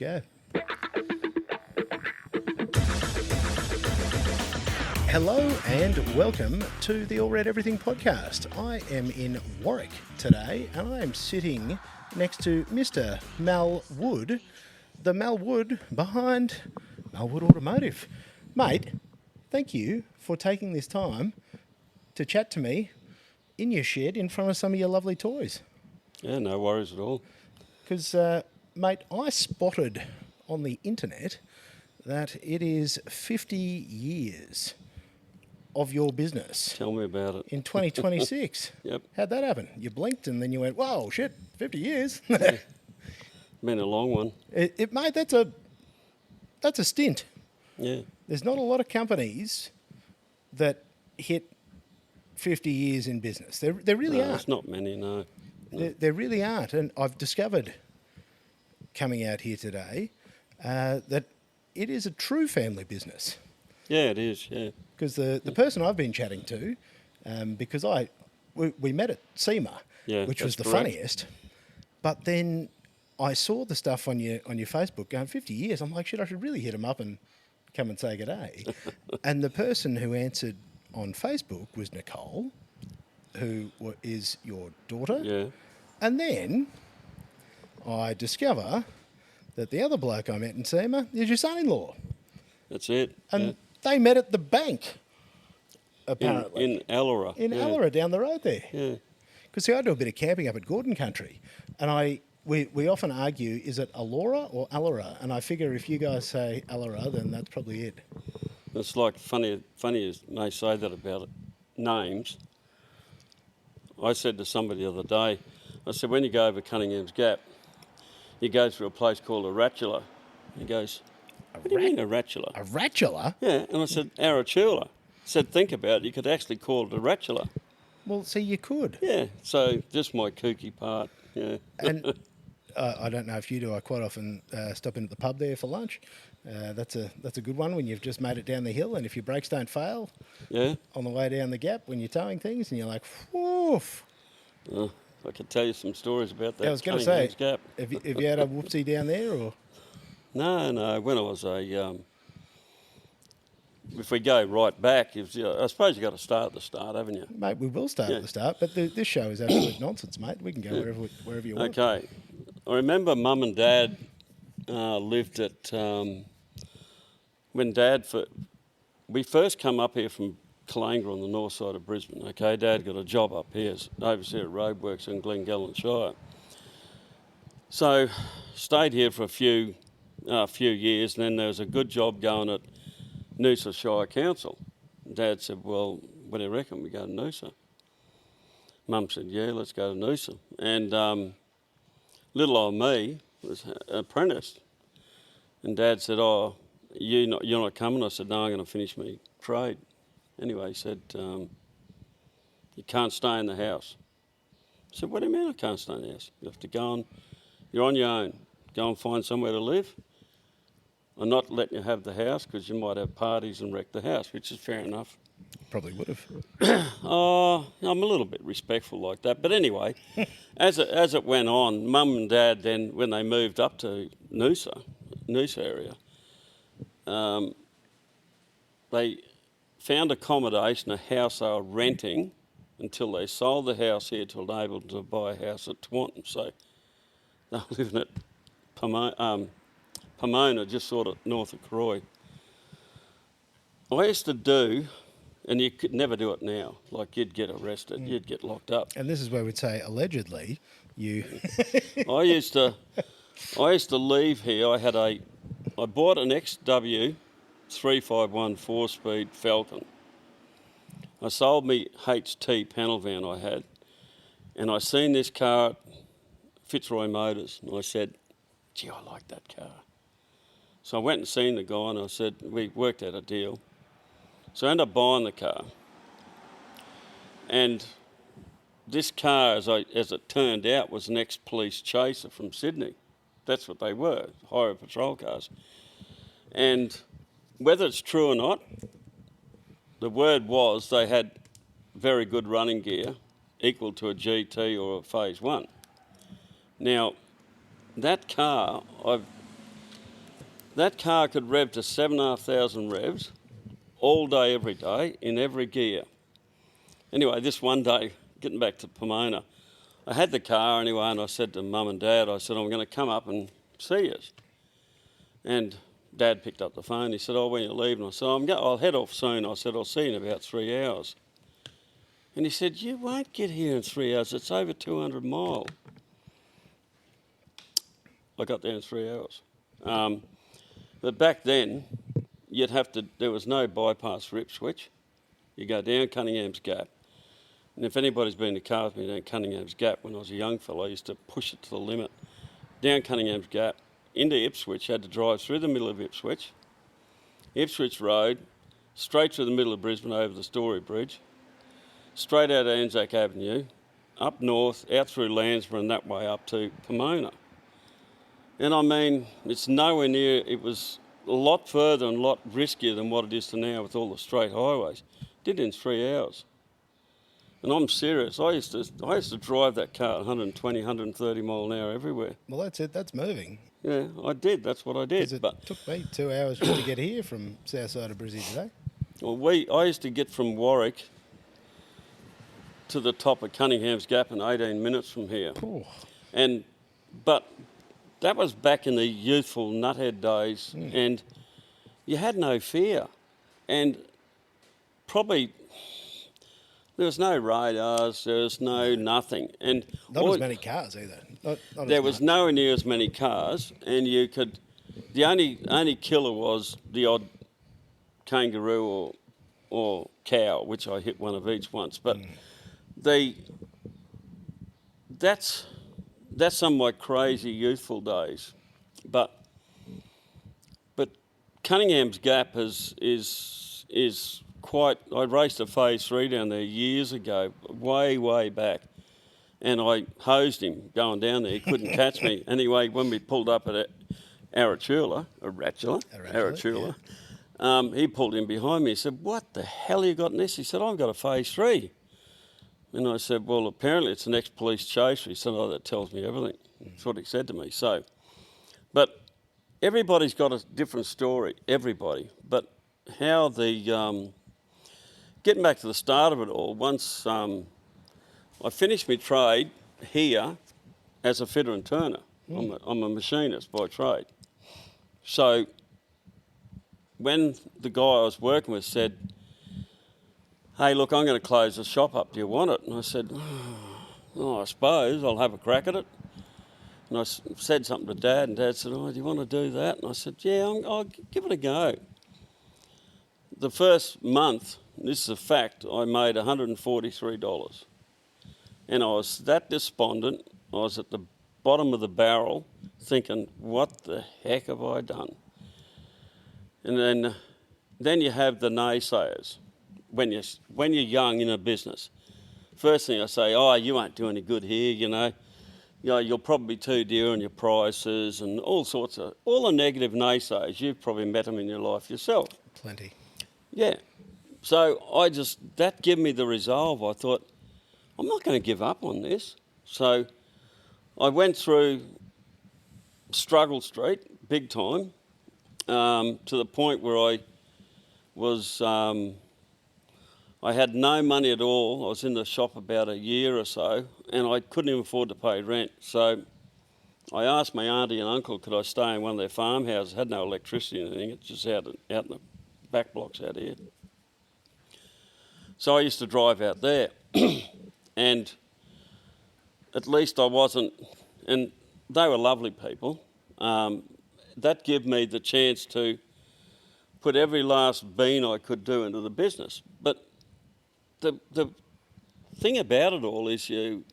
Go. Hello and welcome to the All Red Everything podcast. I am in Warwick today and I am sitting next to Mr. Mal Wood, the Mal Wood behind Mal Wood Automotive. Mate, thank you for taking this time to chat to me in your shed in front of some of your lovely toys. Yeah, no worries at all. Because, mate, I spotted on the internet that it is 50 years of your business. Tell me about it. In 2026. Yep. How'd that happen? You blinked and then you went, whoa, shit, 50 years. Been a long one. Mate, that's a stint. Yeah. There's not a lot of companies that hit 50 years in business. There really No, aren't. there's not many, no. There really aren't. And I've discovered coming out here today that it is a true family business. Yeah, it is, yeah. Because the person I've been chatting to, because we met at SEMA, Yeah, which was the that's correct. funniest, but then I saw the stuff on your Facebook going 50 years. I'm like, shit, I should really hit him up and come and say good day. And the person who answered on Facebook was Nicole, who is your daughter. Yeah. And then I discover that the other bloke I met in SEMA is your son-in-law. That's it. And they met at the bank, apparently. In Allora. In Allora, down the road there. Yeah. Because, see, I do a bit of camping up at Gordon Country, and we often argue, is it Allora or Allora? And I figure if you guys say Allora, then that's probably it. It's like funny as may say that about it, names. I said to somebody the other day, I said, when you go over Cunningham's Gap, you go through a place called a Ratula. He goes, what do you mean a Ratula? A Ratula? Yeah, and I said, Arachula. I said, think about it, you could actually call it a Ratula. Well, see, you could. Yeah, so just my kooky part, yeah. And I don't know if you do. I quite often stop in at the pub there for lunch. That's a good one when you've just made it down the hill, and if your brakes don't fail Yeah. on the way down the gap when you're towing things, and you're like, woof. I could tell you some stories about that. I was going to say, Cunningham's Gap. have you had a whoopsie down there, or? No. When I was if we go right back, I suppose you've got to start at the start, haven't you? Mate, we will start at the start, but this show is absolute nonsense, mate. We can go wherever you want. Okay. I remember Mum and Dad lived at when we first come up here from Kallangra on the north side of Brisbane. Okay, Dad got a job up here, overseer at roadworks in Glengullen Shire. So stayed here for a few years, and then there was a good job going at Noosa Shire Council. Dad said, well, what do you reckon, we go to Noosa? Mum said, yeah, let's go to Noosa. And little old me was apprenticed. And Dad said, oh, you're not coming? I said, no, I'm going to finish my trade. Anyway, he said, you can't stay in the house. I said, what do you mean I can't stay in the house? You have to go on, you're on your own. Go and find somewhere to live. I'm not letting you have the house because you might have parties and wreck the house, which is fair enough. Probably would have. I'm a little bit respectful like that. But anyway, as it went on, Mum and Dad then, when they moved up to Noosa area, they found accommodation, a house they were renting until they sold the house here to be able to buy a house at Taunton. So they were living at Pomona, just sort of north of Croy. I used to do, and you could never do it now, like you'd get arrested, you'd get locked up. And this is where we'd say, allegedly, you... I used to leave here. I bought an XW 351 4-speed Falcon. I sold me HT panel van I had, and I seen this car at Fitzroy Motors, and I said, gee, I like that car. So I went and seen the guy, and I said, we worked out a deal. So I ended up buying the car. And this car, as it turned out, was an ex-police chaser from Sydney. That's what they were, highway patrol cars. And whether it's true or not, the word was they had very good running gear, equal to a GT or a Phase 1. Now, that car, That car could rev to 7,500 revs all day, every day, in every gear. Anyway, this one day, getting back to Pomona, I had the car anyway, and I said to Mum and Dad, I said, I'm going to come up and see you. And Dad picked up the phone. He said, oh, when you leave? And I said, I'll head off soon. I said, I'll see you in about 3 hours. And he said, you won't get here in 3 hours. It's over 200 miles. I got there in 3 hours. But back then, there was no bypass for Ipswich. You go down Cunningham's Gap. And if anybody's been to car with me down Cunningham's Gap, when I was a young fellow, I used to push it to the limit. Down Cunningham's Gap, into Ipswich, had to drive through the middle of Ipswich Road, straight through the middle of Brisbane over the Story Bridge, straight out Anzac Avenue, up north, out through Landsborough and that way up to Pomona. And I mean, it's nowhere near, it was a lot further and a lot riskier than what it is to now with all the straight highways. Did it in 3 hours. And I'm serious. I used to drive that car at 120, 130 mile an hour everywhere. Well, that's it. That's moving. Yeah, I did. That's what I did. It took me 2 hours just to get here from south side of Brizzy today. Well, I used to get from Warwick to the top of Cunningham's Gap in 18 minutes from here. Ooh. But that was back in the youthful nuthead days, and you had no fear. And probably there was no radars, there was no nothing. And not as many cars either. Not there was nowhere near as many cars, and the only killer was the odd kangaroo or cow, which I hit one of each once. But that's some of my crazy youthful days. But Cunningham's Gap is quite. I raced a phase 3 down there years ago, way back, and I hosed him going down there. He couldn't catch me. Anyway, when we pulled up at Arachula, he pulled in behind me. He said, "What the hell you got in this?" He said, "I've got a phase 3." And I said, "Well, apparently it's an ex-police chaser." He said, "Oh, that tells me everything." That's what he said to me. So, but everybody's got a different story, everybody. But how getting back to the start of it all, once I finished my trade here as a fitter and turner. I'm a machinist by trade. So when the guy I was working with said, "Hey, look, I'm going to close the shop up. Do you want it?" And I said, "Oh, I suppose I'll have a crack at it." And I said something to Dad, and Dad said, "Oh, do you want to do that?" And I said, "Yeah, I'll give it a go." The first month, this is a fact, I made $143. And I was that despondent. I was at the bottom of the barrel thinking, what the heck have I done? And then you have the naysayers when you're young in a business. First thing I say, "Oh, you won't do any good here, you'll probably be too dear on your prices," and all the negative naysayers. You've probably met them in your life yourself. Plenty. Yeah. So that gave me the resolve. I thought, I'm not going to give up on this. So I went through Struggle Street, big time, to the point where I had no money at all. I was in the shop about a year or so, and I couldn't even afford to pay rent. So I asked my auntie and uncle, could I stay in one of their farmhouses? It had no electricity or anything. It's just out in the back blocks out here. So I used to drive out there, and at least I wasn't, and they were lovely people. That gave me the chance to put every last bean I could do into the business. But the thing about it all is you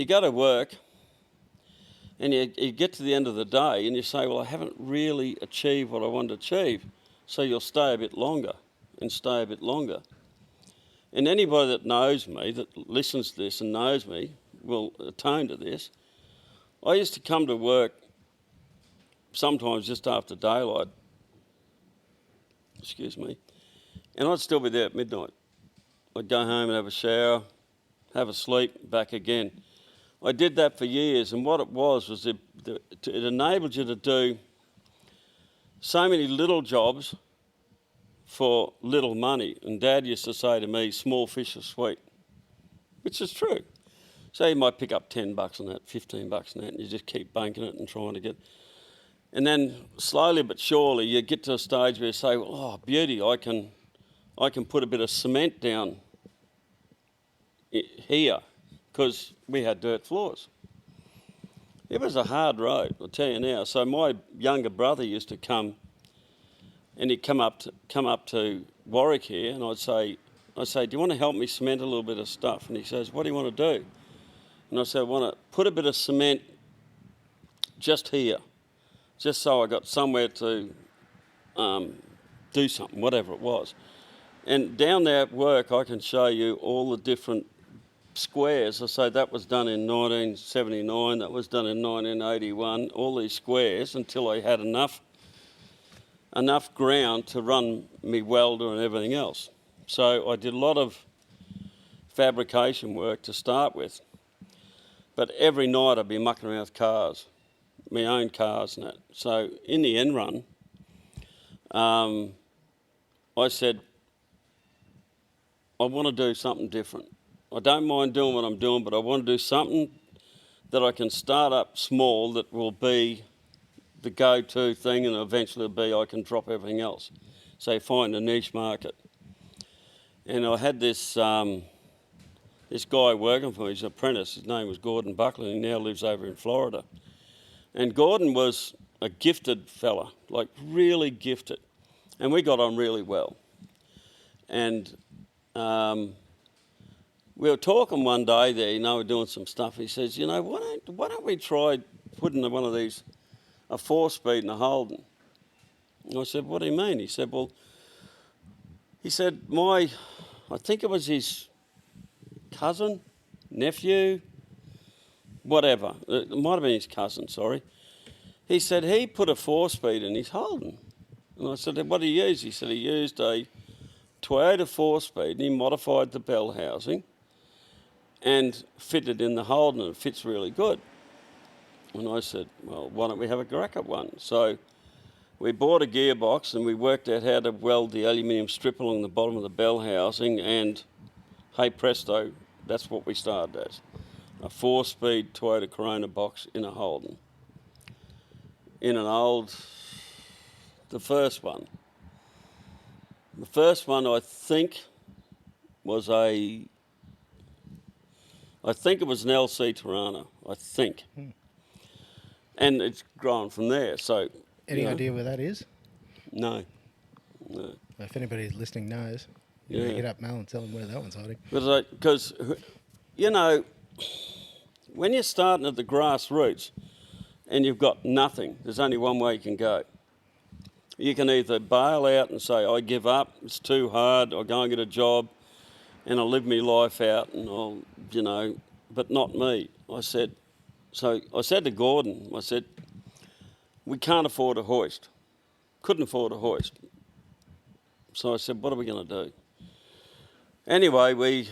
go to work and you get to the end of the day and you say, well, I haven't really achieved what I wanted to achieve. So you'll stay a bit longer and stay a bit longer. And anybody that knows me, that listens to this and knows me, will atone to this. I used to come to work sometimes just after daylight, and I'd still be there at midnight. I'd go home and have a shower, have a sleep, back again. I did that for years, and what it was it enabled you to do so many little jobs for little money. And Dad used to say to me, small fish are sweet, which is true. So you might pick up $10 on that, $15 on that, and you just keep banking it and trying to get. And then slowly but surely you get to a stage where you say, well, oh, beauty, I can put a bit of cement down here, because we had dirt floors. It was a hard road, I'll tell you now. So my younger brother used to come, and he'd come up to Warwick here, and I'd say, do you want to help me cement a little bit of stuff? And he says, what do you want to do? And I said, I want to put a bit of cement just here, just so I got somewhere to do something, whatever it was. And down there at work, I can show you all the different squares. I say that was done in 1979, that was done in 1981, all these squares, until I had enough ground to run me welder and everything else. So I did a lot of fabrication work to start with. But every night I'd be mucking around with cars, my own cars and that. So in the end run, I said, I want to do something different. I don't mind doing what I'm doing, but I want to do something that I can start up small that will be the go-to thing, and eventually I can drop everything else. So find a niche market. And I had this this guy working for me, he's an apprentice, his name was Gordon Buckley, and he now lives over in Florida. And Gordon was a gifted fella, like really gifted. And we got on really well. And we were talking one day there, we're doing some stuff. He says, why don't we try putting one of these, a 4-speed and a Holden? And I said, what do you mean? He said, I think it was his cousin, nephew, whatever. It might have been his cousin, sorry. He said he put a 4-speed in his Holden. And I said, what did he use? He said he used a Toyota 4-speed, and he modified the bell housing and fitted in the Holden, and it fits really good. And I said, well, why don't we have a crack at one? So we bought a gearbox, and we worked out how to weld the aluminium strip along the bottom of the bell housing, and hey presto, that's what we started as. A 4-speed Toyota Corona box in a Holden. In an old, the first one I think was it was an LC Tirana, I think. And it's grown from there, so. Any idea where that is? No. If anybody listening knows, hit up Mel and tell them where that one's hiding. Because, when you're starting at the grassroots and you've got nothing, there's only one way you can go. You can either bail out and say, I give up, it's too hard, I'll go and get a job and I'll live my life out and I'll, but not me. I said to Gordon, we can't afford a hoist. Couldn't afford a hoist. So I said, what are we going to do? Anyway,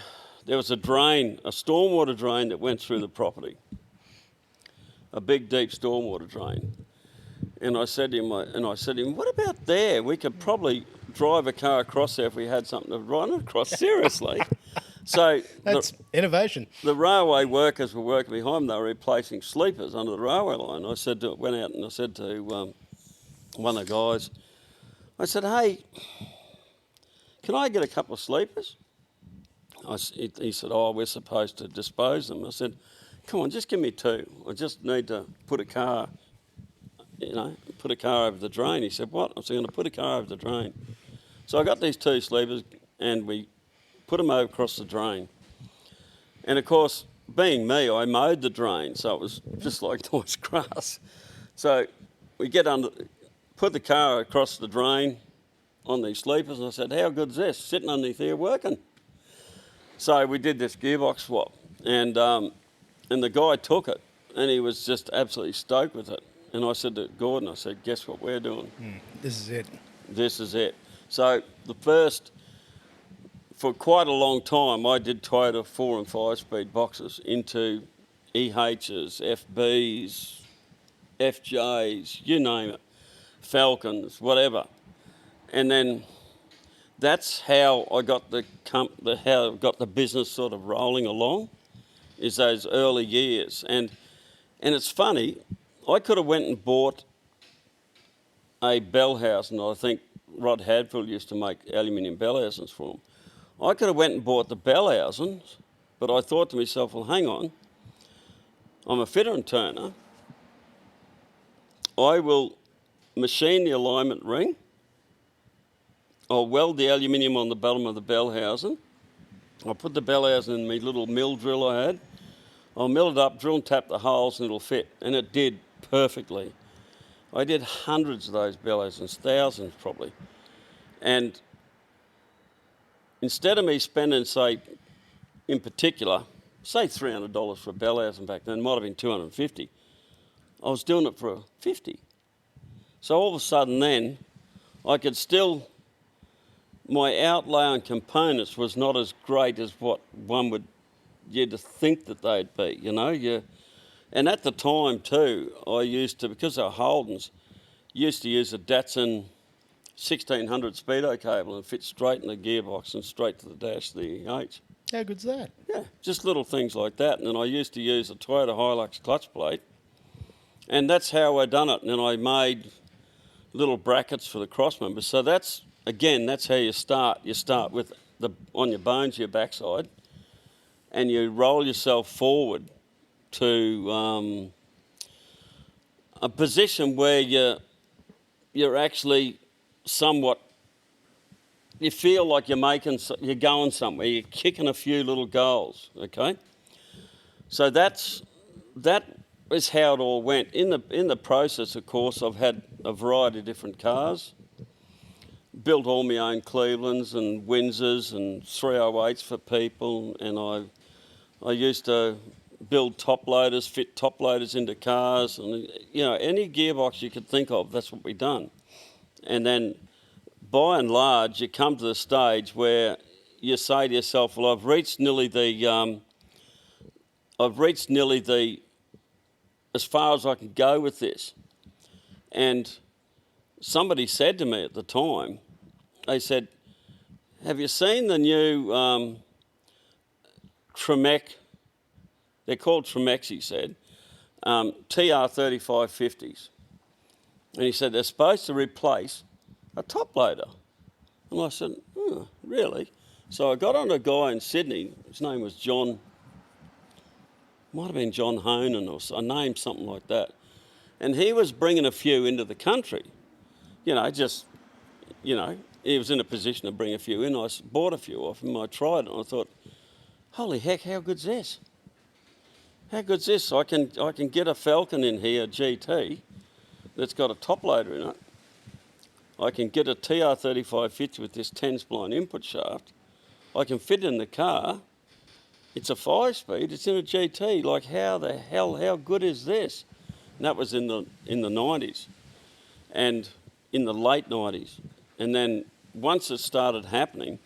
there was a drain, a stormwater drain that went through the property. A big, deep stormwater drain. And I said to him, what about there? We could probably drive a car across there if we had something to run across. Seriously. So that's innovation. The railway workers were working behind them. They were replacing sleepers under the railway line. Went out and I said to one of the guys, I said, hey, can I get a couple of sleepers? He said, we're supposed to dispose them. I said, come on, just give me 2. I just need to put a car over the drain. He said, what? I said, I'm going to put a car over the drain. So I got these 2 sleepers and we put them over across the drain. And of course, being me, I mowed the drain, so it was just like nice grass. So we put the car across the drain on these sleepers, and I said, how good's this? Sitting underneath here working. So we did this gearbox swap, and the guy took it, and he was just absolutely stoked with it. And I said to Gordon, guess what we're doing? This is it. This is it. So for quite a long time, I did Toyota 4 and 5-speed boxes into EHs, FBs, FJs, you name it. Falcons, whatever. And then that's how I got how I got the business sort of rolling along, is those early years. And it's funny, I could have went and bought a bell house, and I think Rod Hadfield used to make aluminium bell housings for them. I could have went and bought the bell housings, but I thought to myself, well, hang on, I'm a fitter and turner. I will machine the alignment ring. I'll weld the aluminium on the bottom of the bell housing. I'll put the bell housing in my little mill drill I had. I'll mill it up, drill and tap the holes, and it'll fit. And it did perfectly. I did hundreds of those bell housings, thousands probably. And instead of me spending, say, in particular, say $300 for a bell housing back then, it might have been $250. I was doing it for $50. So all of a sudden then, I could still, my outlay on components was not as great as what one would, you'd think that they'd be, you know. And at the time too, I used to, because they were Holdens, used to use a Datsun 1600 speedo cable and fit straight in the gearbox and straight to the dash, the H. How good's that? Yeah, just little things like that. And then I used to use a Toyota Hilux clutch plate. And that's how I done it. And then I made little brackets for the cross members. So that's, again, that's how you start. You start with on your bones, your backside, and you roll yourself forward to a position where you're actually somewhat, you feel like you're going somewhere, you're kicking a few little goals, okay? So that is how it all went. In the process, of course, I've had a variety of different cars, built all my own Clevelands and Windsors and 308s for people, and I used to build top loaders, fit top loaders into cars, and you know, any gearbox you could think of, that's what we done. And then by and large, you come to the stage where you say to yourself, well, I've reached nearly the as far as I can go with this. And somebody said to me at the time, they said, have you seen the new Tremec? They're called Tremecs, he said, TR3550s. And he said, they're supposed to replace a top loader. And I said, oh, really? So I got on a guy in Sydney, his name was John, might have been John Honan or a name, something like that. And he was bringing a few into the country. You know, he was in a position to bring a few in. I bought a few off him, I tried it, and I thought, holy heck, how good's this? How good's this? I can get a Falcon in here, GT, that's got a top loader in it. I can get a TR3550 with this 10-spline input shaft. I can fit it in the car. It's a 5-speed, it's in a GT. Like, how the hell, how good is this? And that was in the 90s, and in the late 90s. And then once it started happening,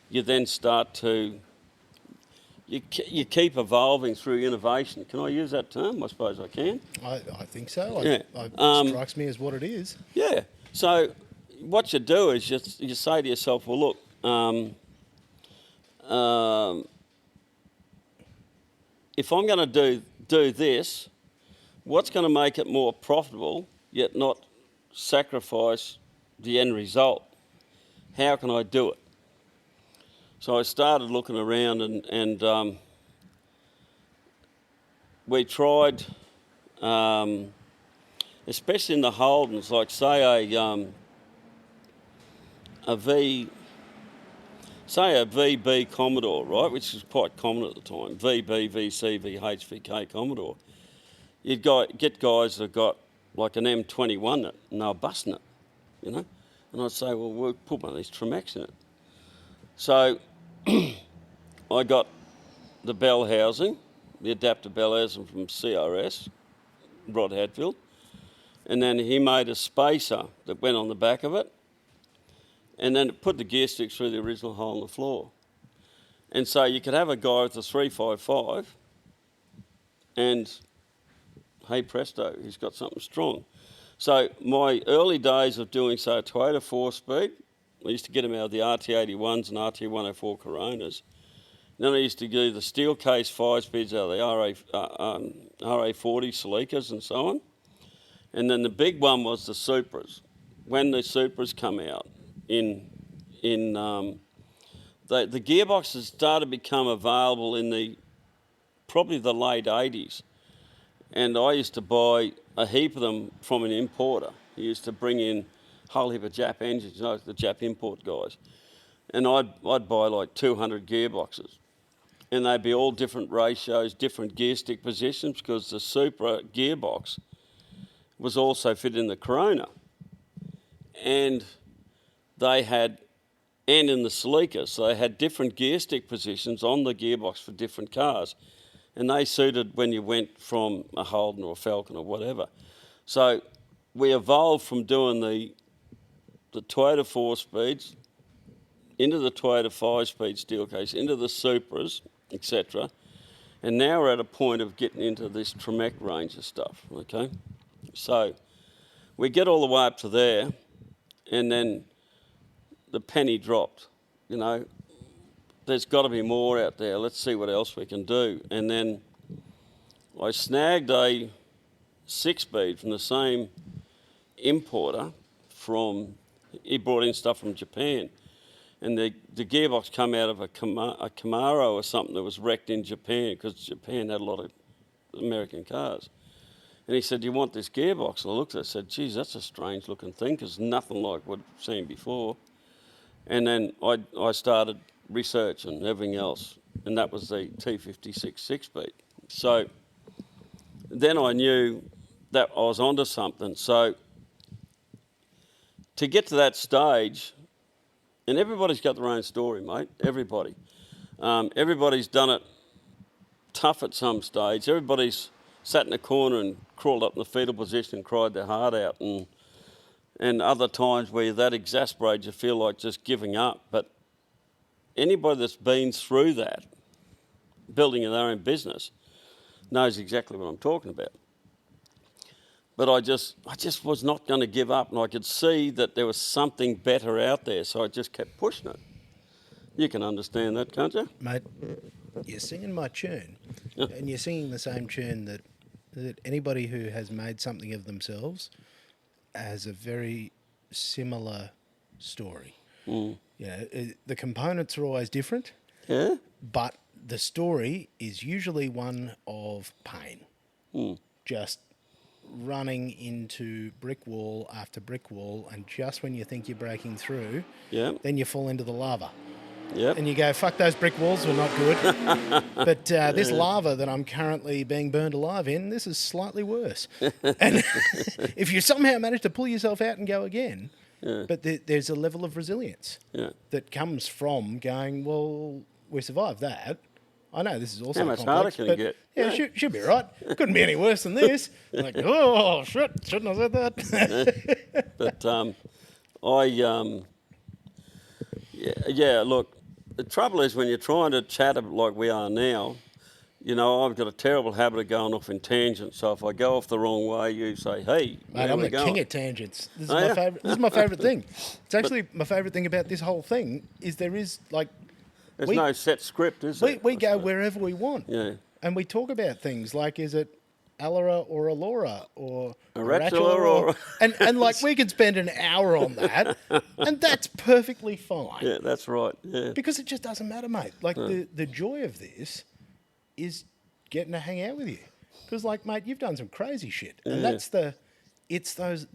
you then start to, you keep evolving through innovation. Can I use that term? I suppose I can. I think so. Yeah. It strikes me as what it is. Yeah. So what you do is you say to yourself, well, look, if I'm going to do this, what's going to make it more profitable, yet not sacrifice the end result? How can I do it? So I started looking around, and we tried, especially in the Holdens, like say a VB Commodore, right, which is quite common at the time, VB, VC, VH, VK Commodore. You'd get guys that got like an M21 and they were busting it, you know. And I'd say, well, we'll put one of these Tremecs in it. So I got the bell housing, the adapter bell housing from CRS, Rod Hadfield, and then he made a spacer that went on the back of it, and then it put the gear sticks through the original hole in the floor. And so you could have a guy with a 355 and, hey presto, he's got something strong. So my early days of doing, say, a Toyota 4-speed, I used to get them out of the RT81s and RT104 Coronas. Then I used to do the steel case 5-speeds out of the RA40 Celica's and so on. And then the big one was the Supras. When the Supras come out, the gearboxes started to become available in probably the late 80s. And I used to buy a heap of them from an importer. He used to bring in a whole heap of Jap engines, the Jap import guys. And I'd buy like 200 gearboxes. And they'd be all different ratios, different gear stick positions, because the Supra gearbox was also fitted in the Corona. And in the Celica, so they had different gear stick positions on the gearbox for different cars. And they suited when you went from a Holden or a Falcon or whatever. So we evolved from doing the Toyota 4-speeds into the Toyota 5-speed steel case, into the Supras, etc. And now we're at a point of getting into this Tremec range of stuff, okay? So we get all the way up to there, and then the penny dropped, There's got to be more out there. Let's see what else we can do. And then I snagged a 6-speed from the same importer he brought in stuff from Japan. And the gearbox come out of a Camaro or something that was wrecked in Japan, because Japan had a lot of American cars. And he said, "Do you want this gearbox?" And I looked at it and said, "Geez, that's a strange looking thing, because nothing like what I've seen before." And then I started research and everything else, and that was the T56 6-speed. So then I knew that I was onto something. So to get to that stage, and everybody's got their own story, mate, everybody. Everybody's done it tough at some stage. Everybody's sat in a corner and crawled up in the fetal position and cried their heart out, and other times where that exasperates you, feel like just giving up. But anybody that's been through that, building their own business, knows exactly what I'm talking about. But I just was not going to give up, and I could see that there was something better out there, so I just kept pushing it. You can understand that, can't you? Mate, you're singing my tune, and you're singing the same tune that anybody who has made something of themselves has a very similar story. Mm. The components are always different, but the story is usually one of pain. Just running into brick wall after brick wall, and just when you think you're breaking through, then you fall into the lava. And you go, fuck, those brick walls were not good. But this lava that I'm currently being burned alive in, this is slightly worse. And if you somehow manage to pull yourself out and go again, but there's a level of resilience that comes from going, well, we survived that. I know this is also complex. How much harder can it get? Should be right. Couldn't be any worse than this. Like, oh, shit, shouldn't have said that. But look, the trouble is when you're trying to chat like we are now, I've got a terrible habit of going off in tangents. So if I go off the wrong way, you say, "Hey, mate, I'm the king of tangents. This is my favourite. This is my favourite thing. It's actually my favourite thing about this whole thing is there is like. There's no set script, is there? We go wherever we want. Yeah. And we talk about things like, is it Allura or Allura or Ratula or... and like we could spend an hour on that, and that's perfectly fine. Yeah, that's right. Yeah. Because it just doesn't matter, mate. Like the joy of this is getting to hang out with you. Because like, mate, you've done some crazy shit. And that's it's those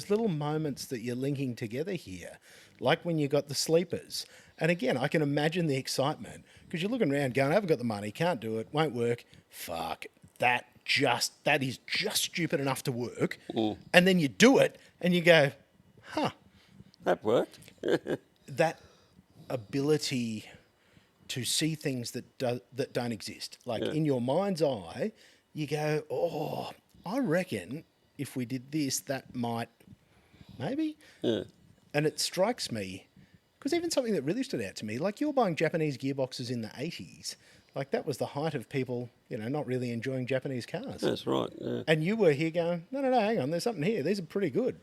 little moments that you're linking together here. Like when you got the sleepers. And again, I can imagine the excitement because you're looking around going, I haven't got the money, can't do it, won't work. Fuck, that is just stupid enough to work. And then you do it and you go, huh. That worked. That ability to see things that don't exist. Like in your mind's eye, you go, oh, I reckon if we did this, that might, maybe. Yeah. And it strikes me, because even something that really stood out to me, like you're buying Japanese gearboxes in the 80s, Like, that was the height of people, not really enjoying Japanese cars. That's right, yeah. And you were here going, no, hang on, there's something here. These are pretty good.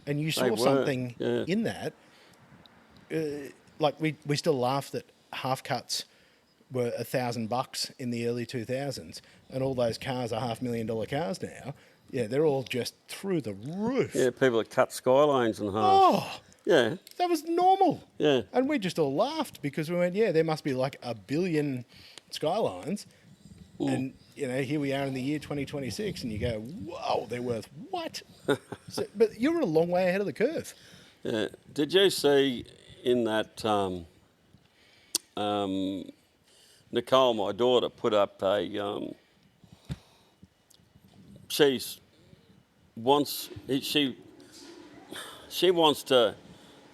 And you saw something in that. Like, we still laugh that half cuts were $1,000 in the early 2000s, and all those cars are $500,000 cars now. Yeah, they're all just through the roof. Yeah, people that cut skylanes in half. Oh, yeah, that was normal. Yeah. And we just all laughed because we went, yeah, there must be like 1 billion skylines. And, here we are in the year 2026, and you go, whoa, they're worth what? But you're a long way ahead of the curve. Yeah. Did you see in that Nicole, my daughter, put up a she wants to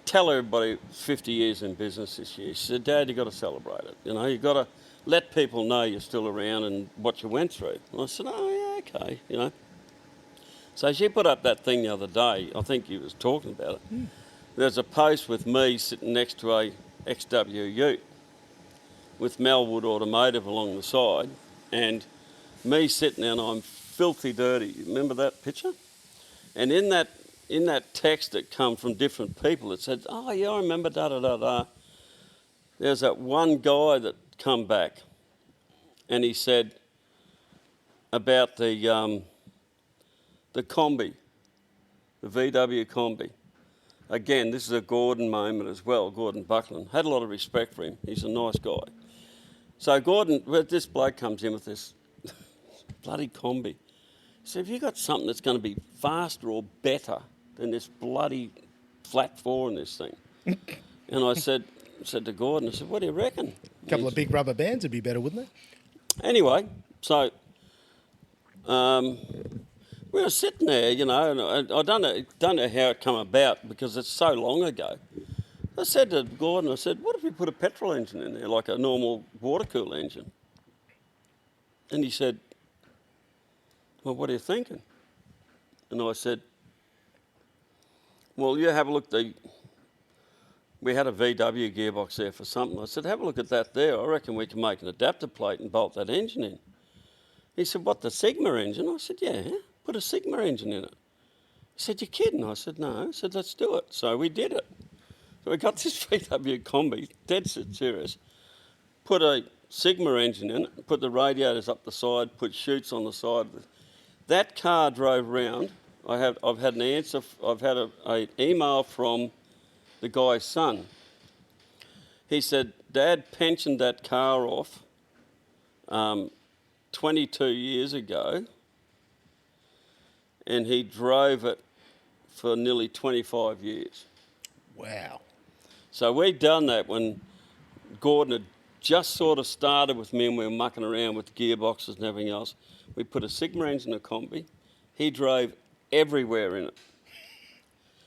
tell everybody 50 years in business this year. She said, Dad, you've got to celebrate it. You've got to let people know you're still around and what you went through. And I said, oh, yeah, okay, So she put up that thing the other day. I think you was talking about it. Mm. There's a post with me sitting next to a XW ute with Melwood Automotive along the side, and me sitting there and I'm filthy dirty. Remember that picture? And in that text that come from different people, it said, oh yeah, I remember da-da-da-da. There's that one guy that come back and he said about the Combi, the VW Combi. Again, this is a Gordon moment as well, Gordon Buckland. Had a lot of respect for him. He's a nice guy. So Gordon, this bloke comes in with this bloody Combi. He said, have you got something that's going to be faster or better than this bloody flat four in this thing? And I said to Gordon, I said, what do you reckon? A couple of big rubber bands would be better, wouldn't they? Anyway, so we were sitting there, and I don't know how it come about because it's so long ago. I said to Gordon, I said, what if we put a petrol engine in there, like a normal water-cooled engine? And he said, well, what are you thinking? And I said, well, you have a look. We had a VW gearbox there for something. I said, have a look at that there. I reckon we can make an adapter plate and bolt that engine in. He said, what, the Sigma engine? I said, yeah, put a Sigma engine in it. He said, you're kidding? I said, no. I said, let's do it. So we did it. So we got this VW Combi, dead serious, put a Sigma engine in it, put the radiators up the side, put chutes on the side. That car drove round. I've had an answer. I've had an email from the guy's son. He said, Dad pensioned that car off 22 years ago, and he drove it for nearly 25 years. Wow. So we'd done that when Gordon had just sort of started with me and we were mucking around with the gearboxes and everything else. We put a Sigma engine in a Combi. He drove everywhere in it.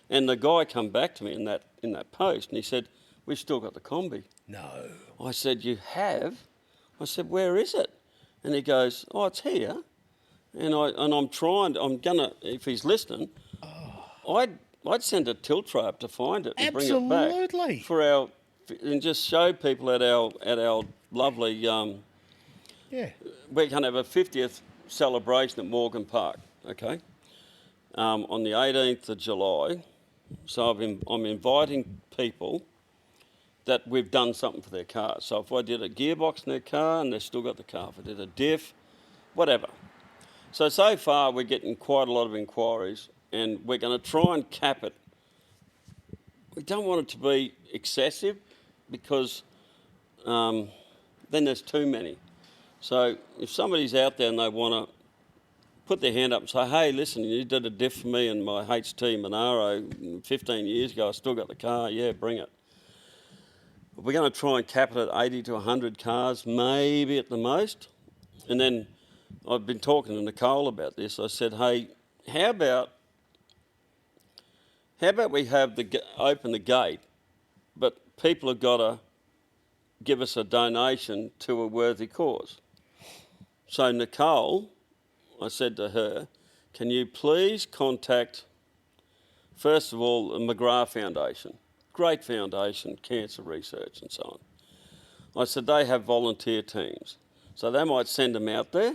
And the guy come back to me in that post and he said, we've still got the Combi. No. I said, you have? I said, where is it? And he goes, oh, it's here. And I'm gonna, if he's listening, I'd send a tilt tray up to find it and bring it back. Absolutely. And just show people at our lovely, yeah. We're going to have a 50th celebration at Morgan Park, okay, on the 18th of July. So I'm inviting people that we've done something for their car. So if I did a gearbox in their car and they've still got the car, if I did a diff, whatever. So far we're getting quite a lot of inquiries and we're going to try and cap it. We don't want it to be excessive because then there's too many. So if somebody's out there and they want to put their hand up and say, hey, listen, you did a diff for me in my HT Monaro 15 years ago, I still got the car, yeah, bring it. We're going to try and cap it at 80 to 100 cars, maybe at the most. And then I've been talking to Nicole about this. I said, hey, how about we have open the gate, but people have got to give us a donation to a worthy cause. So Nicole, I said to her, can you please contact, first of all, the McGrath Foundation, great foundation, cancer research and so on. I said, they have volunteer teams. So they might send them out there,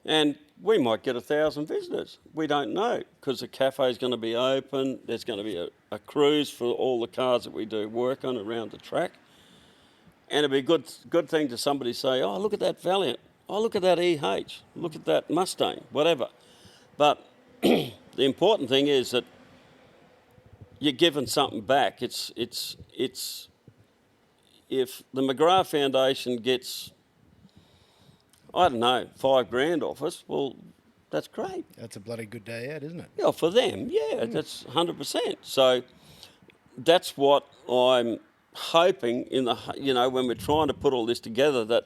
and we might get 1,000 visitors. We don't know, because the cafe's going to be open. There's going to be a cruise for all the cars that we do work on around the track. And it'd be a good thing to somebody say, oh, look at that Valiant. Oh, look at that EH. Look at that Mustang, whatever. But the important thing is that you're giving something back. It's if the McGrath Foundation gets, I don't know, $5,000 off us, well, that's great. That's a bloody good day out, isn't it? Yeah, for them, yeah, that's 100%. So that's what I'm hoping when we're trying to put all this together, that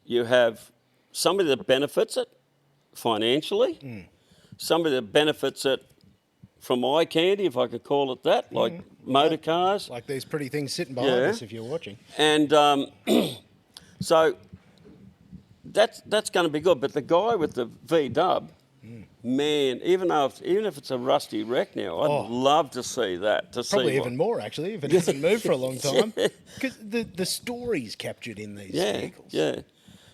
you have somebody that benefits it financially, somebody that benefits it from eye candy, if I could call it that, like motor cars. Like these pretty things sitting behind us if you're watching. And so that's going to be good. But the guy with the V-dub, man, even if it's a rusty wreck now, I'd love to see that. Probably even more, actually, if it hasn't moved for a long time. Because the story's captured in these vehicles. Yeah.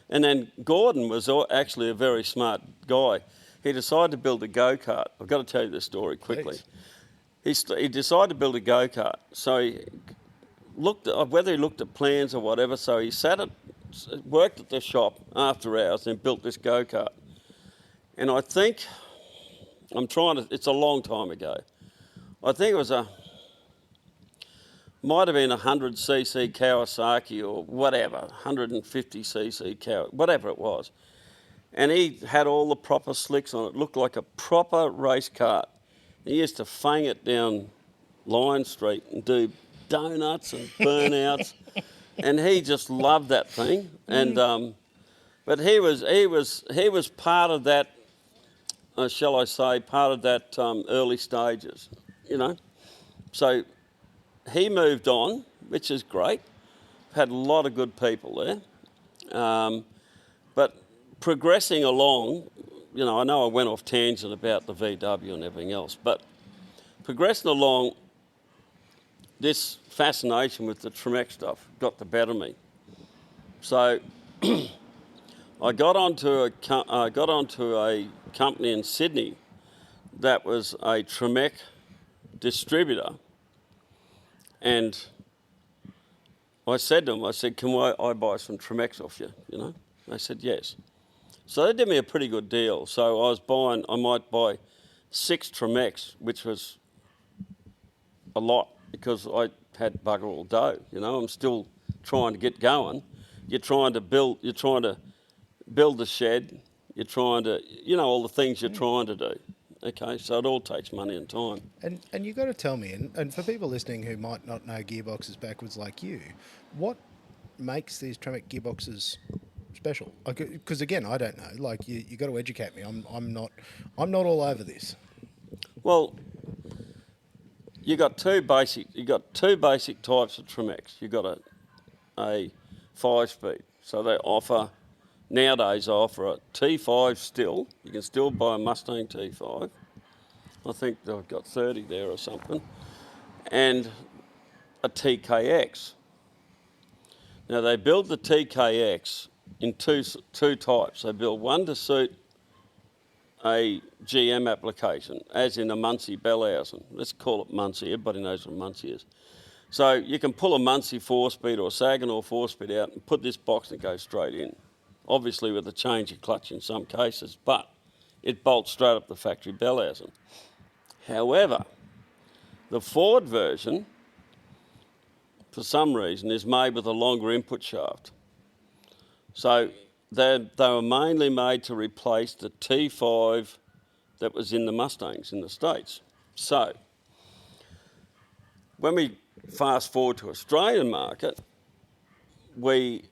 And then Gordon was actually a very smart guy. He decided to build a go-kart. I've got to tell you this story quickly. He decided to build a go-kart. So he looked at, whether he looked at plans or whatever, so he worked at the shop after hours and built this go-kart. And I think, it's a long time ago. I think it might have been 100cc Kawasaki or whatever, 150cc whatever it was. And he had all the proper slicks on it. Looked like a proper race kart. He used to fang it down Lion Street and do donuts and burnouts. And he just loved that thing. And but he was part of that, shall I say, part of that early stages, So he moved on, which is great. Had a lot of good people there. But progressing along, I know I went off tangent about the VW and everything else, but progressing along, this fascination with the Tremec stuff got the better of me. So I got onto a company in Sydney that was a Tremec distributor, and I said to them, can I buy some Tremecs off you, They said yes. So they did me a pretty good deal. So I might buy 6 Tremecs, which was a lot because I had bugger all dough. I'm still trying to get going. You're trying to build the shed. You're trying to, all the things you're trying to do. Okay, so it all takes money and time. And you've got to tell me, and for people listening who might not know gearboxes backwards like you, what makes these Tremec gearboxes special? Because again, I don't know. Like you got to educate me. I'm not all over this. Well, you got two basic types of Tremecs. You got a 5-speed. So they nowadays offer a T5 still. You can still buy a Mustang T5. I think they've got 30 there or something. And a TKX. Now they build the TKX in two types. They build one to suit a GM application, as in a Muncie Bellhausen. Let's call it Muncie. Everybody knows what Muncie is. So you can pull a Muncie 4-speed or Saginaw 4-speed out and put this box and go straight in. Obviously with a change of clutch in some cases, but it bolts straight up the factory Bellhausen. However, the Ford version, for some reason, is made with a longer input shaft. So they were mainly made to replace the T5 that was in the Mustangs in the States. So when we fast forward to Australian market, the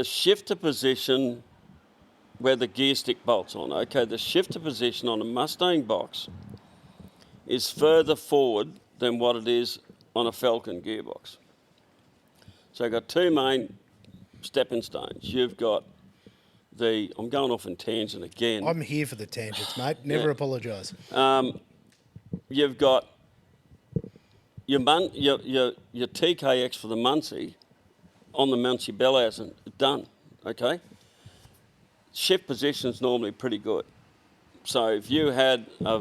shifter position where the gear stick bolts on, the shifter position on a Mustang box is further forward than what it is on a Falcon gearbox. So you've got two main stepping stones. You've got I'm going off in tangent again. I'm here for the tangents, mate. Never apologise. You've got your TKX for the Muncie on the Muncie Bellhouse and done, okay? Shift position's normally pretty good. So if you had a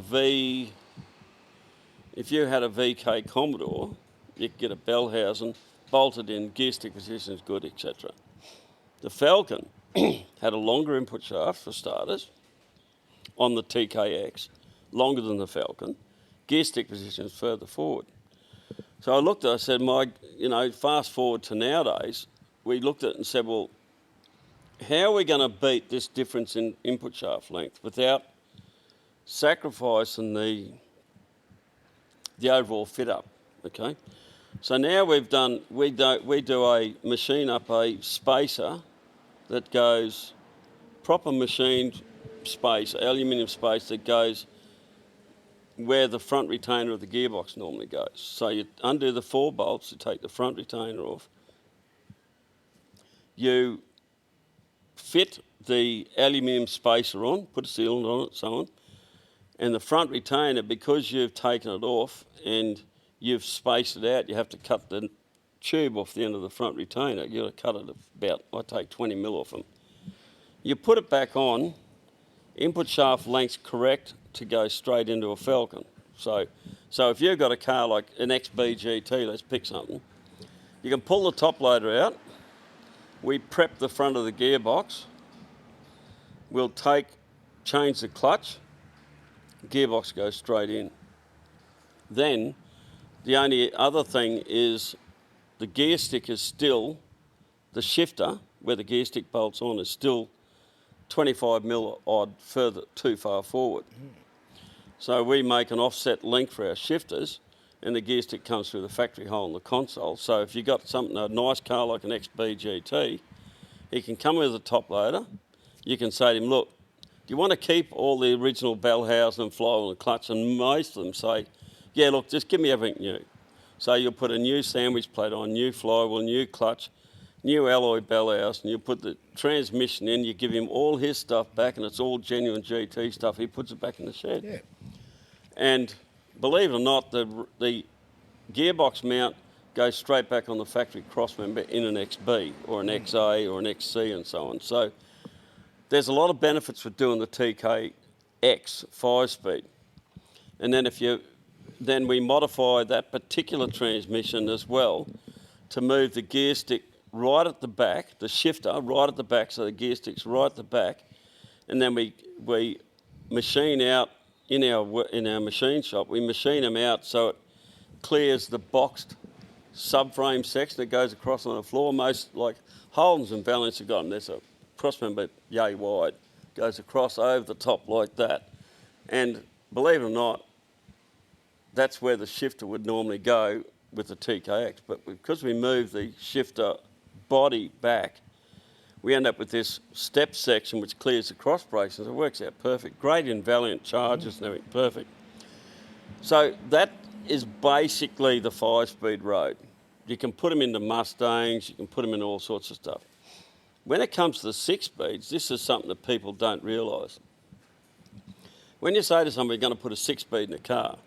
VK Commodore, you could get a Bellhausen, bolted in, gear stick position's good, etc. The Falcon had a longer input shaft for starters on the TKX, longer than the Falcon. Gear stick position is further forward. So I looked at it, I said, fast forward to nowadays, we looked at it and said, well, how are we going to beat this difference in input shaft length without sacrificing the overall fit up, okay? So now we do a machine up a spacer that goes proper machined space, aluminium space that goes where the front retainer of the gearbox normally goes. So you undo the 4 bolts, you take the front retainer off, you fit the aluminium spacer on, put a sealant on it, so on, and the front retainer, because you've taken it off and you've spaced it out, you have to cut the tube off the end of the front retainer. You've got to cut it about, I take 20 mil off them. You put it back on, input shaft length's correct to go straight into a Falcon. So if you've got a car like an XB GT, let's pick something, you can pull the top loader out, we prep the front of the gearbox, we'll change the clutch, gearbox goes straight in. Then the only other thing is the gear stick is still, the shifter where the gear stick bolts on is still 25 mil odd further, too far forward. So we make an offset link for our shifters and the gear stick comes through the factory hole in the console. So if you've got a nice car like an XB GT, he can come with a top loader. You can say to him, look, do you want to keep all the original Bellhausen and flywheel and clutch? And most of them say, yeah, look, just give me everything new. So you'll put a new sandwich plate on, new flywheel, new clutch, new alloy Bellhouse, and you put the transmission in, you give him all his stuff back, and it's all genuine GT stuff. He puts it back in the shed. Yeah. And believe it or not, the gearbox mount goes straight back on the factory crossmember in an XB or an XA or an XC and so on. So there's a lot of benefits with doing the TKX 5-speed. And then we modify that particular transmission as well to move the gear stick right at the back, the shifter right at the back, so the gear stick's right at the back, and then we machine out in our machine shop. We machine them out so it clears the boxed subframe section that goes across on the floor. Most, like Holdens and Valiants have got them. There's a crossmember yay wide, goes across over the top like that, and believe it or not, that's where the shifter would normally go with the TKX. But because we move the shifter body back, we end up with this step section which clears the cross braces. It works out perfect. Great in Valiant charges and everything, perfect. So that is basically the 5-speed road. You can put them into Mustangs, you can put them in all sorts of stuff. When it comes to the 6-speeds, this is something that people don't realise. When you say to somebody, you're going to put a 6-speed in a car,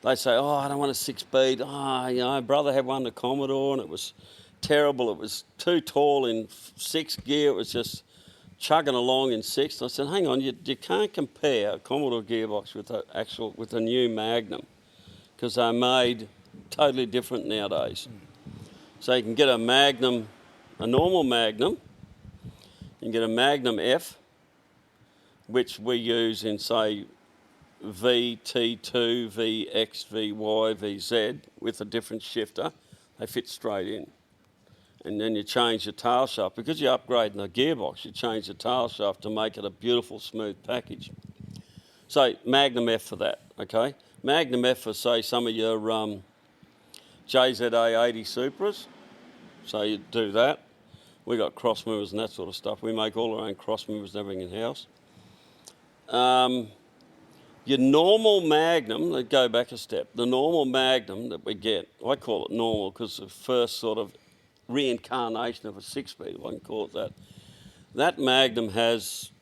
they say, oh, I don't want a 6-speed. Brother had one, the Commodore, and it was terrible. It was too tall in 6th gear. It was just chugging along in 6th. I said, hang on, you can't compare a Commodore gearbox with a new Magnum because they're made totally different nowadays. So you can get a Magnum, a normal Magnum. You can get a Magnum F, which we use in, say, VT2, VX, VY, VZ with a different shifter. They fit straight in. And then you change your tail shaft. Because you're upgrading the gearbox, you change the tail shaft to make it a beautiful, smooth package. So Magnum F for that, okay? Magnum F for, say, some of your JZA 80 Supras. So you do that. We got cross members and that sort of stuff. We make all our own cross members and everything in-house. Your normal Magnum, let's go back a step. The normal Magnum that we get, I call it normal because the first sort of reincarnation of a 6-speed, if I can call it that. That Magnum has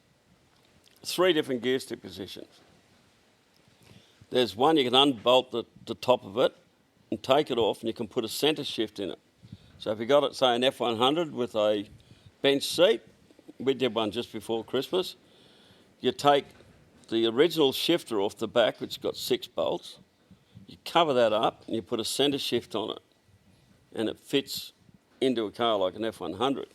3 different gear stick positions. There's one you can unbolt the top of it and take it off, and you can put a centre shift in it. So if you got it, say, an F100 with a bench seat, we did one just before Christmas, you take the original shifter off the back, which has got 6 bolts, you cover that up and you put a centre shift on it, and it fits into a car like an F100.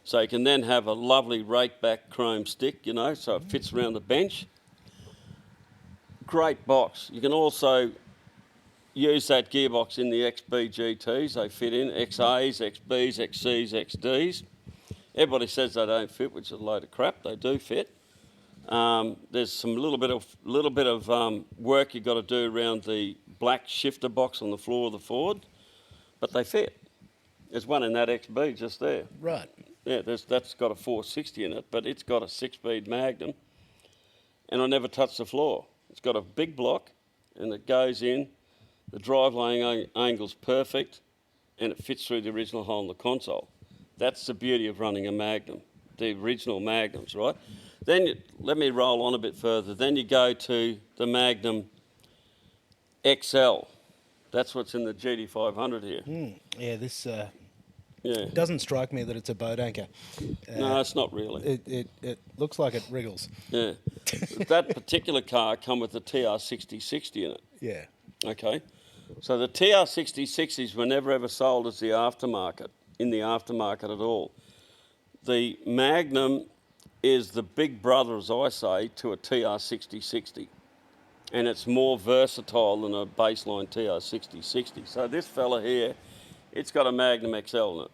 So you can then have a lovely rake back chrome stick, you know, so it fits around the bench. Great box. You can also use that gearbox in the XB GTs. They fit in XAs, XBs, XCs, XDs. Everybody says they don't fit, which is a load of crap. They do fit. There's some little bit of work you've got to do around the black shifter box on the floor of the Ford, but they fit. There's one in that XB just there. Right. Yeah, that's got a 460 in it, but it's got a 6-speed Magnum, and I never touched the floor. It's got a big block, and it goes in. The drive lane angle's perfect, and it fits through the original hole in the console. That's the beauty of running a Magnum, the original Magnums, right? Then let me roll on a bit further. Then you go to the Magnum XL. That's what's in the GT500 here. Yeah, this Yeah. doesn't strike me that it's a boat anchor. No, it's not really. It looks like it wriggles. Yeah. That particular car come with the TR6060 in it. Yeah. Okay. So the TR6060s were never ever sold as the aftermarket, in the aftermarket at all. The Magnum is the big brother, as I say, to a TR6060. And it's more versatile than a baseline TR6060. So this fella here, it's got a Magnum XL in it.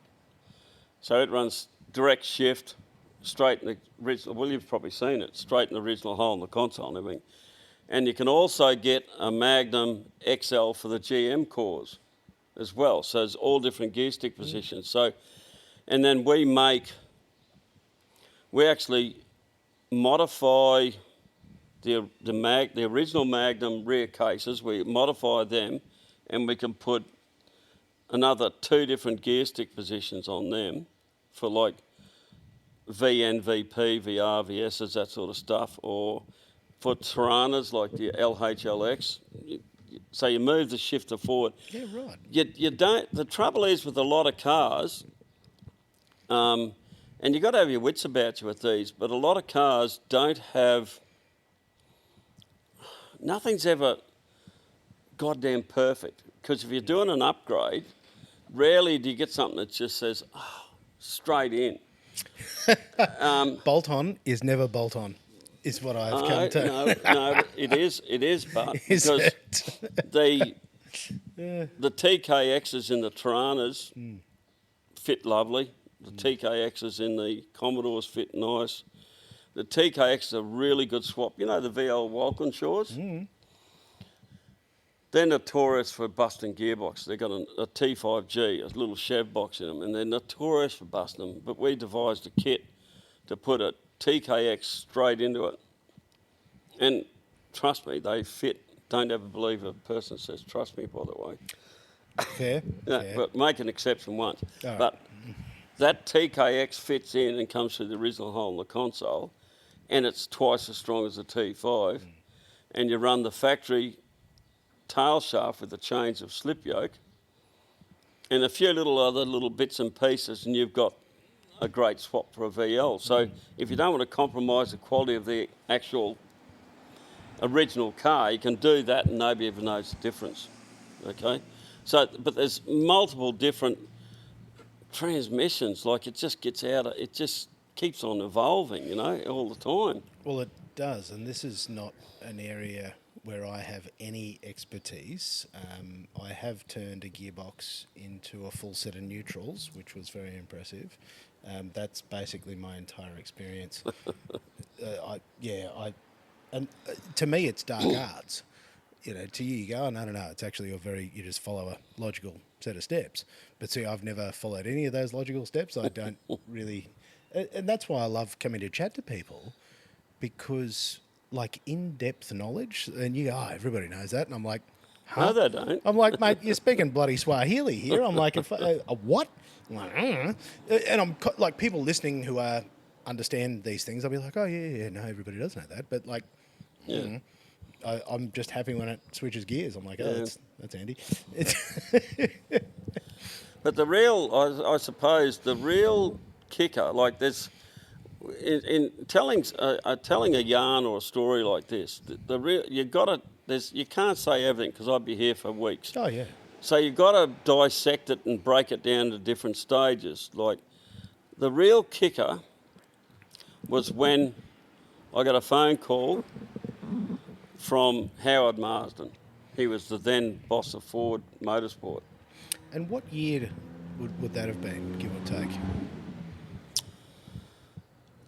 So it runs direct shift, straight in the original, well, you've probably seen it, straight in the original hole in the console and everything. And you can also get a Magnum XL for the GM cores as well. So there's all different gear stick positions. So, and then we actually modify the original Magnum rear cases. We modify them, and we can put another 2 different gear stick positions on them for like VN, VP, VR, VSs, that sort of stuff, or for Tiranas like the LHLX. So you move the shifter forward. Yeah, right. You don't. The trouble is with a lot of cars, and you've got to have your wits about you with these, but a lot of cars don't have. Nothing's ever goddamn perfect, because if you're doing an upgrade, rarely do you get something that just says, oh, straight in. Bolt on is never bolt on, is what I've come to. No, it is, but Is because it? the TKXs in the Tiranas fit lovely. The TKXs in the Commodores fit nice. The TKX is a really good swap. You know the VL Walkinshaws? They're notorious for busting gearbox. They've got a T5G, a little Chev box in them, and they're notorious for busting them. But we devised a kit to put a TKX straight into it. And trust me, they fit. Don't ever believe a person says, trust me, by the way. Fair. No, fair. but make an exception once. All But that TKX fits in and comes through the original hole in the console, and it's twice as strong as the T5. And you run the factory tail shaft with a change of slip yoke and a few other little bits and pieces, and you've got a great swap for a VL. So if you don't want to compromise the quality of the actual original car, you can do that and nobody ever knows the difference. Okay? So, but there's multiple different transmissions. Like, it just gets out of, it just keeps on evolving, you know, all the time. Well, it does, and this is not an area where I have any expertise. I have turned a gearbox into a full set of neutrals, which was very impressive. That's basically my entire experience. To me, it's dark arts. You know, to you go, no, it's actually you just follow a logical set of steps. But see, I've never followed any of those logical steps. I don't really, and that's why I love coming to chat to people, because like in-depth knowledge, and you go, oh, everybody knows that, and I'm like, huh? No, they don't. I'm like, mate, you're speaking bloody Swahili here. I'm like, a what? I'm like, and I'm like, people listening who understand these things, I'll be like, oh yeah, no, everybody does know that, but like, Yeah. I'm just happy when it switches gears. I'm like, oh, Yeah. that's handy. But the real, I suppose, the real kicker, like this, in telling telling a yarn or a story like this, the real you can't say everything because I'd be here for weeks. Oh, yeah. So you've got to dissect it and break it down to different stages. Like the real kicker was when I got a phone call from Howard Marsden. He was the then boss of Ford Motorsport. And what year would that have been, give or take?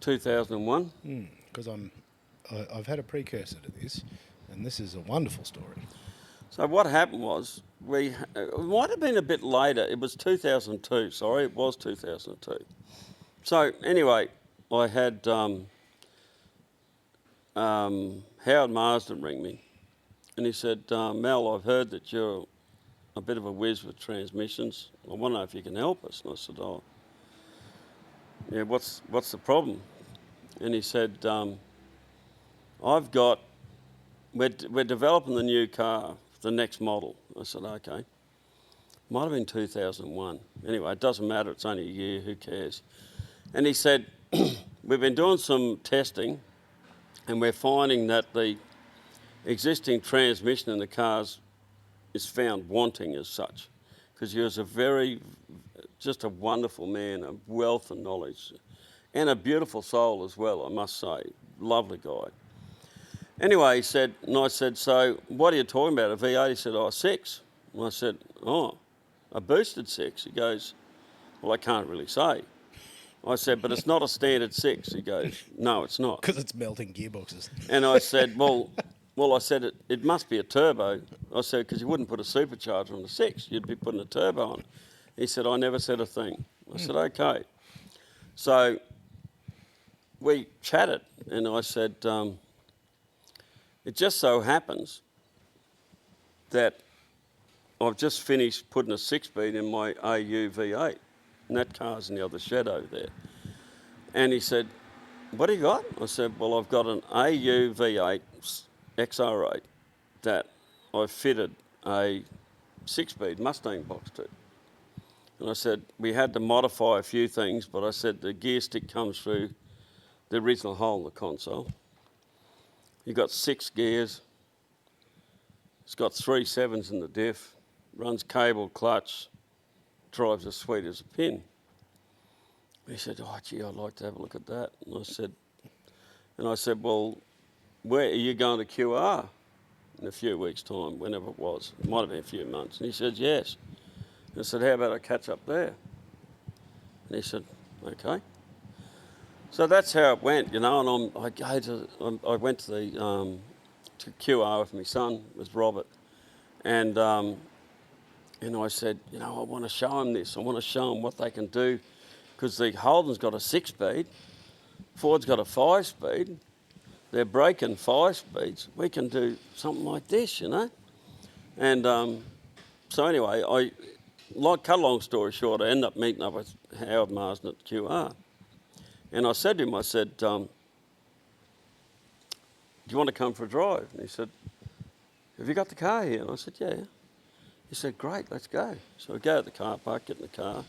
2001. Because I've had a precursor to this, and this is a wonderful story. So what happened was, it might have been a bit later. It was 2002. Sorry, it was 2002. So anyway, I had Howard Marsden ring me, and he said, Mel, I've heard that you're a bit of a whiz with transmissions. I want to know if you can help us. And I said, oh, yeah, what's the problem? And he said, we're developing the new car, the next model. I said, okay. Might have been 2001. Anyway, it doesn't matter, it's only a year, who cares? And he said, we've been doing some testing and we're finding that the existing transmission in the cars is found wanting as such. Because he was just a wonderful man, a wealth of knowledge, and a beautiful soul as well, I must say. Lovely guy. Anyway, he said, and I said, so what are you talking about, a V8? He said, oh, 6. And I said, oh, a boosted 6. He goes, well, I can't really say. I said, but it's not a standard 6. He goes, no, it's not. Because it's melting gearboxes. And I said, well, I said, it must be a turbo. I said, because you wouldn't put a supercharger on the 6. You'd be putting a turbo on. He said, I never said a thing. I said, okay. So we chatted, and I said, it just so happens that I've just finished putting a 6-speed in my AU V8, and that car's in the other shed over there. And he said, what do you got? I said, well, I've got an AU V8 XR8 that I fitted a 6-speed Mustang box to. And I said, we had to modify a few things, but I said the gear stick comes through the original hole in the console. You've got 6 gears. It's got 3 7s in the diff, runs cable, clutch, drives as sweet as a pin. He said, oh, gee, I'd like to have a look at that. And I said, well, where are you going to QR in a few weeks' time, whenever it was? It might have been a few months. And he said, yes. And I said, how about I catch up there? And he said, okay. So that's how it went, you know. And I went to the to QR with my son, with Robert, and I said, you know, I want to show him this. I want to show him what they can do, because the Holden's got a 6-speed, Ford's got a 5-speed. They're breaking 5 speeds. We can do something like this, you know. And so anyway, cut a long story short, I ended up meeting up with Howard Marsden at QR. And I said to him, do you want to come for a drive? And he said, have you got the car here? And I said, yeah. He said, great, let's go. So we go to the car park, get in the car.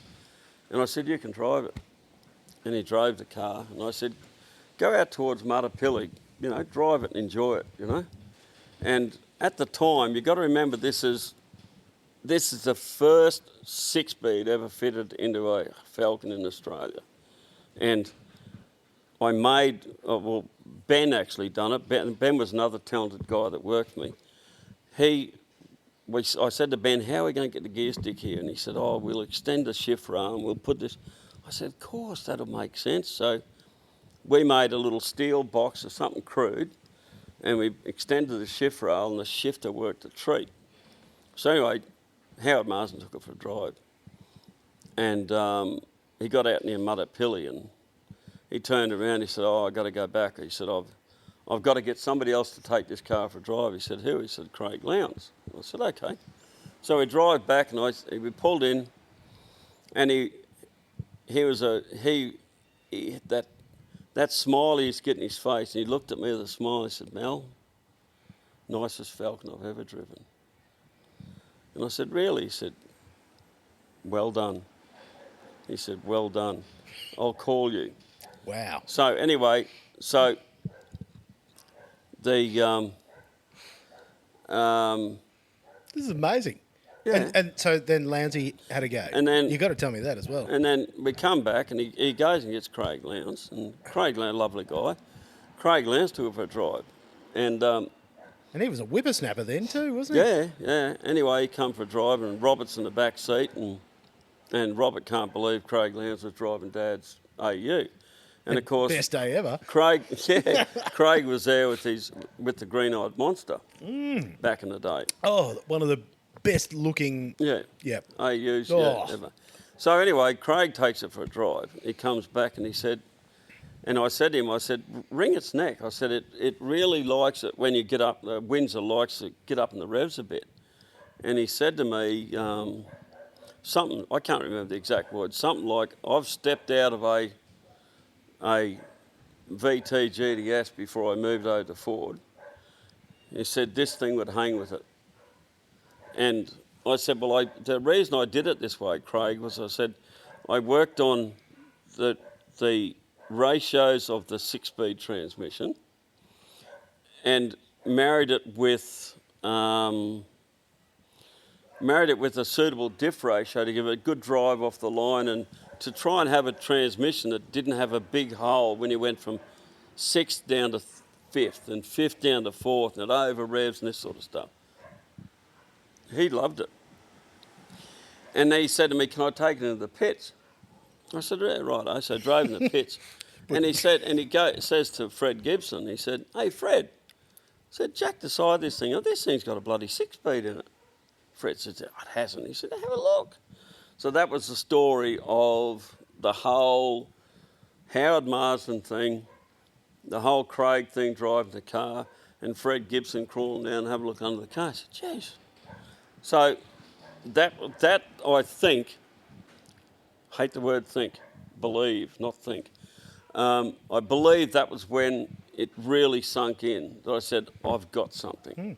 And I said, you can drive it. And he drove the car. And I said, go out towards Mutterpilly, you know, drive it and enjoy it, you know. And at the time, you've got to remember this is the first 6-speed ever fitted into a Falcon in Australia. And I made, Ben actually done it. Ben was another talented guy that worked with me. I said to Ben, how are we going to get the gear stick here? And he said, oh, we'll extend the shift rail and we'll put this. I said, of course, that'll make sense. So we made a little steel box or something crude, and we extended the shift rail, and the shifter worked a treat. So anyway, Howard Marsden took it for a drive. And he got out near Mutterpilly, and he turned around, he said, oh, I've got to go back. He said, I've got to get somebody else to take this car for a drive. He said, who? He said, Craig Lowndes. I said, okay. So we drive back, and we pulled in, and that smile he used to get in his face, and he looked at me with a smile. He said, Mel, nicest Falcon I've ever driven. And I said, really? He said, well done. He said, well done. I'll call you. Wow. So anyway, the This is amazing. Yeah. And so then Lownsy had a go. And then you got to tell me that as well. And then we come back and he goes and gets Craig Lowndes. And Craig Lowndes, lovely guy. Craig Lowndes took it for a drive. And he was a whippersnapper then too, wasn't he? yeah. Anyway, he come for a drive and Robert's in the back seat and Robert can't believe Craig Lowndes was driving Dad's AU. And of course, best day ever. Craig was there with the green-eyed monster back in the day. Oh, one of the best looking. Yeah. Yep. AUs. Oh. Yeah, ever. So anyway, Craig takes it for a drive. He comes back and he said, and I said to him, I said, wring its neck. I said, it really likes it when you get up. The Windsor likes to get up in the revs a bit. And he said to me something. I can't remember the exact words. Something like, I've stepped out of a VT GTS before I moved over to Ford. He said this thing would hang with it. And I said, well, the reason I did it this way, Craig, was I said I worked on the ratios of the 6-speed transmission and married it with a suitable diff ratio to give it a good drive off the line and to try and have a transmission that didn't have a big hole when you went from 6th down to 5th and 5th down to 4th and it over revs and this sort of stuff. He loved it. And then he said to me, can I take it into the pits? I said, yeah, right. So I drove in the pits. And he said, says to Fred Gibson, he said, hey, Fred, I said, jack the side of this thing. Oh, this thing's got a bloody 6-speed in it. Fred said, it hasn't. He said, have a look. So that was the story of the whole Howard Marsden thing, the whole Craig thing driving the car, and Fred Gibson crawling down and have a look under the car. I said, geez. So that I think, hate the word think, believe, not think. I believe that was when it really sunk in, that I said, I've got something.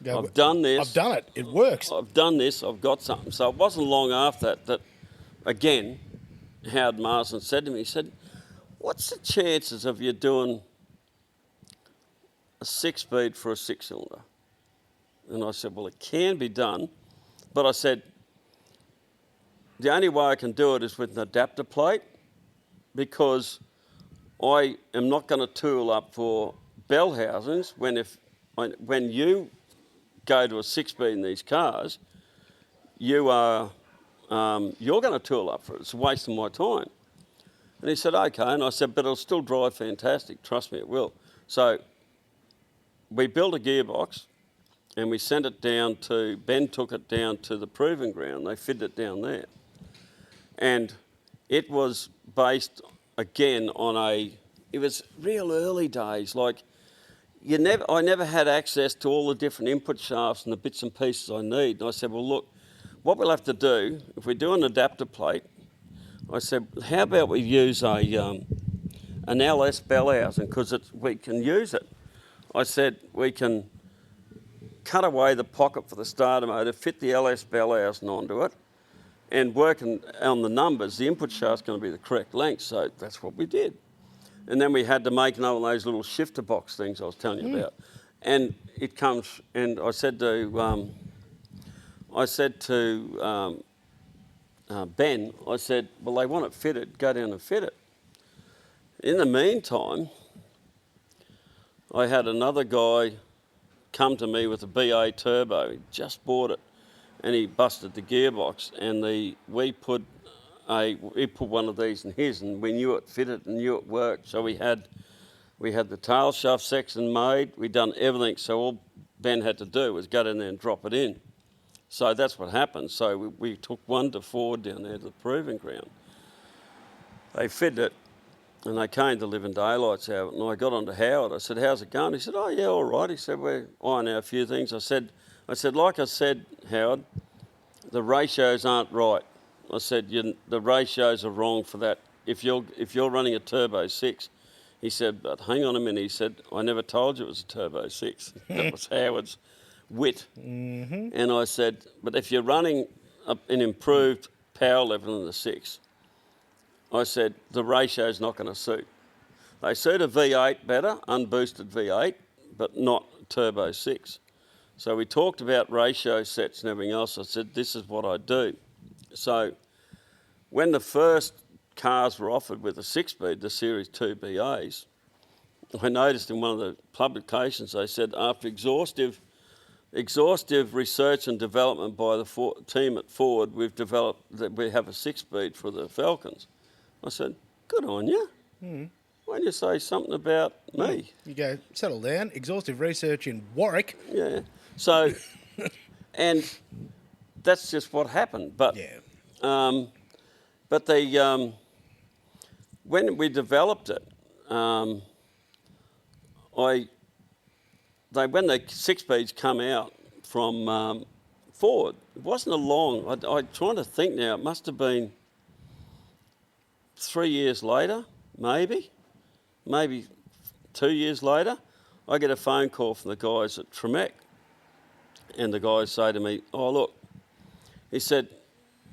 I've done this. I've done it. It works. I've done this. I've got something. So it wasn't long after that, again, Howard Marsden said to me, he said, what's the chances of you doing a 6-speed for a 6-cylinder? And I said, well, it can be done. But I said, the only way I can do it is with an adapter plate because I am not going to tool up for bell housings when you go to a 6-speed in these cars, you're going to tool up for it. It's a waste of my time. And he said, okay. And I said, but it'll still drive fantastic. Trust me, it will. So we built a gearbox and we sent it down to, Ben took it down to the proving ground. They fitted it down there. And it was based, again, on it was real early days. Like, I never had access to all the different input shafts and the bits and pieces I need. And I said, well, look, what we'll have to do, if we do an adapter plate, I said, how about we use an LS bell housing, because we can use it. I said, we can cut away the pocket for the starter motor, fit the LS bell housing onto it, and working on the numbers, the input shaft's going to be the correct length. So that's what we did. And then we had to make another one of those little shifter box things I was telling you about. And it comes, and I said to Ben, I said, well, they want it fitted, go down and fit it. In the meantime, I had another guy come to me with a BA turbo. He just bought it, and he busted the gearbox, and he put one of these in his, and we knew it fitted and knew it worked. So we had the tail shaft section made. We'd done everything. So all Ben had to do was go down there and drop it in. So that's what happened. So we took one to Ford down there to the proving ground. They fitted it, and they came to living daylights out. And I got on to Howard. I said, how's it going? He said, oh, yeah, all right. He said, we're ironing out a few things. I said, like I said, Howard, the ratios aren't right. I said, the ratios are wrong for that. If you're running a turbo 6, he said, but hang on a minute. He said, I never told you it was a turbo 6. That was Howard's wit. Mm-hmm. And I said, but if you're running an improved power level in the 6. I said, the ratio's not going to suit. They suit a V8 better, unboosted V8, but not turbo 6. So we talked about ratio sets and everything else. I said, this is what I do. So when the first cars were offered with a 6-speed, the Series 2 BAs, I noticed in one of the publications they said, after exhaustive research and development by the team at Ford, we've developed that we have a 6-speed for the Falcons. I said, good on you. Why don't you say something about me? You go, settle down, exhaustive research in Warwick. Yeah. So, and that's just what happened. But, Yeah. but they, when we developed it, when the 6-speeds come out from Ford, it wasn't a long, I'm trying to think now, it must have been 3 years later, maybe 2 years later, I get a phone call from the guys at Tremec, and the guys say to me, oh look, he said,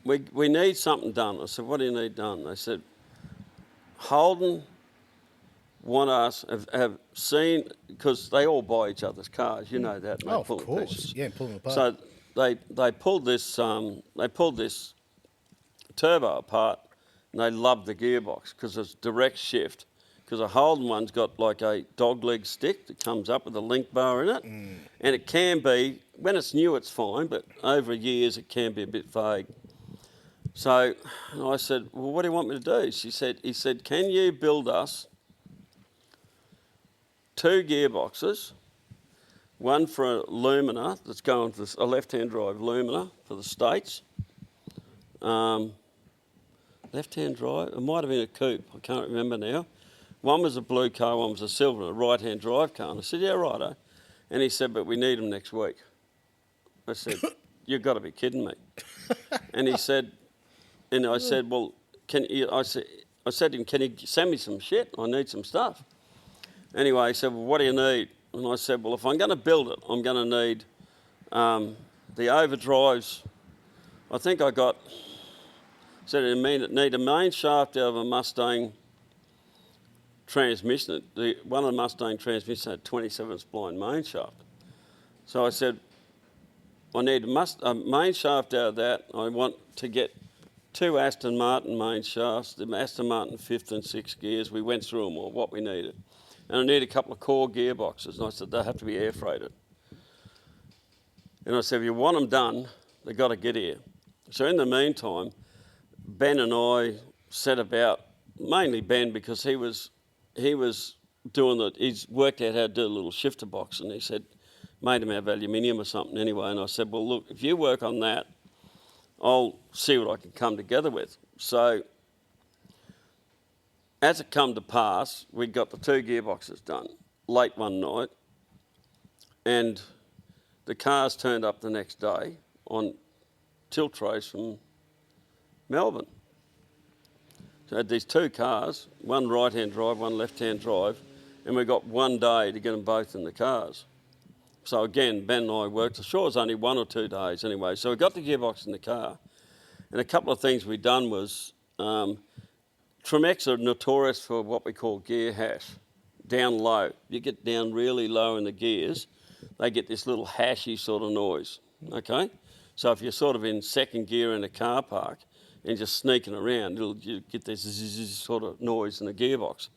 we need something done. I said, what do you need done? They said, Holden want us, have seen, because they all buy each other's cars, you know that. Oh, of course. Yeah, pull them apart. So they pulled this turbo apart, and they loved the gearbox because it's direct shift. Because a Holden one's got like a dogleg stick that comes up with a link bar in it, and it can be, when it's new it's fine, but over years it can be a bit vague. So I said, well, what do you want me to do? He said, can you build us 2 gearboxes, one for a Lumina that's going to a left-hand drive Lumina for the States. Left-hand drive, it might have been a coupe, I can't remember now. One was a blue car, one was a silver, a right-hand drive car. And I said, yeah, righto. And he said, but we need them next week. I said, you've got to be kidding me. And he said, and I said, well, I said to him, can you send me some shit? I need some stuff. Anyway, he said, well, what do you need? And I said, well, if I'm going to build it, I'm going to need the overdrives. I think I got, said it need a main shaft out of a Mustang transmission. One of the Mustang transmissions had 27 spline main shaft. So I said, I need a main shaft out of that. I want to get 2 Aston Martin main shafts, the Aston Martin 5th and 6th gears. We went through them all, what we needed. And I need a couple of core gearboxes. And I said, they have to be air freighted. And I said, if you want them done, they've got to get here. So in the meantime, Ben and I set about, mainly Ben, because he was doing he's worked out how to do a little shifter box, and he said, made him out of aluminium or something anyway. And I said, well, look, if you work on that, I'll see what I can come together with. So as it come to pass, we got the 2 gearboxes done late one night, and the cars turned up the next day on tilt trays from Melbourne. So I had these 2 cars, one right-hand drive, one left-hand drive, and we got 1 day to get them both in the cars. So again, Ben and I worked, sure it was only 1 or 2 days anyway. So we got the gearbox in the car, and a couple of things we done was, Tremecs are notorious for what we call gear hash, down low. You get down really low in the gears, they get this little hashy sort of noise, okay? So if you're sort of in second gear in a car park and just sneaking around, you get this zzz sort of noise in the gearbox.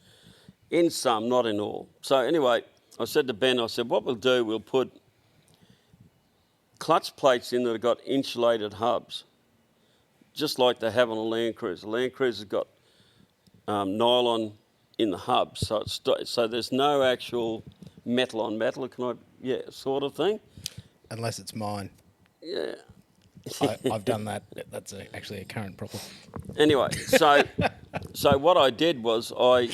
In some, not in all. So anyway, I said to Ben, I said, what we'll do, we'll put clutch plates in that have got insulated hubs, just like they have on a Land Cruiser. Land Cruiser's got nylon in the hubs, so there's no actual metal on metal, sort of thing. Unless it's mine. Yeah. I've done that. That's actually a current problem. Anyway, so what I did was I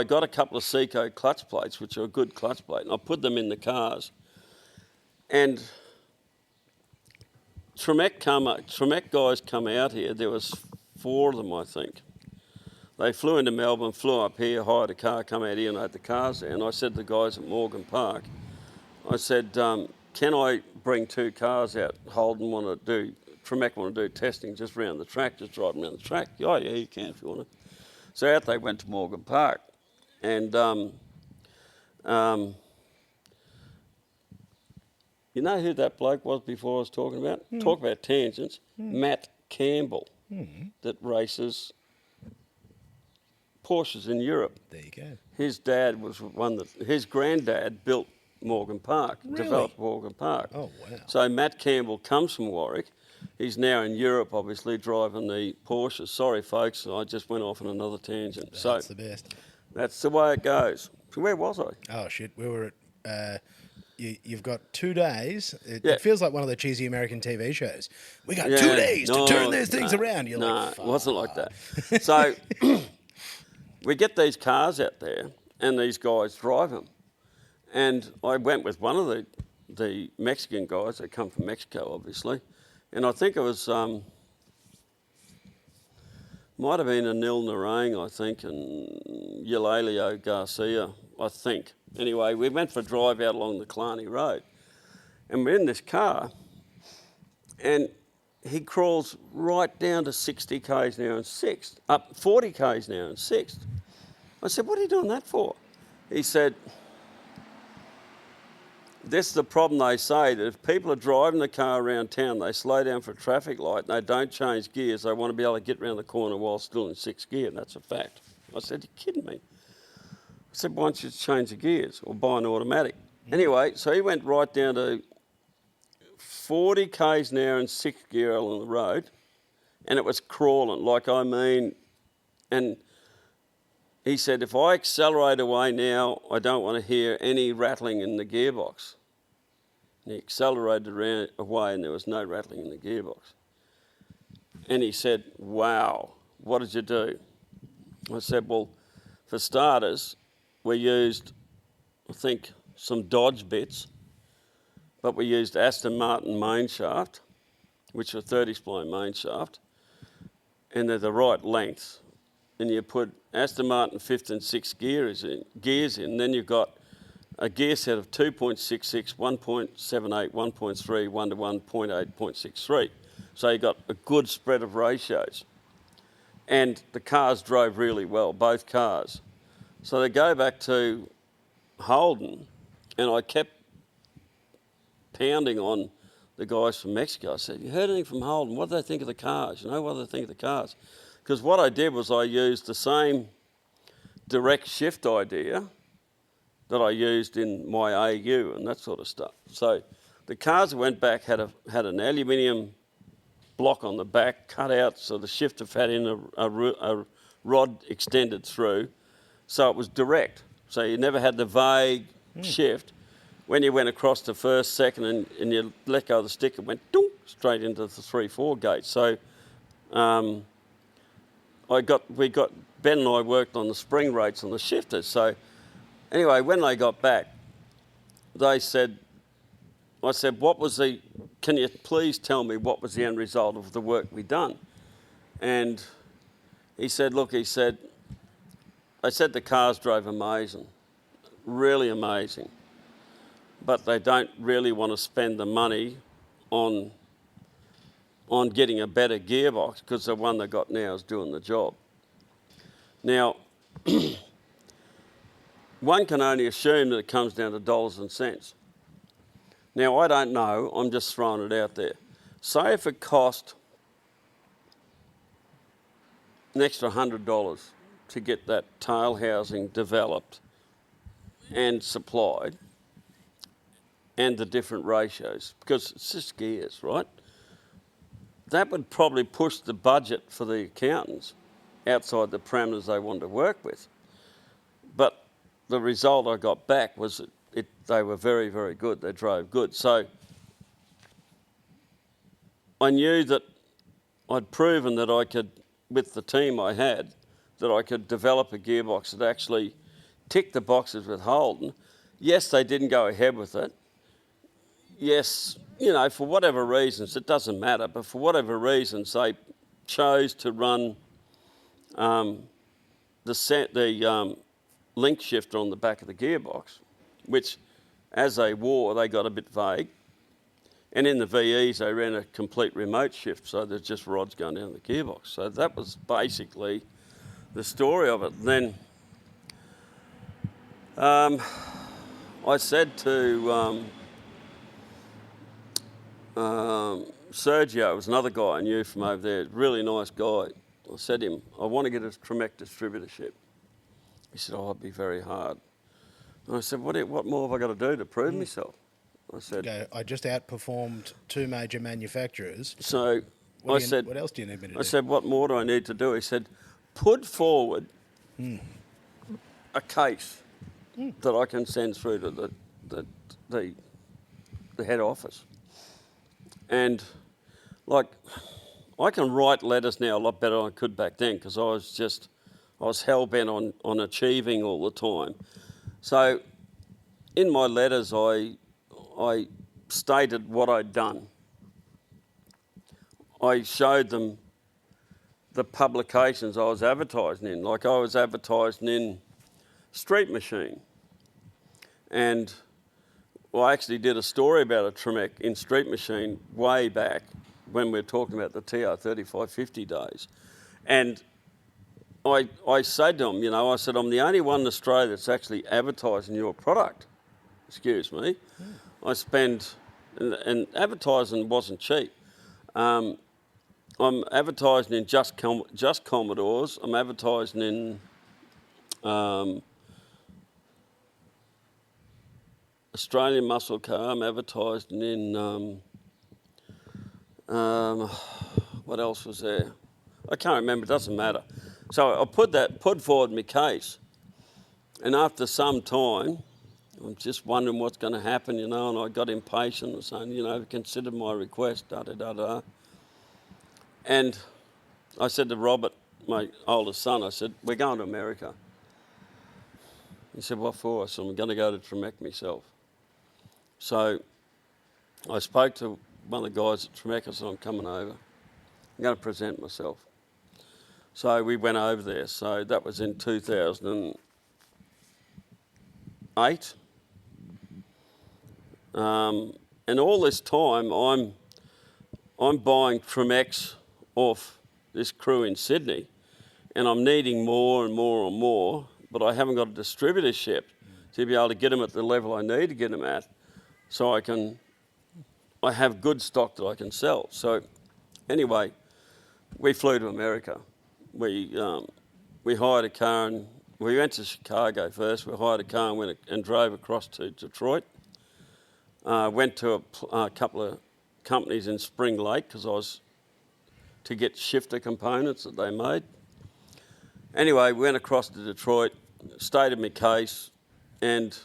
got a couple of Seco clutch plates, which are a good clutch plate, and I put them in the cars. And Tremec guys come out here. There was 4 of them, I think. They flew into Melbourne, flew up here, hired a car, come out here and had the cars there. And I said to the guys at Morgan Park, I said, can I bring 2 cars out? Holden want to do from Eck want to do testing just round the track, just driving around the track. Oh, yeah, you can if you want to. So out they went to Morgan Park. And you know who that bloke was before I was talking about? Talk about tangents. Matt Campbell, that races Porsches in Europe. There you go. His dad was one that, his granddad built Morgan Park, Really? developed Morgan Park. Oh, wow. So Matt Campbell comes from Warwick. He's now in Europe, obviously, driving the Porsches. Sorry, folks, I just went off on another tangent. That's the best. That's the way it goes. So where was I? Oh, shit. We were at... you've got 2 days. It feels like one of the cheesy American TV shows. We got 2 days to turn these things around. You're like, it wasn't like that. So we get these cars out there and these guys drive them. And I went with one of the Mexican guys. They come from Mexico, obviously. And I think it was, might have been Anil Narang, I think, and Eulalio Garcia, I think. Anyway, we went for a drive out along the Killarney Road. And we're in this car, and he crawls right down to 60 k's an hour in sixth, up 40 k's an hour in sixth. I said, what are you doing that for? He said, this is the problem. They say that if people are driving the car around town, they slow down for a traffic light and they don't change gears, they want to be able to get around the corner while still in sixth gear, and that's a fact. I said, you're kidding me. I said, why don't you just change the gears or buy an automatic? Anyway, so he went right down to 40 k's an hour in sixth gear along the road, and it was crawling, and he said, if I accelerate away now, I don't want to hear any rattling in the gearbox. And he accelerated away and there was no rattling in the gearbox. And he said, wow, what did you do? I said, well, for starters, we used, I think, some Dodge bits, but we used Aston Martin main shaft, which are 30-spline main shaft, and they're the right length. And you put Aston Martin 5th and 6th gears in, then you've got a gear set of 2.66, 1.78, 1.3, 1 to 1, 0.8, 0.63. So you've got a good spread of ratios. And the cars drove really well, both cars. So they go back to Holden, and I kept pounding on the guys from Mexico. I said, you heard anything from Holden? What do they think of the cars? You know, what do they think of the cars? Because what I did was I used the same direct shift idea that I used in my AU and that sort of stuff. So the cars that went back had an aluminium block on the back, cut out so the shifter had in a rod extended through, so it was direct. So you never had the vague shift. When you went across to first, second, and you let go of the stick, it went straight into the 3/4 gate. So Ben and I worked on the spring rates on the shifters. So anyway, when they got back, I said, can you please tell me what was the end result of the work we done? And he said, I said the cars drove amazing, really amazing, but they don't really want to spend the money on getting a better gearbox because the one they got now is doing the job. Now, one can only assume that it comes down to dollars and cents. Now, I don't know, I'm just throwing it out there. Say if it cost an extra $100 to get that tail housing developed and supplied, and the different ratios, because it's just gears, right? That would probably push the budget for the accountants outside the parameters they wanted to work with. But the result I got back was they were very, very good. They drove good. So I knew that I'd proven that I could, with the team I had, that I could develop a gearbox that actually ticked the boxes with Holden. Yes, they didn't go ahead with it. Yes, for whatever reasons, it doesn't matter, but for whatever reasons, they chose to run the link shifter on the back of the gearbox, which, as they wore, they got a bit vague. And in the VEs, they ran a complete remote shift, so there's just rods going down the gearbox. So that was basically the story of it. And then I said to Sergio, was another guy I knew from over there, really nice guy. I said to him, I want to get a Tremec distributorship. He said, oh, it'd be very hard. And I said, what more have I got to do to prove myself? I said, I just outperformed 2 major manufacturers. So What else do you need me to do? I said, what more do I need to do? He said, put forward a case that I can send through to the head office. And like, I can write letters now a lot better than I could back then because I was hell-bent on achieving all the time. So in my letters, I stated what I'd done. I showed them the publications I was advertising in. Like I was advertising in Street Machine. And I actually did a story about a Tremec in Street Machine way back when we were talking about the TR3550 days. And I said to them, I said, I'm the only one in Australia that's actually advertising your product. Excuse me. I spend, and advertising wasn't cheap. I'm advertising in just Commodores. I'm advertising in Australian Muscle Car. I'm advertising in, what else was there? I can't remember, it doesn't matter. So I put forward my case. And after some time, I'm just wondering what's going to happen, and I got impatient and saying, consider my request, da-da-da-da. And I said to Robert, my oldest son, I said, we're going to America. He said, what for? I said, I'm going to go to Tremec myself. So I spoke to one of the guys at Tremec. I said, I'm coming over. I'm going to present myself. So we went over there. So that was in 2008. And all this time, I'm buying Tremecs off this crew in Sydney, and I'm needing more and more and more, but I haven't got a distributorship to be able to get them at the level I need to get them at, so I have good stock that I can sell. So anyway, we flew to America. We hired a car, and we went to Chicago first. We hired a car and went and drove across to Detroit. Went to a couple of companies in Spring Lake because I was to get shifter components that they made. Anyway, we went across to Detroit, stated my case, and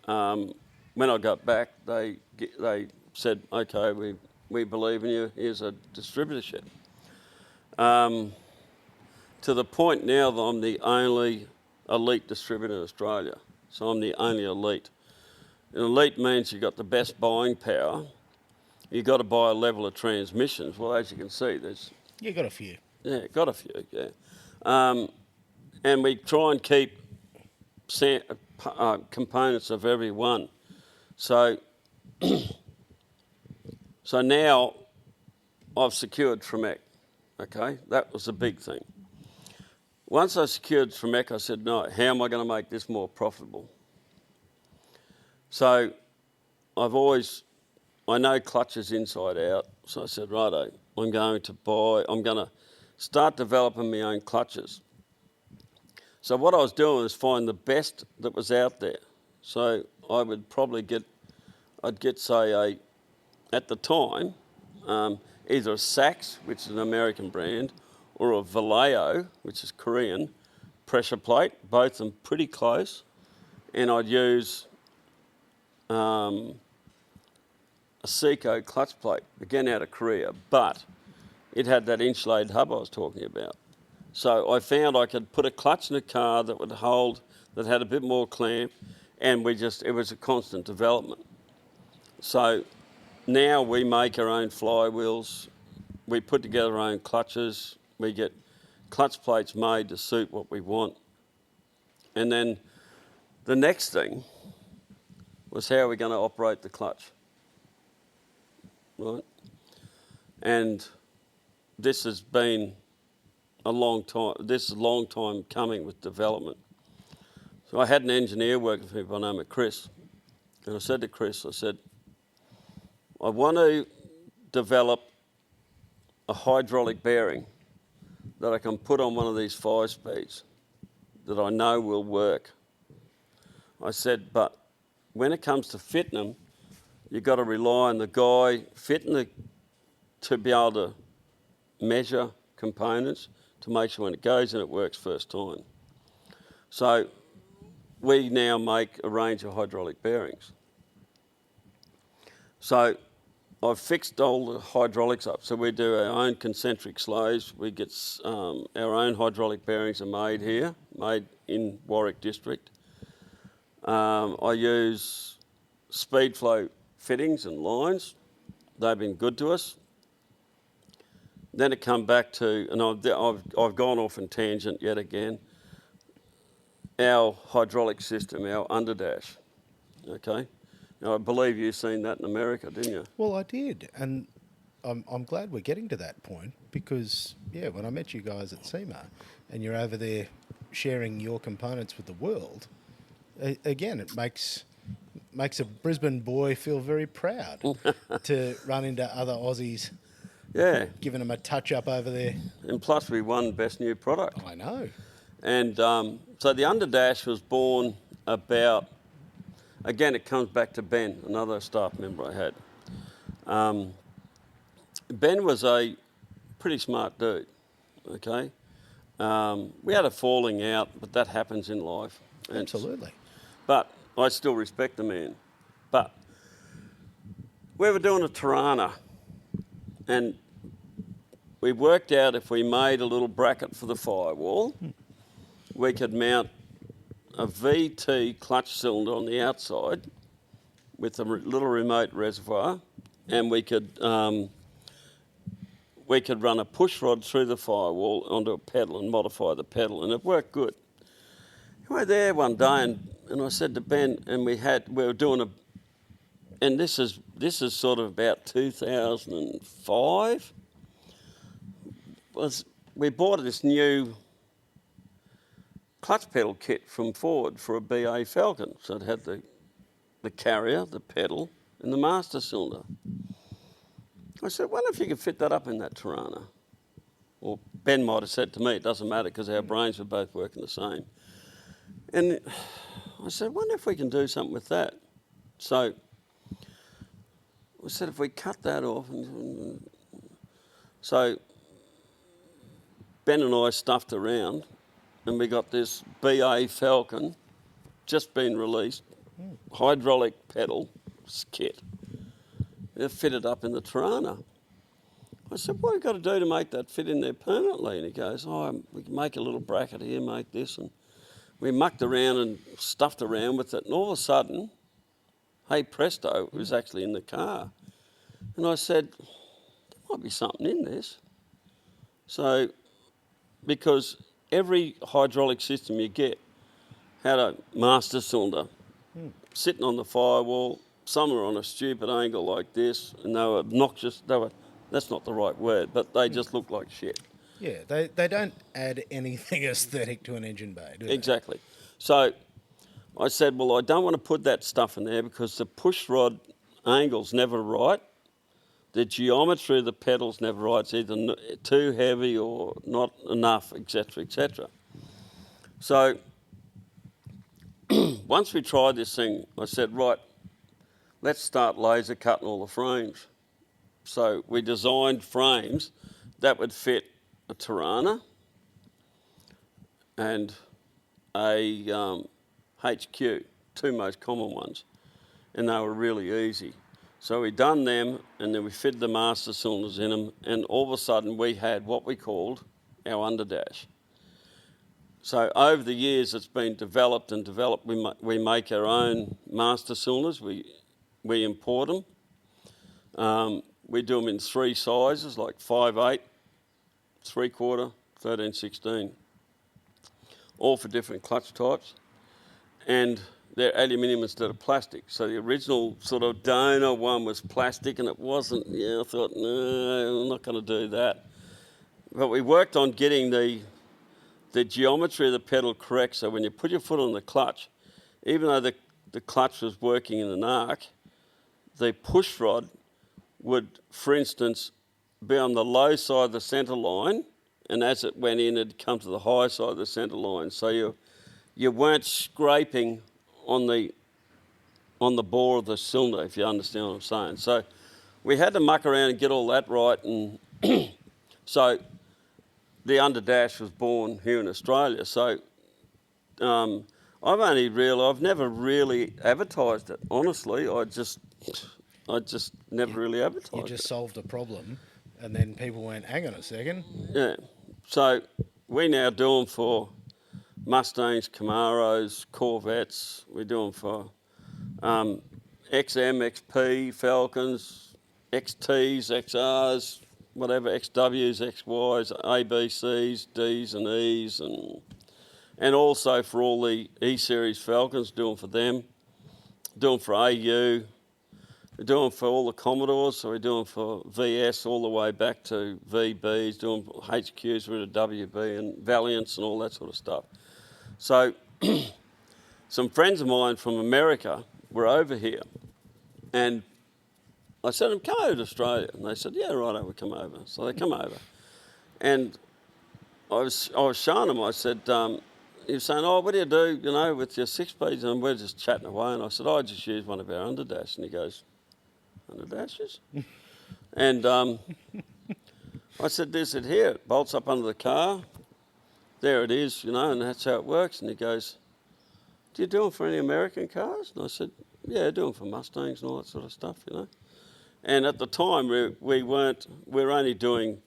when I got back, they said, okay, we believe in you, here's a distributorship. To the point now that I'm the only elite distributor in Australia. So I'm the only elite. And elite means you've got the best buying power. You've got to buy a level of transmissions. Well, as you can see, there's... You got a few. Yeah, got a few, yeah. And we try and keep components of every one. So, so now I've secured Tremec, okay? That was a big thing. Once I secured Tremec, I said, no, how am I going to make this more profitable? So I know clutches inside out, so I said, righto, I'm going to start developing my own clutches. So what I was doing was find the best that was out there. So I would probably at the time, either a Sachs, which is an American brand, or a Vallejo, which is Korean, pressure plate, both of them pretty close, and I'd use a Seco clutch plate, again out of Korea, but it had that insulated hub I was talking about. So I found I could put a clutch in a car that would hold, that had a bit more clamp, and it was a constant development. So now we make our own flywheels, we put together our own clutches, we get clutch plates made to suit what we want. And then the next thing was how are we going to operate the clutch? right? And this has been a long time. This is a long time coming with development. So I had an engineer working for me by the name of Chris, and I said to Chris, I said, I want to develop a hydraulic bearing that I can put on one of these 5-speeds that I know will work. I said, but when it comes to fitting them, you've got to rely on the guy fitting to be able to measure components to make sure when it goes in it works first time. So we now make a range of hydraulic bearings. So I've fixed all the hydraulics up. So we do our own concentric slows. We get our own hydraulic bearings are made here, made in Warwick district. I use speed flow fittings and lines. They've been good to us. Then it come back to, and I've gone off in tangent yet again, our hydraulic system, our underdash, okay? Now, I believe you've seen that in America, didn't you? Well, I did, and I'm glad we're getting to that point because, yeah, when I met you guys at SEMA and you're over there sharing your components with the world, again, it makes a Brisbane boy feel very proud to run into other Aussies. Yeah. Giving them a touch-up over there. And plus we won Best New Product. I know. And so the underdash was born about, again, it comes back to Ben, another staff member I had. Ben was a pretty smart dude, okay? We had a falling out, but that happens in life. Absolutely. But I still respect the man. But we were doing a Tirana, and we worked out if we made a little bracket for the firewall, we could mount a VT clutch cylinder on the outside with a little remote reservoir, and we could run a push rod through the firewall onto a pedal and modify the pedal, and it worked good. We were there one day, and I said to Ben, and we were doing and this is sort of about 2005. We bought this new clutch pedal kit from Ford for a BA Falcon. So it had the carrier, the pedal, and the master cylinder. I said, wonder if you could fit that up in that Tirana. Or Ben might have said to me, it doesn't matter because our brains were both working the same. And I said, wonder if we can do something with that. So I said, if we cut that off. So Ben and I stuffed around and we got this BA Falcon, just been released, hydraulic pedal kit. It fitted up in the Tirana. I said, what have we got to do to make that fit in there permanently? And he goes, we can make a little bracket here, make this. And we mucked around and stuffed around with it. And all of a sudden, hey presto, it was actually in the car. And I said, there might be something in this. So, because every hydraulic system you get had a master cylinder sitting on the firewall, some were on a stupid angle like this, and they were obnoxious. That's not the right word, but they just looked like shit. Yeah, they don't add anything aesthetic to an engine bay, do they? Exactly. So I said, well, I don't want to put that stuff in there because the push rod angle's never right. The geometry of the pedal's never right. It's either too heavy or not enough, etc., etc. So once we tried this thing, I said, right, let's start laser cutting all the frames. So we designed frames that would fit a Tirana and a HQ, two most common ones, and they were really easy. So we done them, and then we fitted the master cylinders in them, and all of a sudden we had what we called our underdash. So over the years it's been developed and developed. We make our own master cylinders. We import them. We do them in 3 sizes, like 5/8, 3/4, 13/16, all for different clutch types. And they're aluminium instead of plastic. So the original sort of donor one was plastic, and it wasn't. Yeah, I thought, no, I'm not going to do that. But we worked on getting the geometry of the pedal correct. So when you put your foot on the clutch, even though the clutch was working in an arc, the push rod would, for instance, be on the low side of the centre line, and as it went in, it'd come to the high side of the centre line. So you weren't scraping on the bore of the cylinder, if you understand what I'm saying. So we had to muck around and get all that right, and so the underdash was born here in Australia. So I've never really advertised it. Honestly, I just never really advertised it. You just solved a problem, and then people went, hang on a second. Yeah. So we now do them for Mustangs, Camaros, Corvettes. We do them for XM, XP, Falcons, XTs, XRs, whatever, XWs, XYs, ABCs, Ds and Es, and also for all the E-Series Falcons, do them for them, do them for AU, we do them for all the Commodores, so we do them for VS all the way back to VBs, do them for HQs, we're to WB and Valiants and all that sort of stuff. So some friends of mine from America were over here, and I said, come over to Australia. And they said, yeah, right, we'll come over. So they come over. And I was showing them, I said, he was saying, oh, what do you do, with your 6-speeds? And we're just chatting away. And I said, I just use one of our underdash. And he goes, underdashes? And I said, this it here, it bolts up under the car. There it is, and that's how it works. And he goes, do you do them for any American cars? And I said, yeah, I do them for Mustangs and all that sort of stuff, And at the time, we were only doing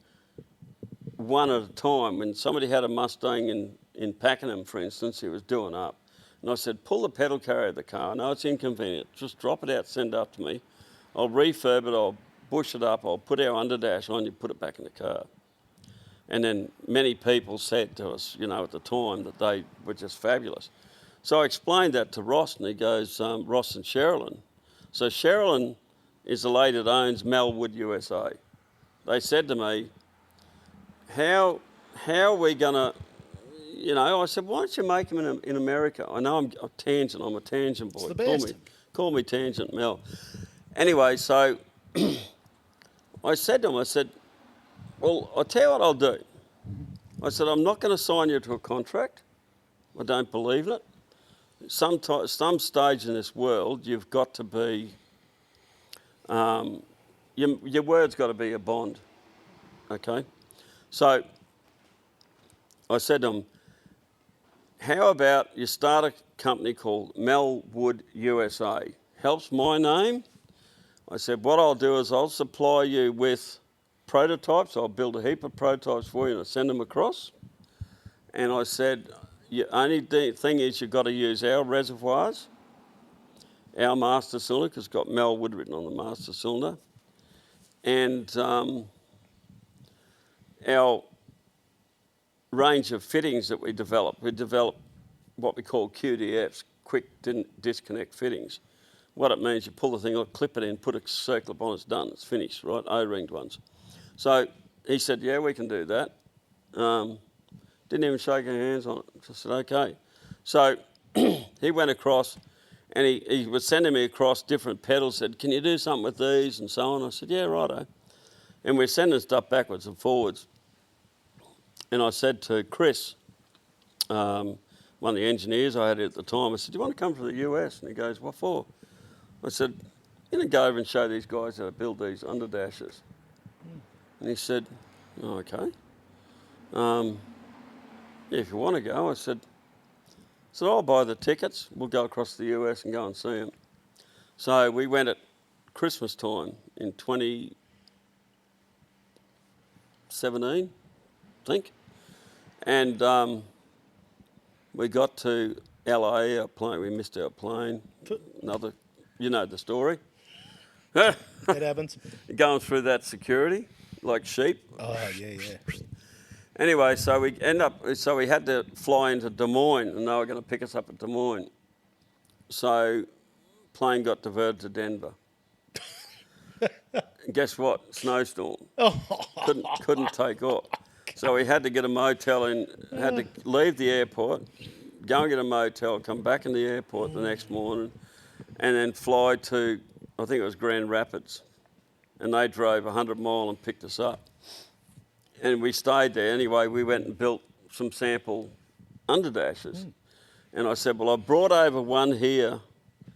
one at a time. When somebody had a Mustang in Pakenham, for instance, he was doing up. And I said, pull the pedal carrier of the car. No, it's inconvenient. Just drop it out, send it up to me. I'll refurb it, I'll bush it up, I'll put our underdash on, you put it back in the car. And then many people said to us, at the time, that they were just fabulous. So I explained that to Ross, and he goes, Ross and Sherilyn. So Sherilyn is the lady that owns Melwood USA. They said to me, how are we going to, I said, why don't you make them in America? I know I'm a tangent boy. It's the best. Call me Tangent Mel. Anyway, so I said to him, well, I'll tell you what I'll do. I said, I'm not going to sign you to a contract. I don't believe in it. Some stage in this world, you've got to be, your word's got to be a bond, okay? So I said to him, how about you start a company called Melwood USA? Helps my name. I said, what I'll do is I'll supply you with prototypes. I'll build a heap of prototypes for you and I'll send them across. And I said, the only thing is you've got to use our reservoirs, our master cylinder, because it's got Melwood written on the master cylinder, and our range of fittings that we develop. We develop what we call QDFs, quick disconnect fittings. What it means, you pull the thing out, clip it in, put a circle on, it's done, it's finished, right? O-ringed ones. So he said, yeah, we can do that. Didn't even shake our hands on it. I said, okay. So he went across and he was sending me across different pedals, said, can you do something with these and so on? I said, yeah, righto. And we're sending stuff backwards and forwards. And I said to Chris, one of the engineers I had at the time, I said, do you want to come to the US? And he goes, what for? I said, go over and show these guys how to build these underdashes. And he said, oh, okay. Yeah, if you want to go. I said, I'll buy the tickets. We'll go across the US and go and see them. So we went at Christmas time in 2017, I think. And we got to LA, we missed our plane. You know the story. It happens. Going through that security like sheep. Oh, yeah. Anyway, so we had to fly into Des Moines, and they were going to pick us up at Des Moines. So plane got diverted to Denver. And guess what? Snowstorm. Couldn't take off. So we had to get a motel and had to leave the airport, go and get a motel, come back in the airport the next morning, and then fly to, I think it was Grand Rapids. And they drove 100 mile and picked us up. And we stayed there. Anyway, we went and built some sample underdashes. And I said, well, I brought over one here.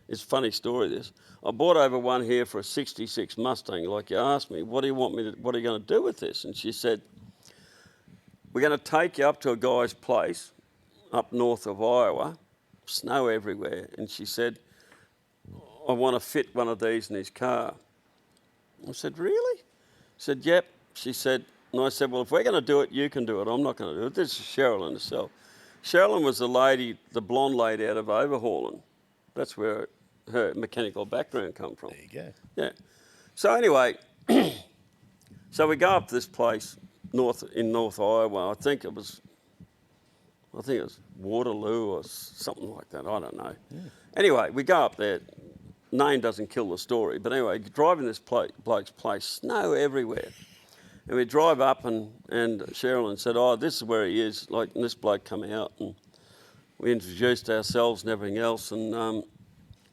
It's a funny story, this. I brought over one here for a 66 Mustang. Like you asked me, what are you going to do with this? And she said, we're going to take you up to a guy's place up north of Iowa, snow everywhere. And she said, I want to fit one of these in his car. I said, really? She said, yep. She said, and I said, well, if we're going to do it, you can do it. I'm not going to do it. This is Sherilyn herself. Sherilyn was the blonde lady out of Overhauling. That's where her mechanical background come from. There you go. Yeah. So anyway, so we go up to this place in North Iowa. I think it was Waterloo or something like that. I don't know. Yeah. Anyway, we go up there. Name doesn't kill the story. But anyway, driving this bloke's place, snow everywhere. And we drive up and Sherilyn said, oh, this is where he is. Like, and this bloke come out and we introduced ourselves and everything else. And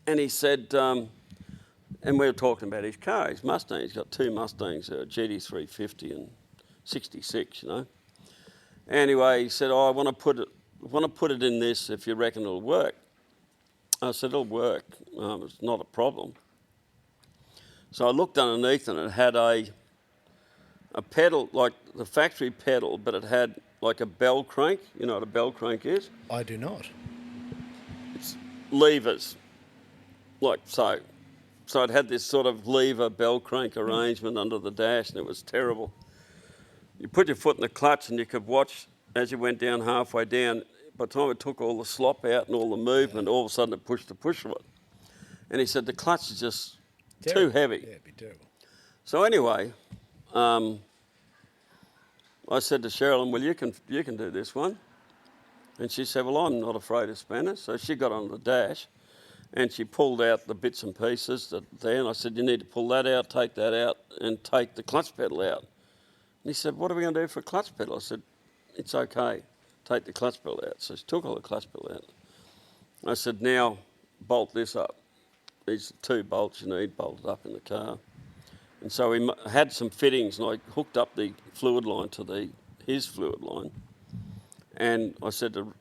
he said, and we were talking about his car, his Mustang. He's got two Mustangs, a GT350 and 66, you know. Anyway, he said, oh, I want to put it in this if you reckon it'll work. I said, it'll work. It's not a problem. So I looked underneath and it had a pedal, like the factory pedal, but it had like a bell crank. You know what a bell crank is? I do not. It's levers, like so. So it had this sort of lever bell crank arrangement under the dash, and it was terrible. You put your foot in the clutch and you could watch as you went down halfway down. By the time it took all the slop out and all the movement, all of a sudden it pushed the push rod. And he said the clutch is just too heavy. Yeah, it'd be terrible. So anyway, I said to Sherilyn, well, you can do this one. And she said, well, I'm not afraid of spanners. So she got on the dash and she pulled out the bits and pieces there. And I said, you need to pull that out, take that out, and take the clutch pedal out. And he said, what are we going to do for a clutch pedal? I said, it's okay. Take the clutch pedal out. So she took all the clutch pedal out. I said, now bolt this up. These are 2 bolts you need bolted up in the car. And so we had some fittings and I hooked up the fluid line to his fluid line. And I said to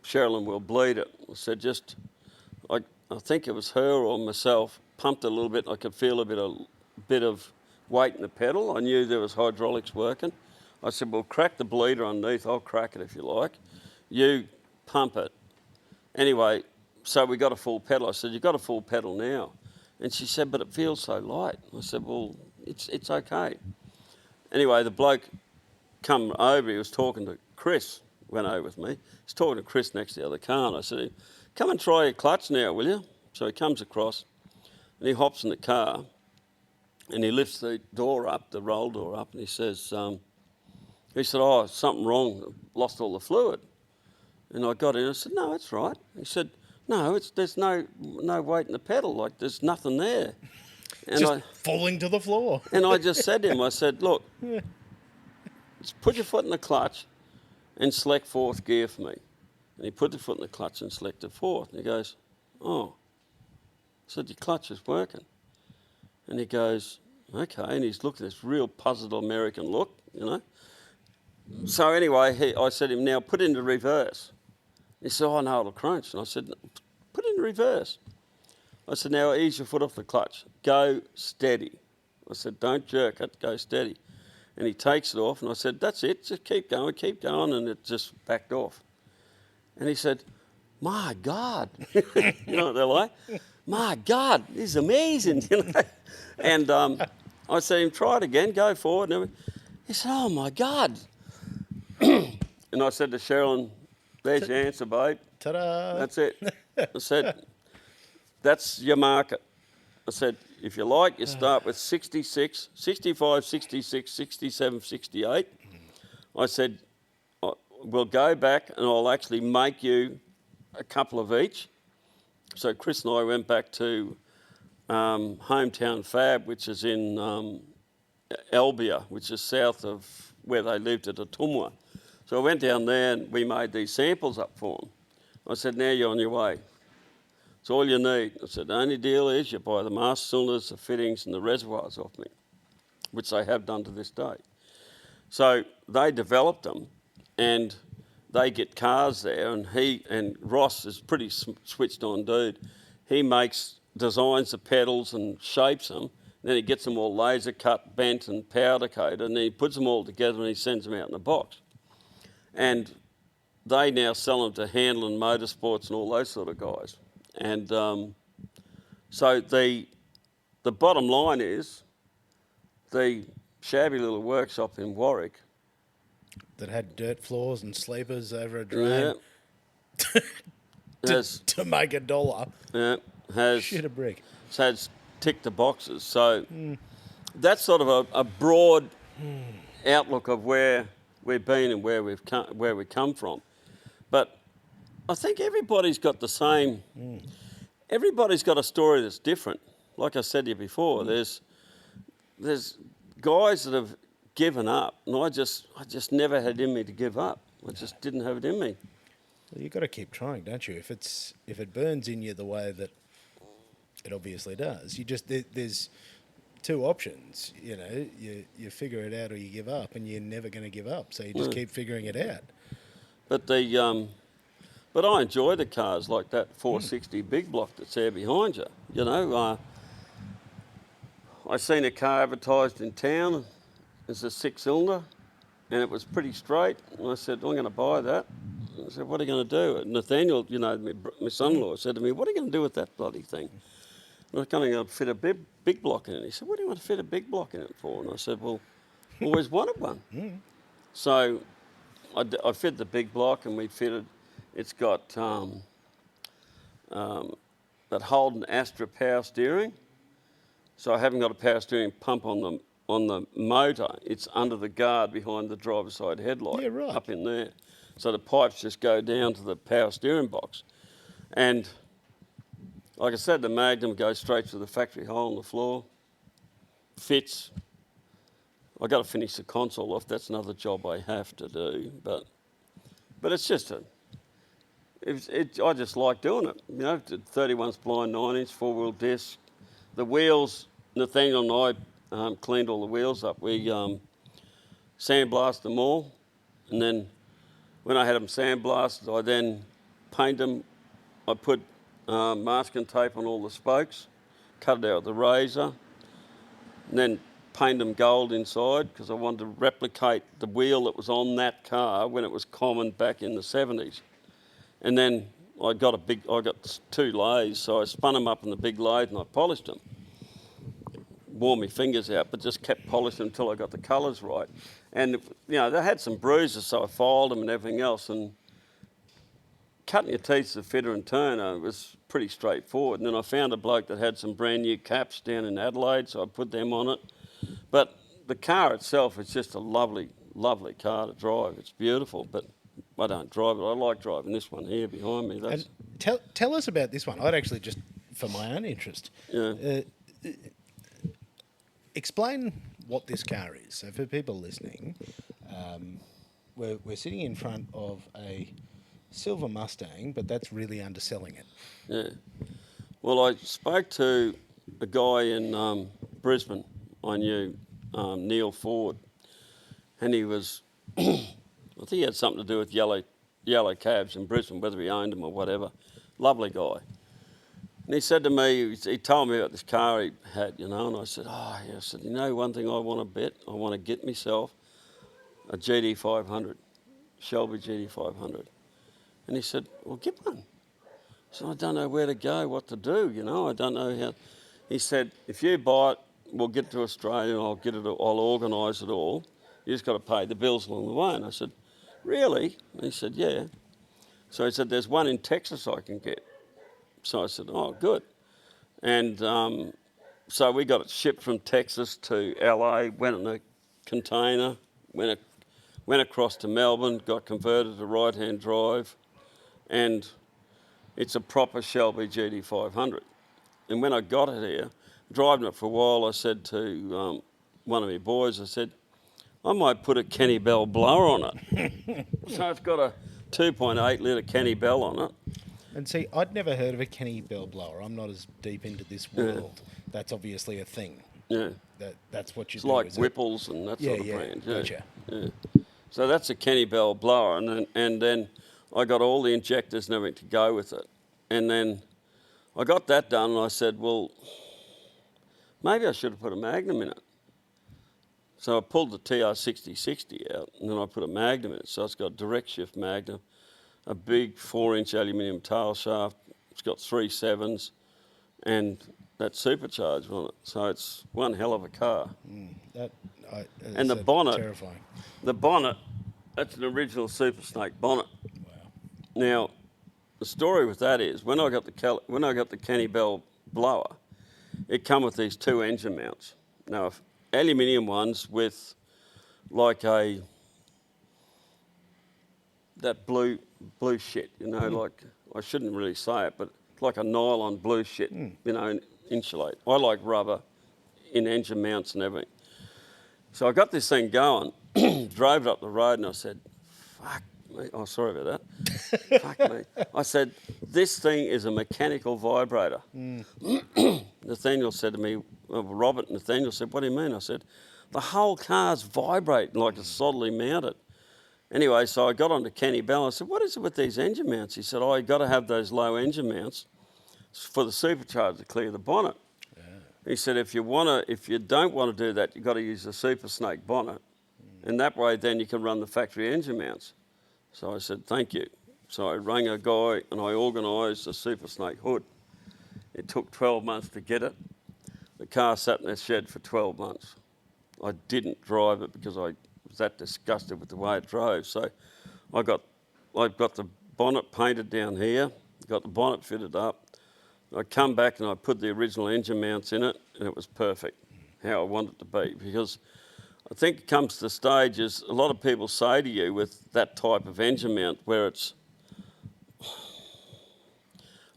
Sherilyn, we'll bleed it. I said, I think it was her or myself, pumped a little bit and I could feel a bit of weight in the pedal. I knew there was hydraulics working. I said, well, crack the bleeder underneath. I'll crack it if you like. You pump it. Anyway, so we got a full pedal. I said, you've got a full pedal now. And she said, but it feels so light. I said, well, it's okay. Anyway, the bloke come over. He was talking to Chris, went over with me. He's talking to Chris next to the other car. And I said, come and try your clutch now, will you? So he comes across and he hops in the car and he lifts the door up, the roll door up, and he says, he said, oh, something wrong, lost all the fluid. And I got in, I said, no, it's right. He said, no, there's no weight in the pedal, like there's nothing there. And just falling to the floor. And I just said to him, I said, look, just put your foot in the clutch and select 4th gear for me. And he put the foot in the clutch and selected 4th. And he goes, oh. I said, your clutch is working. And he goes, okay. And he's looked at this real puzzled American look, you know. So anyway, I said to him, now put it into reverse. He said, oh, no, it'll crunch. And I said, put it in reverse. I said, now ease your foot off the clutch. Go steady. I said, don't jerk it, go steady. And he takes it off, and I said, that's it, just keep going, and it just backed off. And he said, my God. You know what they're like? My God, this is amazing, you know. And I said to him, try it again, go forward. And he said, oh, my God. And I said to Sherilyn, there's your answer, babe. Ta-da. That's it. I said, that's your market. I said, if you like, you start with 66, 65, 66, 67, 68. I said, we'll go back and I'll actually make you a couple of each. So Chris and I went back to Hometown Fab, which is in Albia, which is south of where they lived at Atumwa. So I went down there and we made these samples up for them. I said, now you're on your way. It's all you need. I said, the only deal is you buy the master cylinders, the fittings and the reservoirs off me, which they have done to this day. So they developed them and they get cars there, and Ross is pretty switched on dude. He designs the pedals and shapes them. Then he gets them all laser cut, bent and powder coated, and he puts them all together and he sends them out in a box. And they now sell them to Handlin Motorsports and all those sort of guys. And so the bottom line is the shabby little workshop in Warwick that had dirt floors and sleepers over a drain to make $1. Yeah, has shit a brick. Has ticked the boxes. So that's sort of a broad outlook of where we've been and where we come from. But I think everybody's got the same. Everybody's got a story that's different. Like I said to you before, there's guys that have given up, and I just never had it in me to give up. I just didn't have it in me. Well, you've got to keep trying, don't you? If it burns in you the way that it obviously does, there's two options. You know, you figure it out or you give up, and you're never going to give up. So you just keep figuring it out. But but I enjoy the cars like that 460 big block that's there behind you. You know, I seen a car advertised in town. It's a 6-cylinder, and it was pretty straight. And I said, I'm going to buy that. I said, what are you going to do? And Nathaniel, you know, my son-in-law, said to me, what are you going to do with that bloody thing? And I was going to fit a big block in it. He said, what do you want to fit a big block in it for? And I said, well, I always wanted one. So I fit the big block, and we fitted. It's got that Holden Astra power steering. So I haven't got a power steering pump on the motor. It's under the guard behind the driver's side headlight, up in there. So the pipes just go down to the power steering box. And like I said, the Magnum goes straight to the factory hole in the floor, fits. I've got to finish the console off. That's another job I have to do. But it's just I just like doing it. You know, 31 spline, 9-inch, 4-wheel disc. The wheels, Nathaniel and I cleaned all the wheels up. We sandblasted them all, and then when I had them sandblasted, I then painted them. I put masking tape on all the spokes, cut it out with the razor, and then painted them gold inside because I wanted to replicate the wheel that was on that car when it was common back in the 70s. And then I got 2 lathes, so I spun them up in the big lathe and I polished them. Wore my fingers out, but just kept polishing until I got the colours right. And, you know, they had some bruises, so I filed them and everything else. And cutting your teeth as a fitter and turner was pretty straightforward. And then I found a bloke that had some brand new caps down in Adelaide, so I put them on it. But the car itself is just a lovely, lovely car to drive. It's beautiful, but I don't drive it. I like driving this one here behind me. And tell us about this one. I'd actually just, for my own interest, explain what this car is. So for people listening, we're sitting in front of a silver Mustang, but that's really underselling it. Yeah. Well, I spoke to a guy in Brisbane. I knew Neil Ford, and he was, I think he had something to do with yellow cabs in Brisbane, whether he owned them or whatever. Lovely guy. And he said to me, he told me about this car he had, you know, and I said, oh, yeah. I said, you know, one thing I want to bet, I want to get myself a GD500, Shelby GD500. And he said, well, get one. So I don't know where to go, what to do, you know, I don't know how. He said, if you buy it, we'll get to Australia and I'll organise it all. You just got to pay the bills along the way. And I said, really? And he said, yeah. So he said, there's one in Texas I can get. So I said, oh, good. And so we got it shipped from Texas to LA, went in a container, went across to Melbourne, got converted to right-hand drive. And It's a proper Shelby GT500. And when I got it here, driving it for a while, I said to one of my boys, I said, I might put a Kenny Bell blower on it. So it's got a 2.8 litre Kenny Bell on it. And see, I'd never heard of a Kenny Bell blower. I'm not as deep into this world. That's obviously a thing. Yeah. That's what you It's do. like is it? Whipples and that sort of Yeah, brand. gotcha. Yeah. So that's a Kenny Bell blower, and then I got all the injectors and everything to go with it. And then I got that done, and I said, well, maybe I should have put a Magnum in it. So I pulled the TR6060 out, and then I put a Magnum in it. So it's got a direct shift Magnum, a big 4-inch aluminium tail shaft. It's got 3 7s, and that supercharged on it. So it's one hell of a car. And the bonnet, terrifying. the bonnet, that's an original Super Snake bonnet. Wow. Now, the story with that is when I got the Kenny Bell blower, it come with these 2 engine mounts. Now, aluminium ones with like that blue shit, like I shouldn't really say it, but like a nylon blue shit, insulate. I like rubber in engine mounts and everything. So I got this thing going, drove it up the road, and I said, fuck me. Oh, sorry about that. Fuck me. I said, this thing is a mechanical vibrator. Nathaniel said to me, Nathaniel said, what do you mean? I said, the whole car's vibrating like it's solidly mounted. Anyway, so I got on to Kenny Bell. I said, what is it with these engine mounts? He said, oh, you've got to have those low engine mounts for the supercharger to clear the bonnet. Yeah. He said, if you don't want to do that, you've got to use the Super Snake bonnet. And that way then you can run the factory engine mounts. So I said, thank you. So I rang a guy and I organised a Super Snake hood. It took 12 months to get it. The car sat in the shed for 12 months. I didn't drive it because I was that disgusted with the way it drove. So I got the bonnet painted down here, got the bonnet fitted up. I come back and I put the original engine mounts in it, and it was perfect, how I want it to be. Because I think it comes to the stages, a lot of people say to you with that type of engine mount where it's,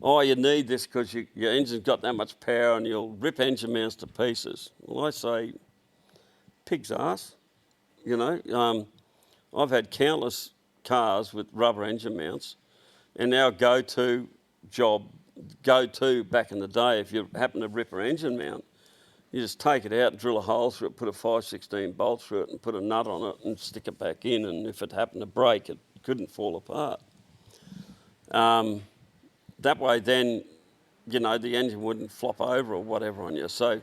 oh, you need this because your engine's got that much power and you'll rip engine mounts to pieces. Well, I say, pig's ass. I've had countless cars with rubber engine mounts, and our go-to back in the day, if you happen to rip an engine mount, you just take it out and drill a hole through it, put a 5/16 bolt through it and put a nut on it and stick it back in, and if it happened to break, it couldn't fall apart. That way then, the engine wouldn't flop over or whatever on you. So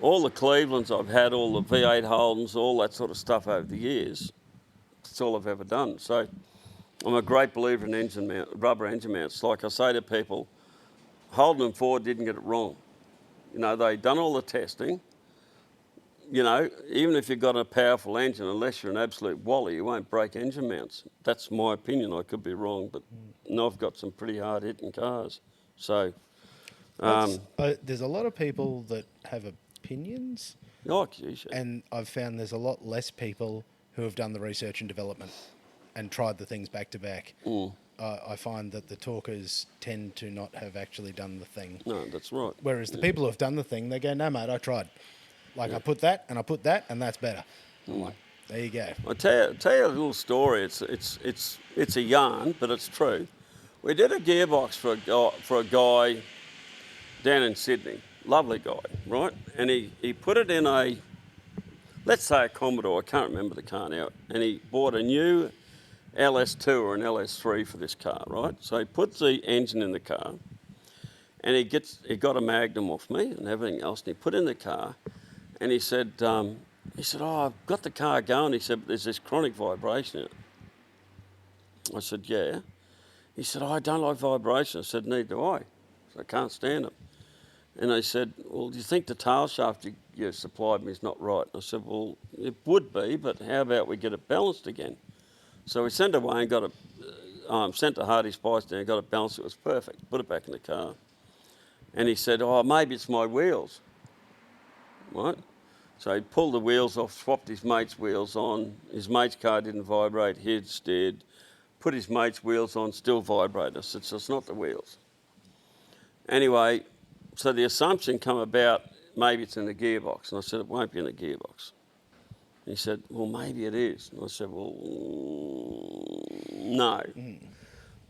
all the Clevelands I've had, all the V8 Holdens, all that sort of stuff over the years, that's all I've ever done. So I'm a great believer in rubber engine mounts. Like I say to people, Holden and Ford didn't get it wrong. They done all the testing. Even if you've got a powerful engine, unless you're an absolute wally, you won't break engine mounts. That's my opinion. I could be wrong, but I've got some pretty hard-hitting cars. So there's a lot of people that have opinions. Oh, geez, yeah. And I've found there's a lot less people who have done the research and development and tried the things back to back. I find that the talkers tend to not have actually done the thing. No, that's right. Whereas the people who have done the thing, they go, no, mate, I tried. I put that, and that's better. I'm like, there you go. I'll tell you a little story. It's a yarn, but it's true. We did a gearbox for a guy down in Sydney. Lovely guy, right? And he put it in let's say a Commodore, I can't remember the car now, and he bought a new LS2 or an LS3 for this car, right? So he puts the engine in the car, and he got a Magnum off me and everything else, and he put it in the car, and he said, oh, I've got the car going. He said, but there's this chronic vibration in it. I said, yeah. He said, oh, I don't like vibration. I said, neither do I. So I can't stand them. And they said, well, do you think the tail shaft you supplied me is not right? And I said, well, it would be, but how about we get it balanced again? So we sent away and got sent to Hardy Spice down, got it balanced. It was perfect. Put it back in the car. And he said, oh, maybe it's my wheels. Right? So he pulled the wheels off, swapped his mate's wheels on. His mate's car didn't vibrate, his did. Put his mate's wheels on, still vibrated. I said, so it's not the wheels. Anyway, so the assumption come about, maybe it's in the gearbox. And I said, it won't be in the gearbox. He said, well, maybe it is. And I said, well, no.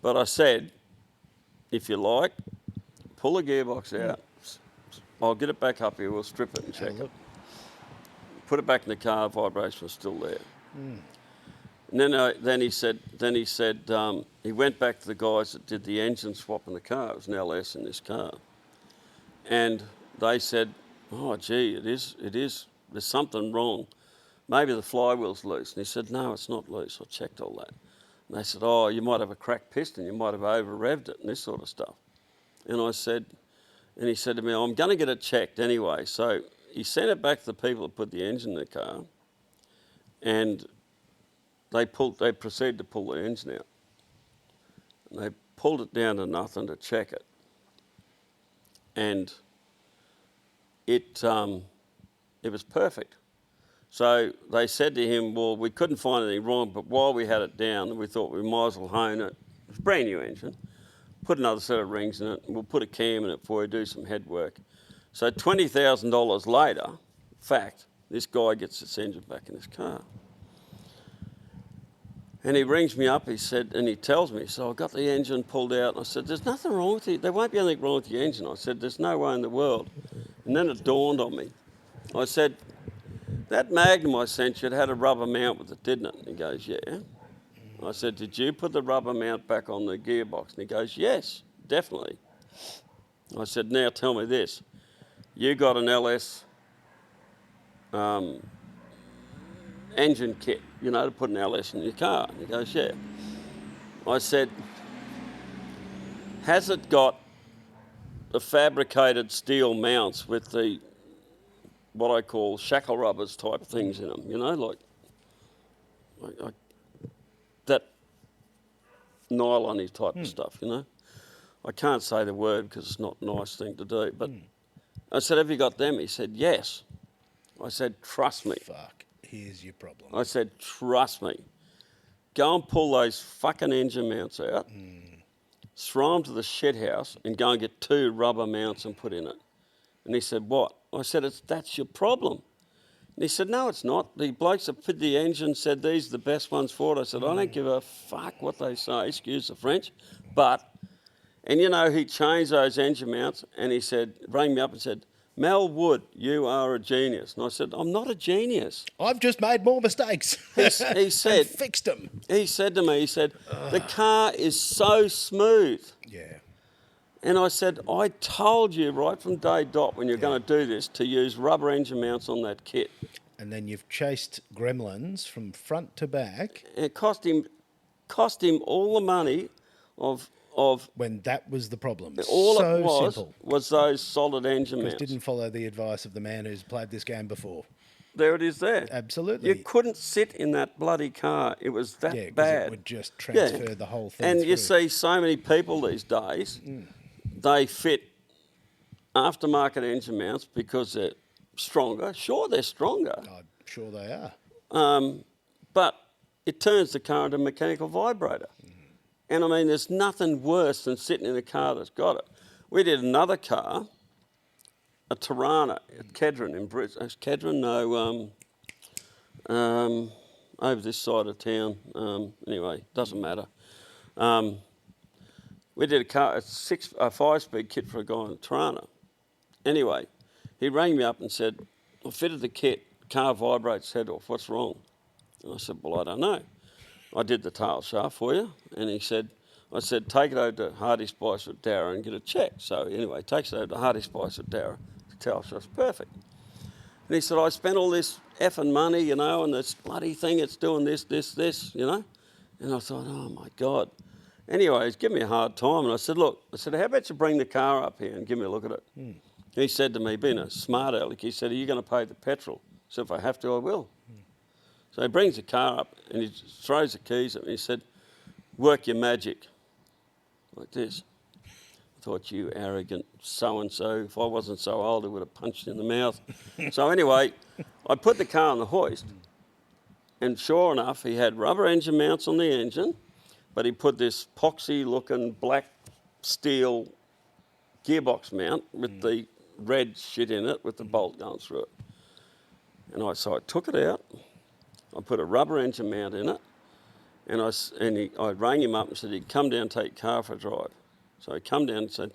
But I said, if you like, pull the gearbox out. I'll get it back up here. We'll strip it and check it. Put it back in the car. Vibration was still there. And then he said he went back to the guys that did the engine swap in the car. It was an LS in this car, and they said, "Oh, gee, it is. There's something wrong. Maybe the flywheel's loose." And he said, "No, it's not loose. I checked all that." And they said, "Oh, you might have a cracked piston. You might have over-revved it and this sort of stuff." And I said, and he said to me, "I'm going to get it checked anyway." So he sent it back to the people that put the engine in the car, and they proceeded to pull the engine out. And they pulled it down to nothing to check it. And it was perfect. So they said to him, well, we couldn't find anything wrong, but while we had it down, we thought we might as well hone it. It was a brand new engine. Put another set of rings in it, and we'll put a cam in it before we do some head work. So $20,000 later, fact, this guy gets this engine back in his car. And he rings me up, he said, and he tells me, so I got the engine pulled out. And I said, there's nothing wrong with it. There won't be anything wrong with the engine. I said, there's no way in the world. And then it dawned on me. I said, that Magnum I sent you, it had a rubber mount with it, didn't it? And he goes, yeah. I said, did you put the rubber mount back on the gearbox? And he goes, yes, definitely. I said, now tell me this. You got an LS engine kit, you know, to put an LS in your car. And he goes, yeah. I said, has it got the fabricated steel mounts with the, what I call shackle rubbers type things in them, you know, like that nylon-y type of stuff, you know. I can't say the word because it's not a nice thing to do, but I said, have you got them? He said, yes. I said, trust me. Fuck, here's your problem. I said, trust me. Go and pull those fucking engine mounts out, throw them to the shed house and go and get 2 rubber mounts and put in it. And he said, what? I said, that's your problem. And he said, no, it's not. The blokes that put the engine said these are the best ones for it. I said, I don't give a fuck what they say, excuse the French. But, and you know, he changed those engine mounts and he said, rang me up and said, Mel Wood, you are a genius. And I said, I'm not a genius. I've just made more mistakes. He said, and fixed them. He said to me, he said, the car is so smooth. Yeah. And I said, I told you right from day dot when you're going to do this to use rubber engine mounts on that kit. And then you've chased gremlins from front to back. And it cost him all the money of when that was the problem. All so it simple. was those solid engine mounts. Didn't follow the advice of the man who's played this game before. There it is there. Absolutely. You couldn't sit in that bloody car. It was that bad. It would just transfer the whole thing And through. you see so many people these days, they fit aftermarket engine mounts because they're stronger. Sure, they're stronger. I'm sure they are. But it turns the car into a mechanical vibrator. And I mean, there's nothing worse than sitting in a car that's got it. We did another car, a Tirana at Kedron in Brisbane. Kedron? No, over this side of town. Anyway, doesn't matter. We did a car, a 5-speed kit for a guy in a Tirana. Anyway, he rang me up and said, I fitted the kit, car vibrates head off, what's wrong? And I said, well, I don't know. I did the tail shaft for you. And I said, take it over to Hardy Spice at Darra and get it checked. So anyway, takes it over to Hardy Spice at Darra. The tail shaft's perfect. And he said, I spent all this effing money, you know, and this bloody thing, it's doing this, you know. And I thought, oh my God. Anyway, he's giving me a hard time. And I said, look, how about you bring the car up here and give me a look at it? He said to me, being a smart aleck, he said, are you going to pay the petrol? So if I have to, I will. So he brings the car up and he throws the keys at me. He said, work your magic. Like this. I thought, you arrogant so-and-so. If I wasn't so old, I would have punched you in the mouth. So anyway, I put the car on the hoist. And sure enough, he had rubber engine mounts on the engine, but he put this epoxy-looking black steel gearbox mount with the red shit in it with the bolt going through it. And so I took it out, I put a rubber engine mount in it, and I rang him up and said he'd come down and take the car for a drive. So he come down and said,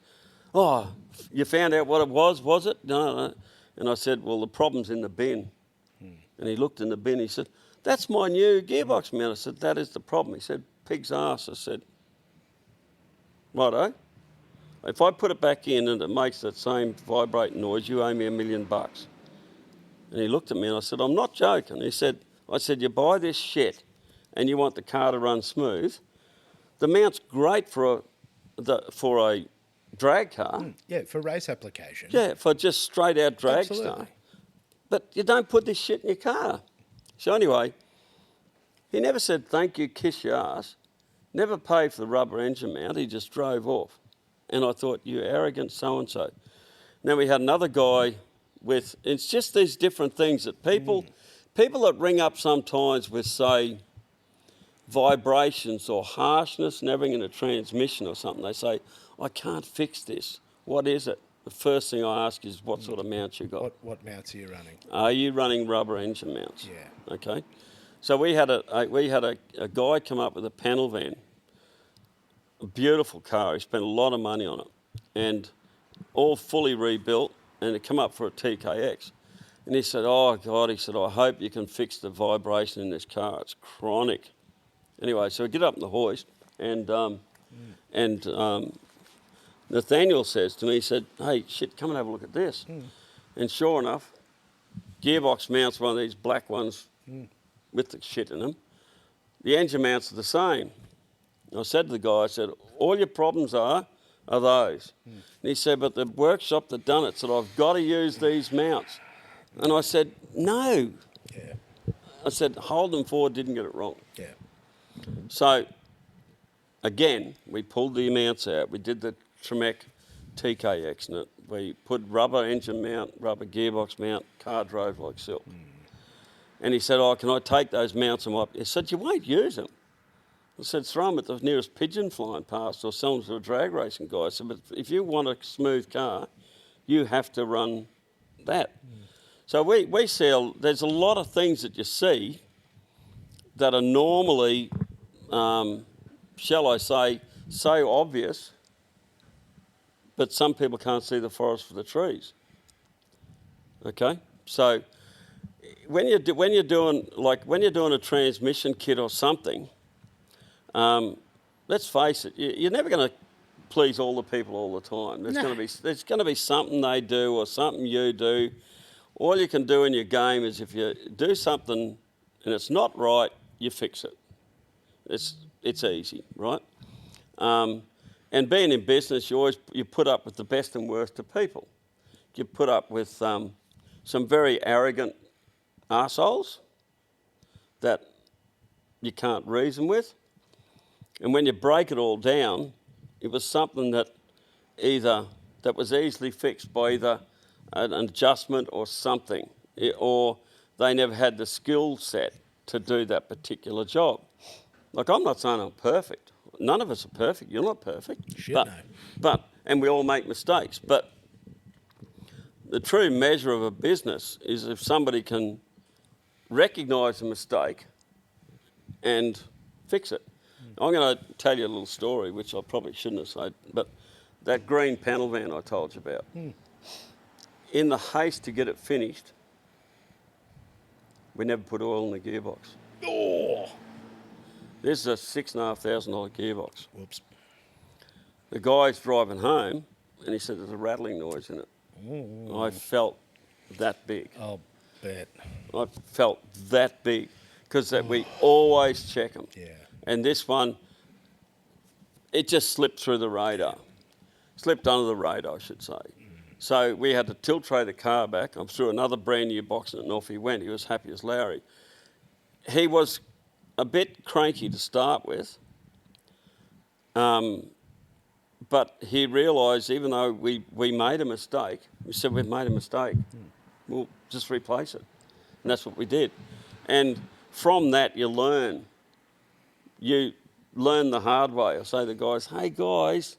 "Oh, you found out what it was it?" No. And I said, "Well, the problem's in the bin." And he looked in the bin, he said, "That's my new gearbox mount." I said, "That is the problem." He said, "Pig's ass." I said, "Righto. If I put it back in and it makes that same vibrating noise, you owe me $1 million. And he looked at me and I said, "I'm not joking." I said, "You buy this shit and you want the car to run smooth. The mount's great for a drag car." Yeah, for race application. Yeah, for just straight out drag Absolutely. stuff. But you don't put this shit in your car. So anyway, he never said, "Thank you, kiss your ass." Never paid for the rubber engine mount. He just drove off. And I thought, you arrogant so-and-so. Then we had another guy with, it's just these different things that people that ring up sometimes with, say, vibrations or harshness and everything in a transmission or something, they say, "I can't fix this. What is it?" The first thing I ask is, what sort of mounts you got? What mounts are you running? Are you running rubber engine mounts? Yeah. Okay. So we had a guy come up with a panel van, a beautiful car. He spent a lot of money on it, and all fully rebuilt. And it come up for a TKX, and he said, "Oh God," he said, "I hope you can fix the vibration in this car. It's chronic." Anyway, so we get up in the hoist, and Nathaniel says to me, he said, "Hey, shit, come and have a look at this." And sure enough, gearbox mounts, one of these black ones with the shit in them. The engine mounts are the same. And I said to the guy, I said, "All your problems are those." And he said, "But the workshop that done it said I've got to use these mounts." And I said, "No." Yeah. I said, Holden Ford didn't get it wrong. Yeah. So, again, we pulled the mounts out. We did the Tremec TKX in it. We put rubber engine mount, rubber gearbox mount, car drove like silk. And he said, "Oh, can I take those mounts and I said, "You won't use them." I said, "Throw them at the nearest pigeon flying past or sell them to a drag racing guy." I said, "But if you want a smooth car, you have to run that." So we sell, there's a lot of things that you see that are normally, shall I say, so obvious, but some people can't see the forest for the trees. Okay? So when you're doing a transmission kit or something, let's face it, you're never going to please all the people all the time. There's going to be something they do or something you do. All you can do in your game is if you do something and it's not right, you fix it. It's easy, right? And being in business, you put up with the best and worst of people. You put up with some very arrogant arseholes that you can't reason with. And when you break it all down, it was something that was easily fixed by either an adjustment or something, or they never had the skill set to do that particular job. Like, I'm not saying I'm perfect. None of us are perfect. You're not perfect. Shit, no. And we all make mistakes. But the true measure of a business is if somebody can recognise a mistake and fix it. I'm going to tell you a little story, which I probably shouldn't have said, but that green panel van I told you about. In the haste to get it finished, we never put oil in the gearbox. Oh. This is a $6,500 gearbox. Whoops. The guy's driving home, and he said there's a rattling noise in it. I felt that big. I'll bet. I felt that big, because we always check them. Yeah. And this one, it just slipped through the radar. Slipped under the radar, I should say. So we had to tilt tray the car back. I threw another brand new box in it and off he went. He was happy as Larry. He was a bit cranky to start with, but he realised even though we made a mistake, we said we've made a mistake, we'll just replace it. And that's what we did. And from that you learn. You learn the hard way. I say to the guys, "Hey guys,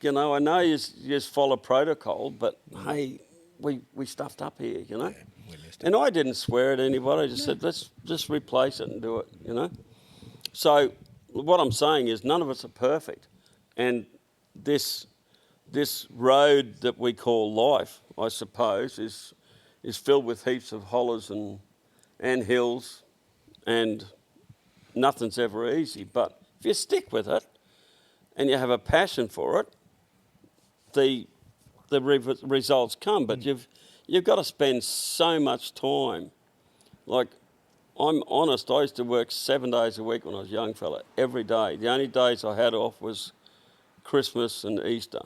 I know you just follow protocol, but hey, we stuffed up here, Yeah, we missed it. And I didn't swear at anybody. I just said, let's just replace it and do it, So what I'm saying is none of us are perfect. And this road that we call life, I suppose, is filled with heaps of hollers and hills, and nothing's ever easy. But if you stick with it and you have a passion for it, the results come. But you've got to spend so much time. Like, I'm honest, I used to work 7 days a week when I was a young fella, every day. The only days I had off was Christmas and Easter.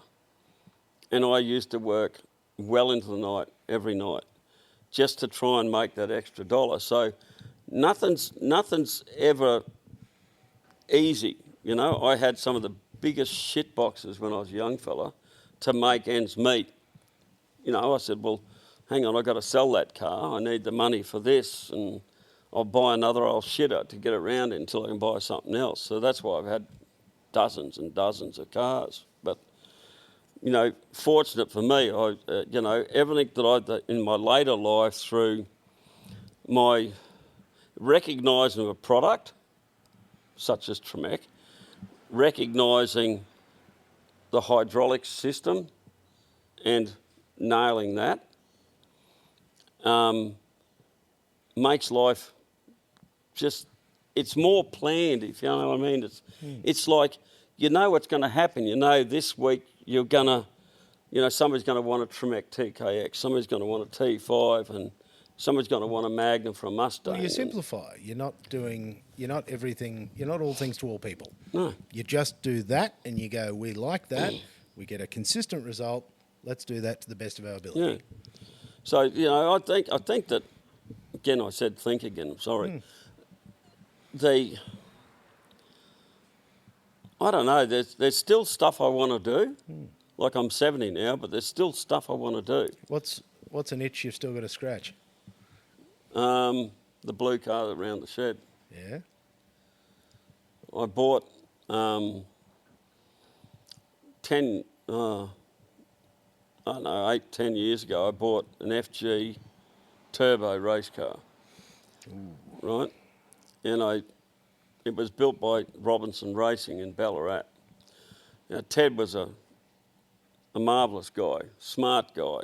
And I used to work well into the night, every night, just to try and make that extra dollar. So nothing's ever easy. I had some of the biggest shit boxes when I was a young fella to make ends meet. I said, well, hang on, I've got to sell that car. I need the money for this, and I'll buy another old shitter to get around it until I can buy something else. So that's why I've had dozens and dozens of cars. But, fortunate for me, everything that in my later life through my recognising of a product, such as Tremec, recognising the hydraulic system and nailing that, makes life just, it's more planned, if you know what I mean. It's like, what's going to happen. This week you're going to, somebody's going to want a Tremec TKX, somebody's going to want a T5, and somebody's going to want a Magnum for a Mustang. Well, you simplify. You're not everything, you're not all things to all people. No. You just do that and you go, we like that, we get a consistent result, let's do that to the best of our ability. Yeah. So, I think that, again, I said think again, I'm sorry. I don't know, there's still stuff I want to do. Like, I'm 70 now, but there's still stuff I want to do. What's an itch you've still got to scratch? The blue car around the shed. Yeah. I bought 10 years ago, I bought an FG turbo race car. Ooh. Right? And it was built by Robinson Racing in Ballarat. Now, Ted was a marvellous guy, smart guy,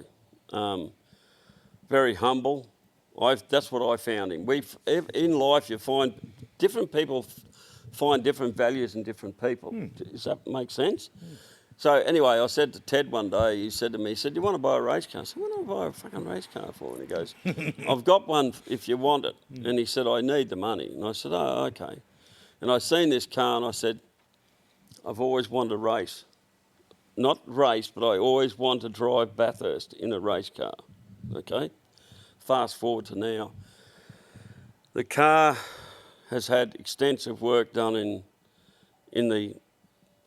very humble. That's what I found him. In life, you find different people find different values in different people. Does that make sense? So anyway, I said to Ted one day, he said to me, you want to buy a race car? I said, what do I buy a fucking race car for? And he goes, I've got one if you want it. And he said, I need the money. And I said, oh, okay. And I seen this car and I said, I've always wanted to race. Not race, but I always wanted to drive Bathurst in a race car. Okay? Fast forward to now. The car has had extensive work done in the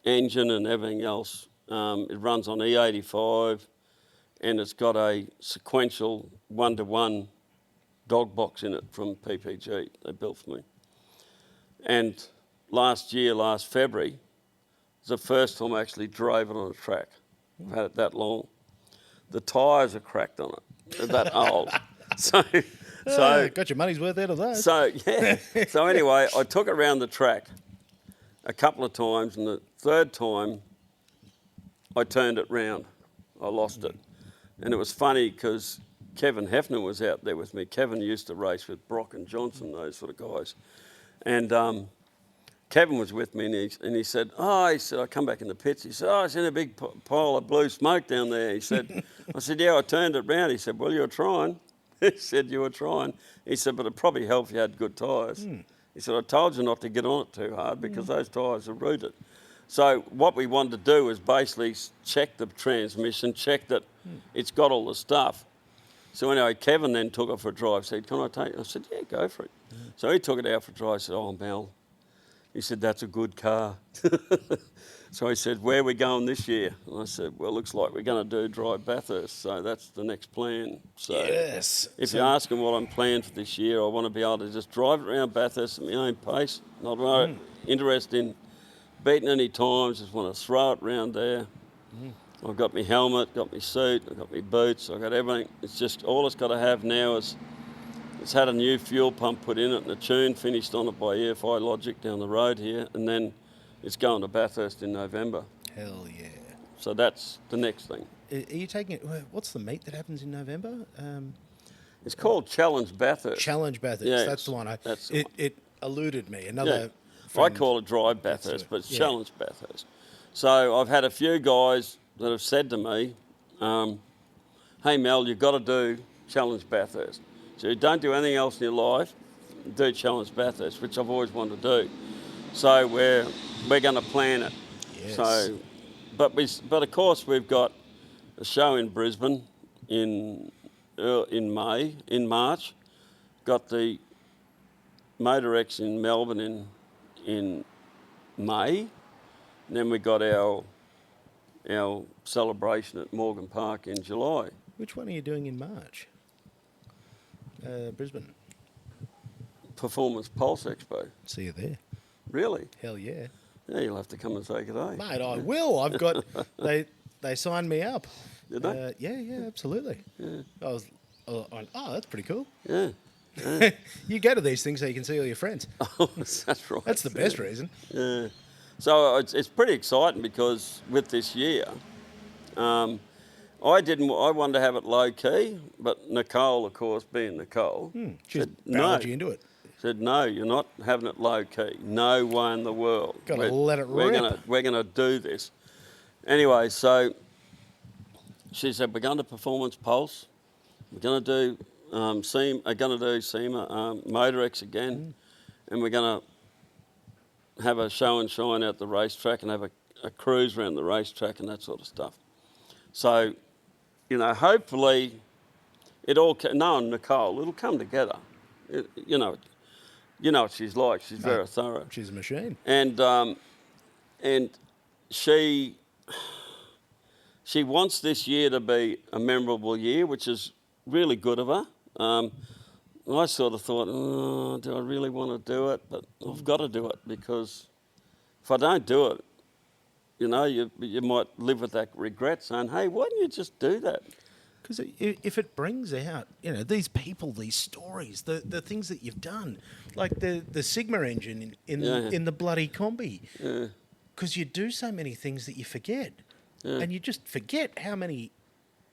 engine and everything else. It runs on E85 and it's got a sequential 1-to-1 dog box in it from PPG they built for me. And last February, was the first time I actually drove it on a track. I've had it that long. The tyres are cracked on it. They're that old. So got your money's worth out of that. So, yeah. So anyway, I took it around the track a couple of times, and the third time I turned it round. I lost it. And it was funny because Kevin Hefner was out there with me. Kevin used to race with Brock and Johnson, those sort of guys. And Kevin was with me, and he said, I come back in the pits. He said, I seen a big pile of blue smoke down there. He said, I said, yeah, I turned it round. He said, well, you were trying. He said, you were trying. He said, but it'd probably help if you had good tyres. He said, I told you not to get on it too hard because those tyres are rooted. So what we wanted to do is basically check the transmission, check that it's got all the stuff. So anyway, Kevin then took it for a drive. Said, can I take it? I said, yeah, go for it. So he took it out for a drive. I said, oh, Mel. He said, that's a good car. So he said, where are we going this year? And I said, well, looks like we're going to do Drive Bathurst. So that's the next plan. So yes. If you're asking what I'm planning for this year, I want to be able to just drive it around Bathurst at my own pace. Not interested in beating any times. Just want to throw it around there, I've got my helmet, got my suit, I've got my boots, I've got everything. It's just all it's got to have now is it's had a new fuel pump put in it and a tune finished on it by EFI Logic down the road here, and then it's going to Bathurst in November. Hell yeah. So that's the next thing. Are you taking it? What's the meet that happens in November? It's called Challenge Bathurst. Challenge Bathurst. Yes, That's the one. that's the one. It eluded me. Another. I friend- call it Drive Bathurst, but it's Yeah. Challenge Bathurst. So I've had a few guys that have said to me, hey Mel, you've got to do Challenge Bathurst. So you don't do anything else in your life, do Challenge Bathurst, which I've always wanted to do. So we're going to plan it. Yes. So, but of course we've got a show in Brisbane in March. Got the Motor-X in Melbourne in May. And then we got our celebration at Morgan Park in July. Which one are you doing in March? Brisbane. Performance Pulse Expo. See you there. Really? Hell yeah. Yeah, you'll have to come and say good day. Mate, I will. I've got. They signed me up. Did they? Yeah, absolutely. Yeah. I went, oh, that's pretty cool. Yeah. You go to these things so you can see all your friends. Oh, that's right. That's the best reason. Yeah. So it's pretty exciting because with this year, I wanted to have it low key, but Nicole, of course, being Nicole, She's said barreled you into it. Said no, you're not having it low key. No way in the world. Gotta let it rip. We're gonna do this. Anyway, so she said we're going to Performance Pulse. We're going to do SEMA Motor-X again, and we're going to have a show and shine out the racetrack and have a cruise around the racetrack and that sort of stuff. So, hopefully, knowing Nicole, it'll come together. You know what she's like. She's very thorough. She's a machine. And she wants this year to be a memorable year, which is really good of her. I sort of thought, do I really want to do it? But I've got to do it because if I don't do it, you might live with that regret saying, hey, why didn't you just do that? Because if it brings out, these people, these stories, the things that you've done, like the Sigma engine in the bloody combi, because you do so many things that you forget, and you just forget how many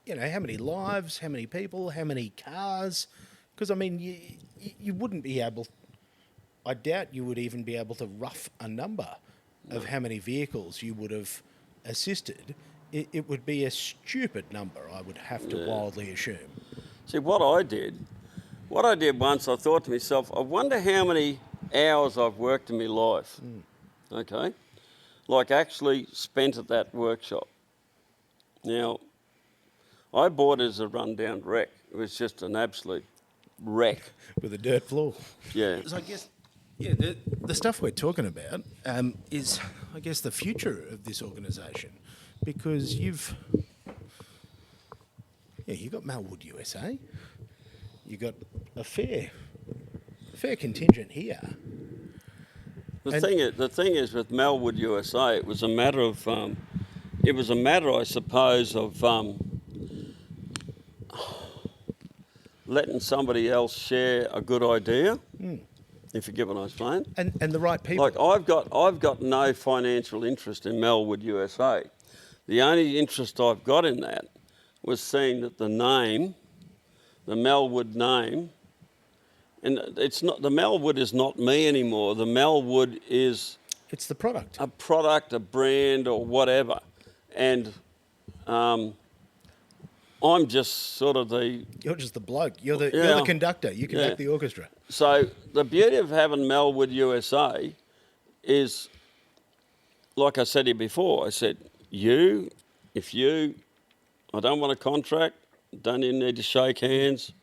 lives, how many people, how many cars. Because I mean, you wouldn't be able. I doubt you would even be able to rough a number of how many vehicles you would have assisted. It would be a stupid number, I would have to wildly assume. See, what I did once, I thought to myself, I wonder how many hours I've worked in my life, okay? Like actually spent at that workshop. Now, I bought it as a rundown wreck. It was just an absolute wreck. With a dirt floor. Yeah. So I guess, the stuff we're talking about is, I guess, the future of this organisation. Because you've got Melwood USA, you got a fair contingent here. The thing is with Melwood USA, it was a matter, I suppose, of letting somebody else share a good idea. If you get what I'm saying. And the right people. Like I've got no financial interest in Melwood USA. The only interest I've got in that was seeing that the name, the Melwood name, and the Melwood is not me anymore. The Melwood is... It's the product. A product, a brand or whatever. And I'm just sort of the... You're just the bloke. You're the conductor. You conduct the orchestra. So the beauty of having Melwood USA is, like I said here before, I said, I don't want a contract, don't even need to shake hands.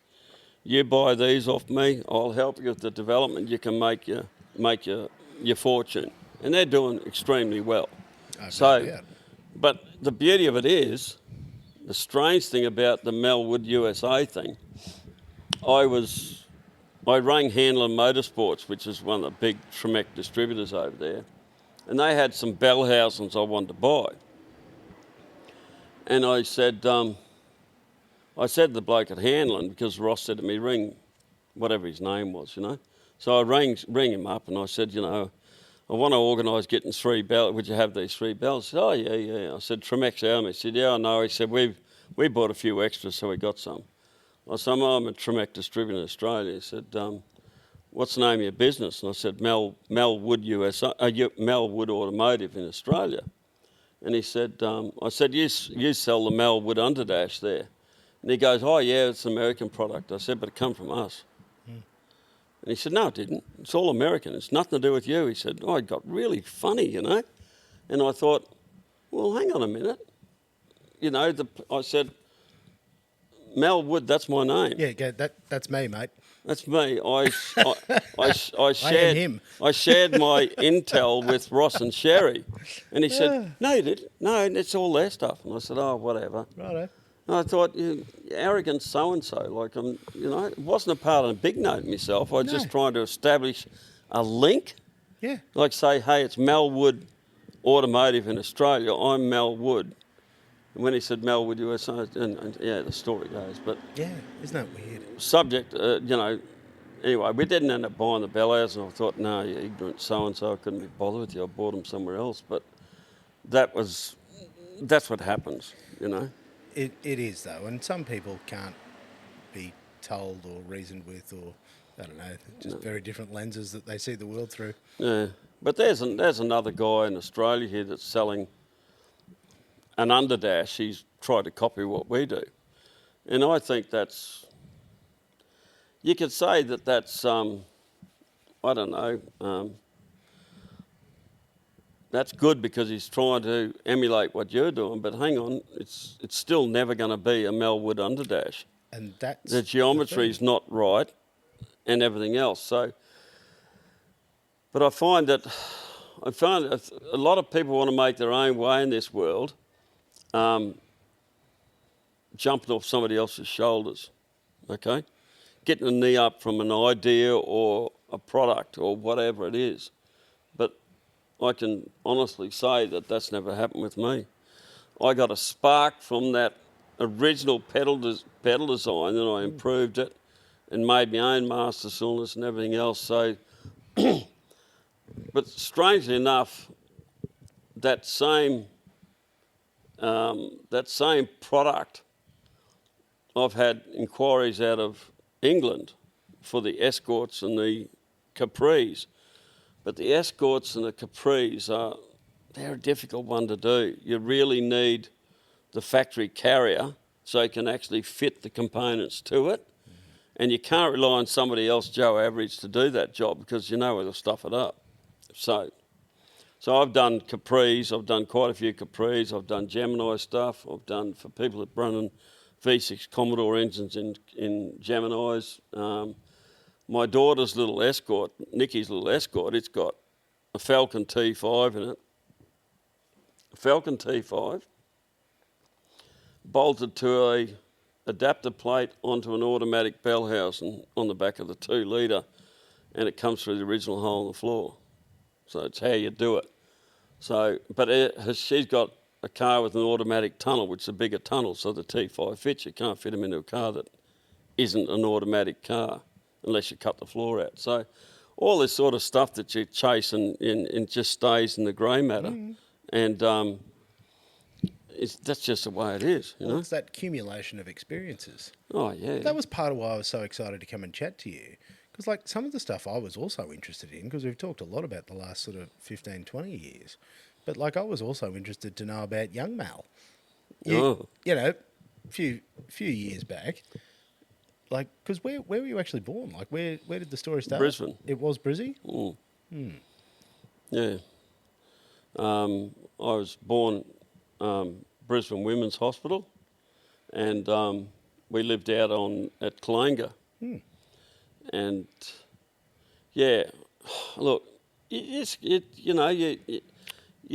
You buy these off me, I'll help you with the development. You can make your fortune, and they're doing extremely well. But the beauty of it is, the strange thing about the Melwood USA thing, I rang Hanlon Motorsports, which is one of the big Tremec distributors over there, and they had some Bellhausens I wanted to buy. And I said to the bloke at Hanlon, because Ross said to me, ring whatever his name was, you know. So I rang him up and I said, you know, I want to organise getting 3 bells. Would you have these 3 bells? He said, oh, yeah. I said, Tremex Army. He said, yeah, I know. He said, we bought a few extras, so we got some. I said, I'm a Tremex distributor in Australia. He said, what's the name of your business? And I said, Mel Wood Automotive in Australia. And he said, I said, you sell the Mel Wood Underdash there. And he goes, oh, yeah, it's an American product. I said, but it come from us. And he said, no, it didn't. It's all American. It's nothing to do with you. He said, oh, it got really funny, you know. And I thought, well, hang on a minute. You know, I said, Mel Wood, that's my name. Yeah, that's me, mate. That's me. I shared I am him. I shared my intel with Ross and Sherry. And he said, no, you didn't. No, it's all their stuff. And I said, oh, whatever. Righto. And I thought, you arrogant so-and-so, like, it wasn't a part of a big note myself. I was just trying to establish a link. Yeah. Like say, hey, it's Mel Wood Automotive in Australia. I'm Mel Wood. And when he said Mel Wood USA, and yeah, the story goes. But yeah, isn't that weird? Subject, anyway, we didn't end up buying the Bellows, and I thought, no, you ignorant so-and-so, I couldn't be bothered with you. I bought them somewhere else. But that's what happens, you know. It is, though, and some people can't be told or reasoned with, or, I don't know, just very different lenses that they see the world through. Yeah, but there's another guy in Australia here that's selling an Underdash. He's tried to copy what we do. And I think you could say that's, I don't know, that's good because he's trying to emulate what you're doing, but hang on, it's still never going to be a Mel Wood Underdash. And that's the geometry is not right, and everything else. So, but I find that a lot of people want to make their own way in this world, jumping off somebody else's shoulders. Okay, getting a knee up from an idea or a product or whatever it is, but I can honestly say that that's never happened with me. I got a spark from that original pedal design, and I improved it and made my own master cylinders and everything else. So, but strangely enough, that same product, I've had inquiries out of England for the Escorts and the Capris. But the Escorts and the Capris they're a difficult one to do. You really need the factory carrier so you can actually fit the components to it. And you can't rely on somebody else, Joe Average, to do that job because you know where they'll stuff it up. So I've done Capris, I've done quite a few Capris, I've done Gemini stuff, I've done for people that running V6 Commodore engines in Geminis. My daughter's little Escort, Nikki's little Escort, it's got a Falcon T5 in it. A Falcon T5 bolted to a adapter plate onto an automatic bell housing on the back of the 2 litre, and it comes through the original hole in the floor. So it's how you do it. So, but she's got a car with an automatic tunnel, which is a bigger tunnel, so the T5 fits. You can't fit them into a car that isn't an automatic car unless you cut the floor out. So all this sort of stuff that you chase and just stays in the grey matter. And that's just the way it is, you know? It's that accumulation of experiences. Oh, yeah. That was part of why I was so excited to come and chat to you. Because, like, some of the stuff I was also interested in, because we've talked a lot about the last sort of 15, 20 years. But, like, I was also interested to know about young Mal. You know, a few years back. Like, because where were you actually born? Like, where did the story start? Brisbane. It was Brizzy? Yeah. I was born Brisbane Women's Hospital, and we lived out at Kalanga. And yeah, look, you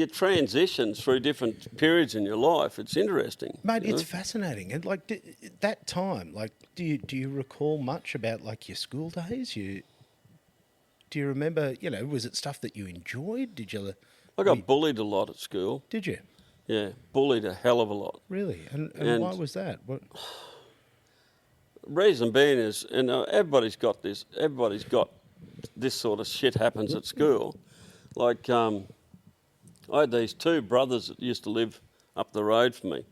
transition through different periods in your life. It's interesting, mate. It's fascinating. And like that time, like, do you recall much about like your school days? Do you remember? You know, was it stuff that you enjoyed? Did you? I got bullied a lot at school. Did you? Yeah, bullied a hell of a lot. Really? And why was that? What? Reason being is, and everybody's got this sort of shit happens at school. Like, I had these two brothers that used to live up the road from me.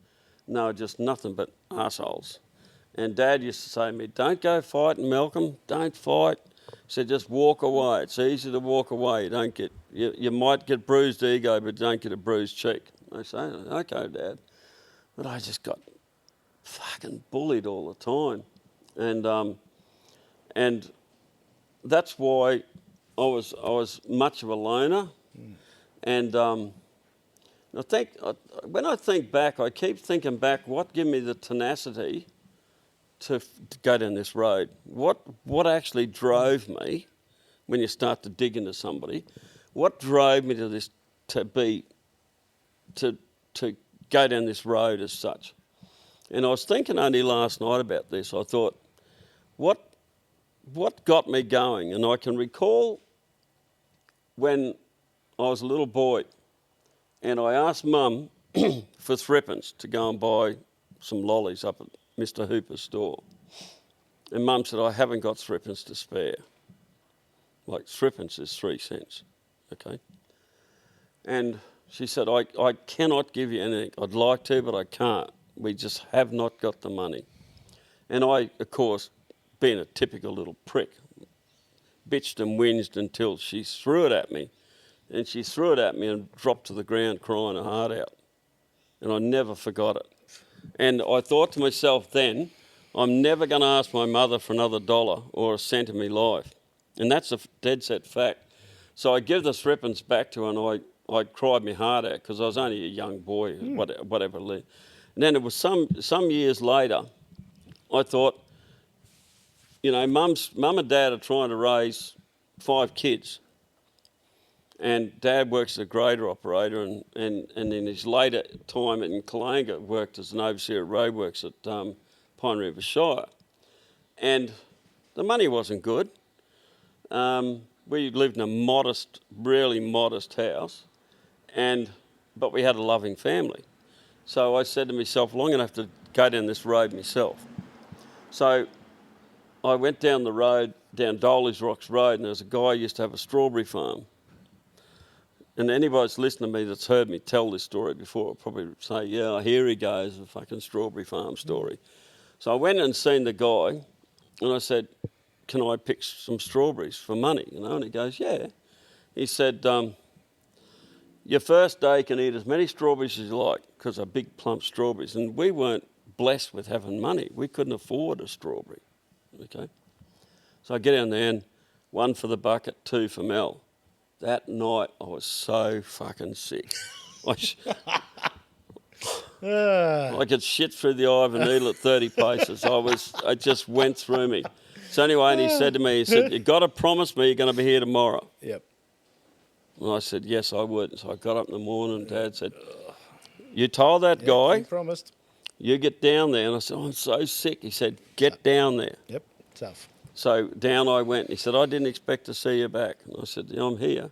And they were just nothing but arseholes. And Dad used to say to me, don't go fighting, Malcolm, don't fight. He said, just walk away. It's easy to walk away. You might get bruised ego, but don't get a bruised cheek. I say, okay, Dad. But I just got fucking bullied all the time. And that's why I was much of a loner. And I think when I think back, I keep thinking back, what gave me the tenacity to go down this road? What actually drove me, when you start to dig into somebody, what drove me to go down this road as such? And I was thinking only last night about this. I thought, what got me going? And I can recall when I was a little boy and I asked Mum for threepence to go and buy some lollies up at Mr. Hooper's store. And Mum said, I haven't got threepence to spare. Like, threepence is 3 cents, okay? And she said, I cannot give you anything. I'd like to, but I can't. We just have not got the money. And I, of course, being a typical little prick, bitched and whinged until she threw it at me. And she threw it at me and dropped to the ground crying her heart out. And I never forgot it. And I thought to myself then, I'm never going to ask my mother for another dollar or a cent in my life. And that's a dead set fact. So I give the threepence back to her and I cried my heart out because I was only a young boy, whatever. And then it was some years later, I thought, you know, Mum and Dad are trying to raise 5 kids. And Dad works as a grader operator and in his later time in Kalanga worked as an overseer at roadworks at Pine River Shire. And the money wasn't good. We lived in a modest, really modest house, but we had a loving family. So I said to myself, well, I'm going to have to go down this road myself. So I went down the road, down Dolly's Rocks Road, and there was a guy who used to have a strawberry farm. And anybody that's listened to me that's heard me tell this story before will probably say, yeah, here he goes, a fucking strawberry farm story. So I went and seen the guy, and I said, can I pick some strawberries for money? You know, and he goes, yeah. He said, your first day you can eat as many strawberries as you like, because they're big plump strawberries. And we weren't blessed with having money. We couldn't afford a strawberry, okay? So I get down there and 1 for the bucket, 2 for Mel. That night I was so fucking sick. I could shit through the eye of a needle at 30 paces. It just went through me. So anyway, and he said to me, he said, you've got to promise me you're going to be here tomorrow. Yep. And I said, yes, I would. So I got up in the morning and Dad said, you told that guy. You promised. You get down there. And I said, I'm so sick. He said, get down there. Yep, tough. So down I went. He said, I didn't expect to see you back. And I said, yeah, I'm here.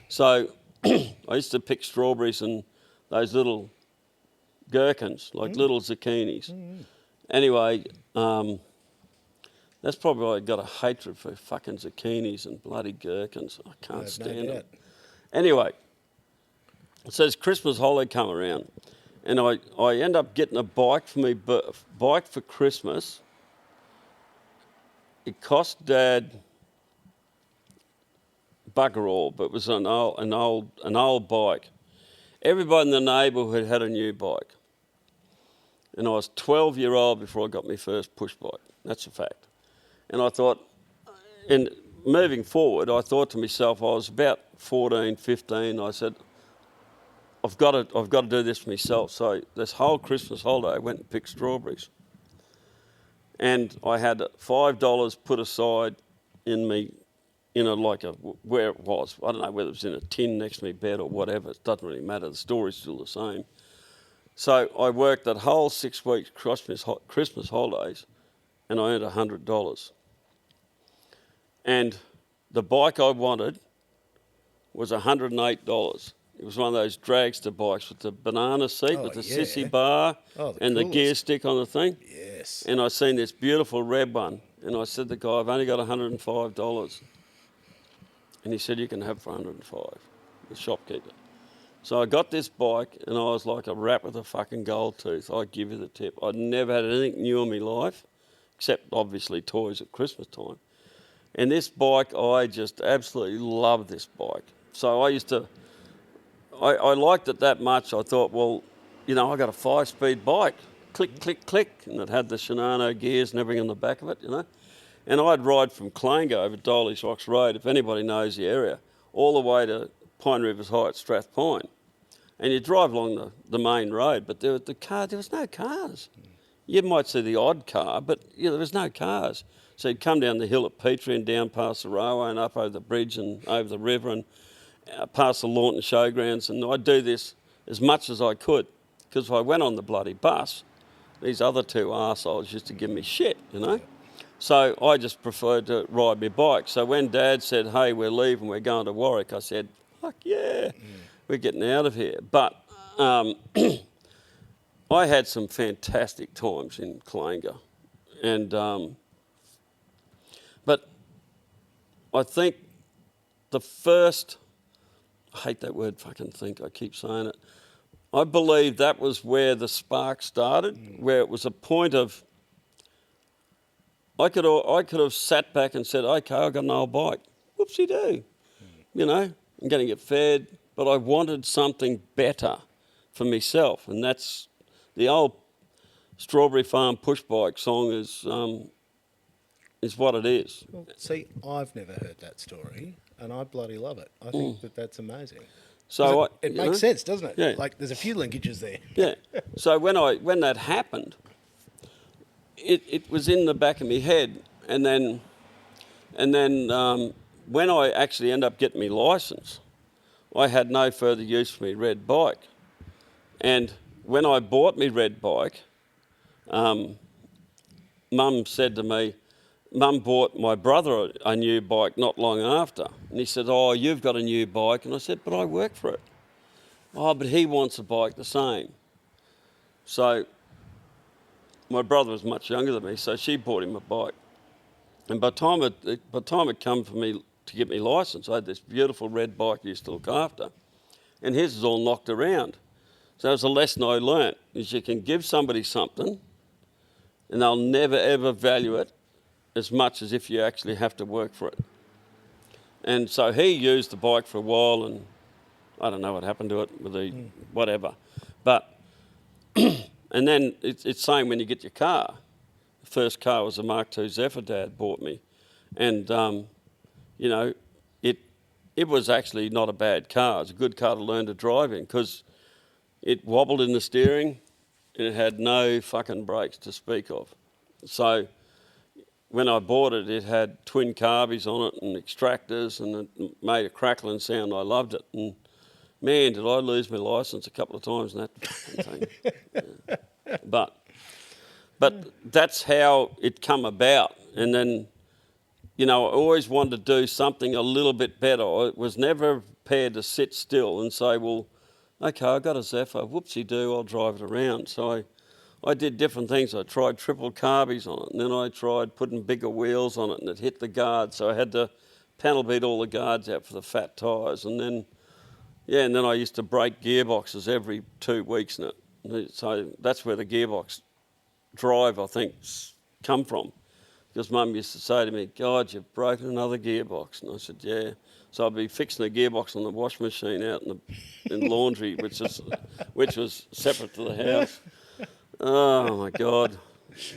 So I used to pick strawberries and those little gherkins, like little zucchinis. Anyway, that's probably why I got a hatred for fucking zucchinis and bloody gherkins. I can't stand them. Anyway, so this Christmas holiday come around and I end up getting a bike for Christmas. It cost Dad bugger all, but it was an old bike. Everybody in the neighbourhood had a new bike. And I was 12-year-old before I got my first push bike. That's a fact. And I thought, and moving forward, I thought to myself, I was about 14, 15, I said, I've got to do this for myself. So this whole Christmas holiday, I went and picked strawberries. And I had $5 put aside in me, where it was. I don't know whether it was in a tin next to my bed or whatever. It doesn't really matter. The story's still the same. So I worked that whole 6 weeks Christmas holidays and I earned $100. And the bike I wanted was $108. It was one of those dragster bikes with the banana seat with the sissy bar and the gear stick on the thing. Yes. And I seen this beautiful red one, and I said to the guy, I've only got $105. And he said, you can have for 105, the shopkeeper. So I got this bike, and I was like a rat with a fucking gold tooth. I'd give you the tip. I'd never had anything new in my life, except obviously toys at Christmas time. And this bike, I just absolutely loved this bike. So I used to, I liked it that much. I thought, well, you know, I got a 5-speed bike. Click, click, click. And it had the Shimano gears and everything on the back of it, you know. And I'd ride from Clango over Dolly's Rocks Road, if anybody knows the area, all the way to Pine Rivers High at Strathpine. And you drive along the main road, but there was no cars. You might see the odd car, but there was no cars. So you'd come down the hill at Petrie and down past the railway and up over the bridge and over the river and past the Launton Showgrounds. And I'd do this as much as I could, because if I went on the bloody bus, these other two arseholes used to give me shit, you know. So I just preferred to ride my bike. So when Dad said, hey, we're leaving, we're going to Warwick, I said, fuck yeah, we're getting out of here. But I had some fantastic times in Clango. And, but I think the first, I hate that word fucking think, I keep saying it. I believe that was where the spark started, where it was a point of, I could have sat back and said, okay, I've got an old bike. Whoopsie-doo. You know, I'm going to get fed, but I wanted something better for myself. And that's the old Strawberry Farm push bike song is what it is. Well, see, I've never heard that story, and I bloody love it. I think that's amazing. So it makes sense, doesn't it? Yeah. Like there's a few linkages there. Yeah. So when that happened, it was in the back of my head, and then when I actually ended up getting my licence, I had no further use for my red bike. And when I bought my red bike, Mum said to me, Mum bought my brother a new bike not long after. And he said, oh, you've got a new bike. And I said, but I work for it. Oh, but he wants a bike the same. So my brother was much younger than me, so she bought him a bike. And by the time it come for me to get my licence, I had this beautiful red bike I used to look after. And his was all knocked around. So it was a lesson I learnt, is you can give somebody something and they'll never, ever value it as much as if you actually have to work for it. And so he used the bike for a while, and I don't know what happened to it with the whatever. But, and then it's same when you get your car. The first car was a Mark II Zephyr Dad bought me. And, you know, it was actually not a bad car. It was a good car to learn to drive in, because it wobbled in the steering and it had no fucking brakes to speak of. So when I bought it, it had twin carbies on it and extractors, and it made a crackling sound. I loved it. And man, did I lose my licence a couple of times in that fucking thing. Yeah. But that's how it come about. And then, you know, I always wanted to do something a little bit better. I was never prepared to sit still and say, well, okay, I got a Zephyr, whoopsie-doo, I'll drive it around. So I did different things. I tried triple carbies on it, and then I tried putting bigger wheels on it, and it hit the guards. So I had to panel beat all the guards out for the fat tyres. And then, and then I used to break gearboxes every 2 weeks in it. So that's where the gearbox drive, I think, come from. Because Mum used to say to me, God, you've broken another gearbox. And I said, yeah. So I'd be fixing the gearbox on the wash machine out in laundry, which was separate to the house. Oh, my God.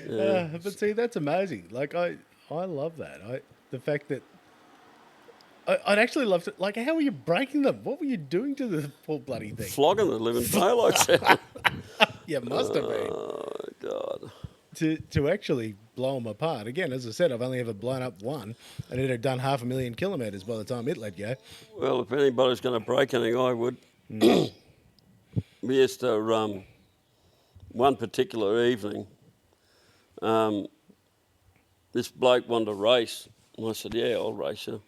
Yeah. But see, that's amazing. Like, I love that. The fact that I'd actually love to, like, how were you breaking them? What were you doing to the poor bloody thing? Flogging the living daylights out. You must have been. Oh, God. To actually blow them apart. Again, as I said, I've only ever blown up one, and it had done 500,000 kilometres by the time it let go. Well, if anybody's going to break anything, I would. We used to, one particular evening, this bloke wanted to race, and I said, yeah, I'll race you.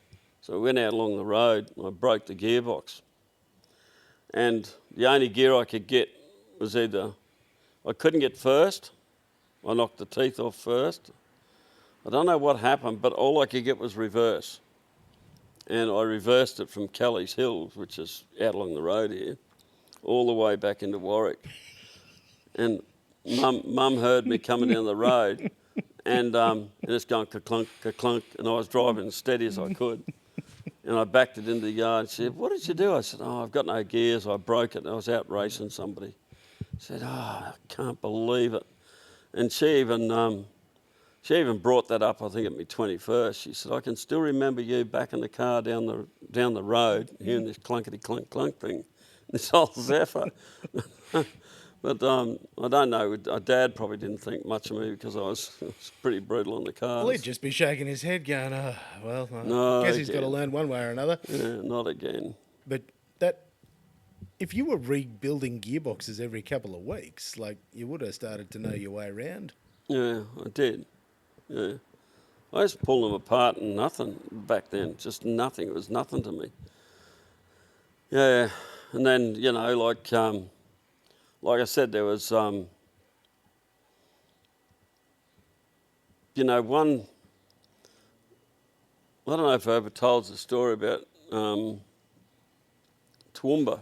So we went out along the road, and I broke the gearbox. And the only gear I could get was either I couldn't get first. I knocked the teeth off first. I don't know what happened, but all I could get was reverse. And I reversed it from Kelly's Hills, which is out along the road here, all the way back into Warwick. And Mum heard me coming down the road, and it's going ka-clunk, ka-clunk, and I was driving as steady as I could. And I backed it into the yard and said, "What did you do?" I said, "Oh, I've got no gears. I broke it. I was out racing somebody." She said, "Oh, I can't believe it." And she even brought that up, I think, at my 21st. She said, "I can still remember you backing the car down the road, hearing this clunkety-clunk thing, this old Zephyr." But I don't know. Dad probably didn't think much of me because I was pretty brutal on the cars. Well, he'd just be shaking his head going, No, I guess he's got to again. learn one way or another. Yeah, not again. But if you were rebuilding gearboxes every couple of weeks, like, you would have started to know your way around. Yeah, I did. Yeah. I used to pull them apart and nothing back then. Just nothing. It was nothing to me. Yeah. And then, like I said, there was, one, I don't know if I ever told the story about Toowoomba.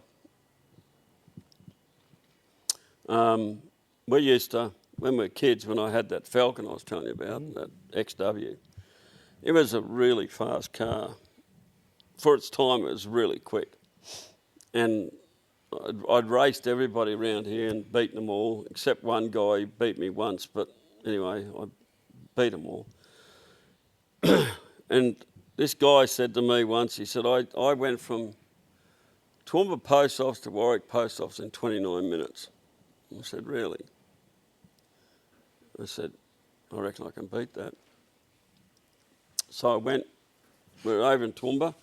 We used to, when we were kids, when I had that Falcon I was telling you about, that XW, it was a really fast car. For its time, it was really quick. And I'd raced everybody around here and beaten them all, except one guy. He beat me once, but anyway, I beat them all. And this guy said to me once, he said, I went from Toowoomba Post Office to Warwick Post Office in 29 minutes. I said, "Really?" I said, "I reckon I can beat that." So I went, we were over in Toowoomba.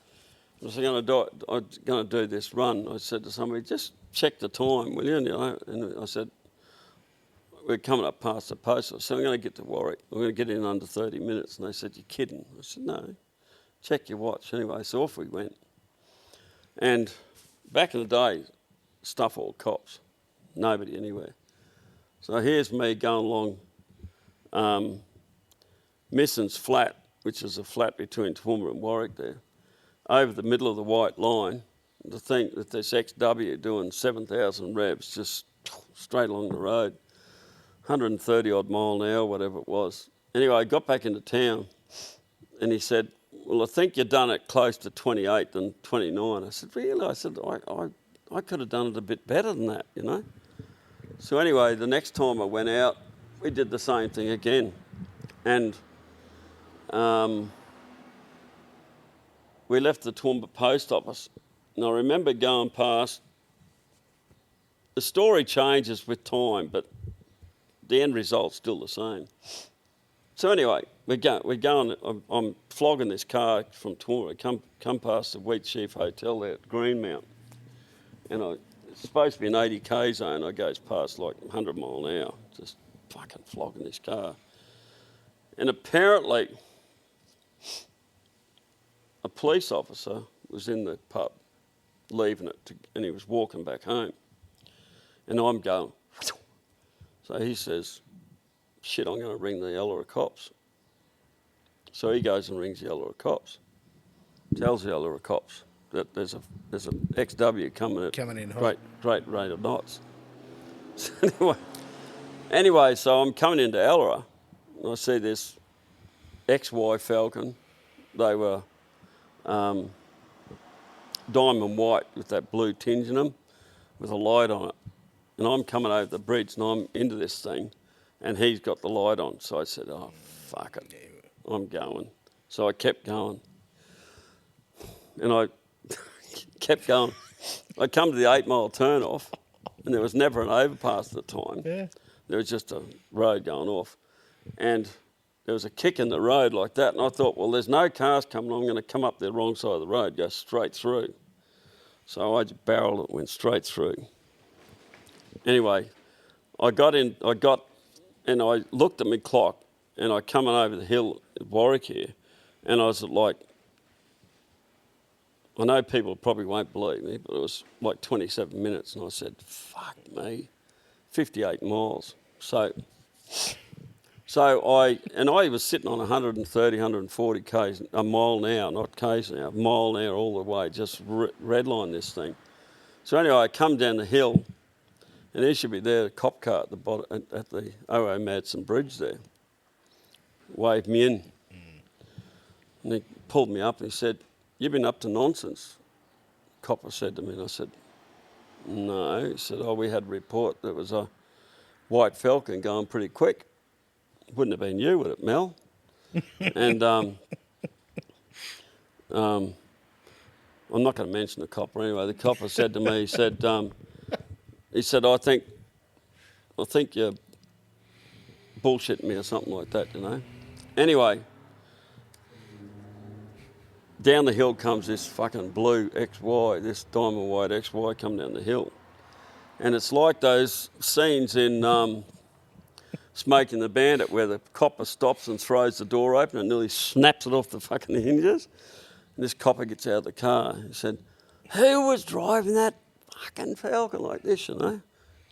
I was going to do this run. I said to somebody, "Just check the time, will you?" And I said, "We're coming up past the post office, so I'm going to get to Warwick. I'm going to get in under 30 minutes." And they said, "You're kidding." I said, "No, check your watch." Anyway, so off we went. And back in the day, stuff all cops, nobody anywhere. So here's me going along Misson's Flat, which is a flat between Toowoomba and Warwick there, over the middle of the white line, to think that this XW doing 7,000 revs just straight along the road, 130 odd mile an hour, whatever it was. Anyway, I got back into town and he said, "Well, I think you've done it close to 28 than 29. I said, "Really?" I said, I could have done it a bit better than that, So anyway, the next time I went out, we did the same thing again. And we left the Toowoomba Post Office, and I remember going past. The story changes with time, but the end result's still the same. So anyway, we're going. I'm flogging this car from Toowoomba. Come past the Wheat Sheaf Hotel there at Greenmount, and it's supposed to be an 80k zone. I goes past like 100 mile an hour, just fucking flogging this car, and apparently a police officer was in the pub, leaving it, and he was walking back home. And I'm going. So he says, "Shit, I'm going to ring the Ellery cops." So he goes and rings the Ellery cops, tells the Ellery cops that there's a XW coming in hot. great rate of knots. So anyway, so I'm coming into Ellery, and I see this XY Falcon. They were diamond white with that blue tinge in them, with a light on it. And I'm coming over the bridge and I'm into this thing, and he's got the light on. So I said, "Oh, fuck it, I'm going." So I kept going. And I kept going. I come to the 8 mile turn off, and there was never an overpass at the time. Yeah. There was just a road going off. And there was a kick in the road like that, and I thought, well, there's no cars coming. I'm going to come up the wrong side of the road, go straight through. So I just barreled it, went straight through. Anyway, I got and I looked at my clock, and I coming over the hill at Warwick here, and I was at like I know people probably won't believe me, but it was like 27 minutes, and I said, fuck me, 58 miles. So I was sitting on 130, 140 k's, a mile an hour, not k's an hour, a mile an hour all the way, just redline this thing. So anyway, I come down the hill, and there should be there a cop car at the bottom, at the O.O. Madsen Bridge there, waved me in. And he pulled me up and he said, "You've been up to nonsense," copper said to me. And I said, "No." He said, "Oh, we had a report there was a white Falcon going pretty quick. Wouldn't have been you, would it, Mel?" And I'm not going to mention the copper anyway. The copper said to me, he said, I think you're bullshitting me or something like that, you know. Anyway, down the hill comes this fucking blue XY, this diamond white XY coming down the hill. And it's like those scenes in Smoking the Bandit where the copper stops and throws the door open and nearly snaps it off the fucking hinges. And this copper gets out of the car. He said, "Who was driving that fucking Falcon like this, you know?"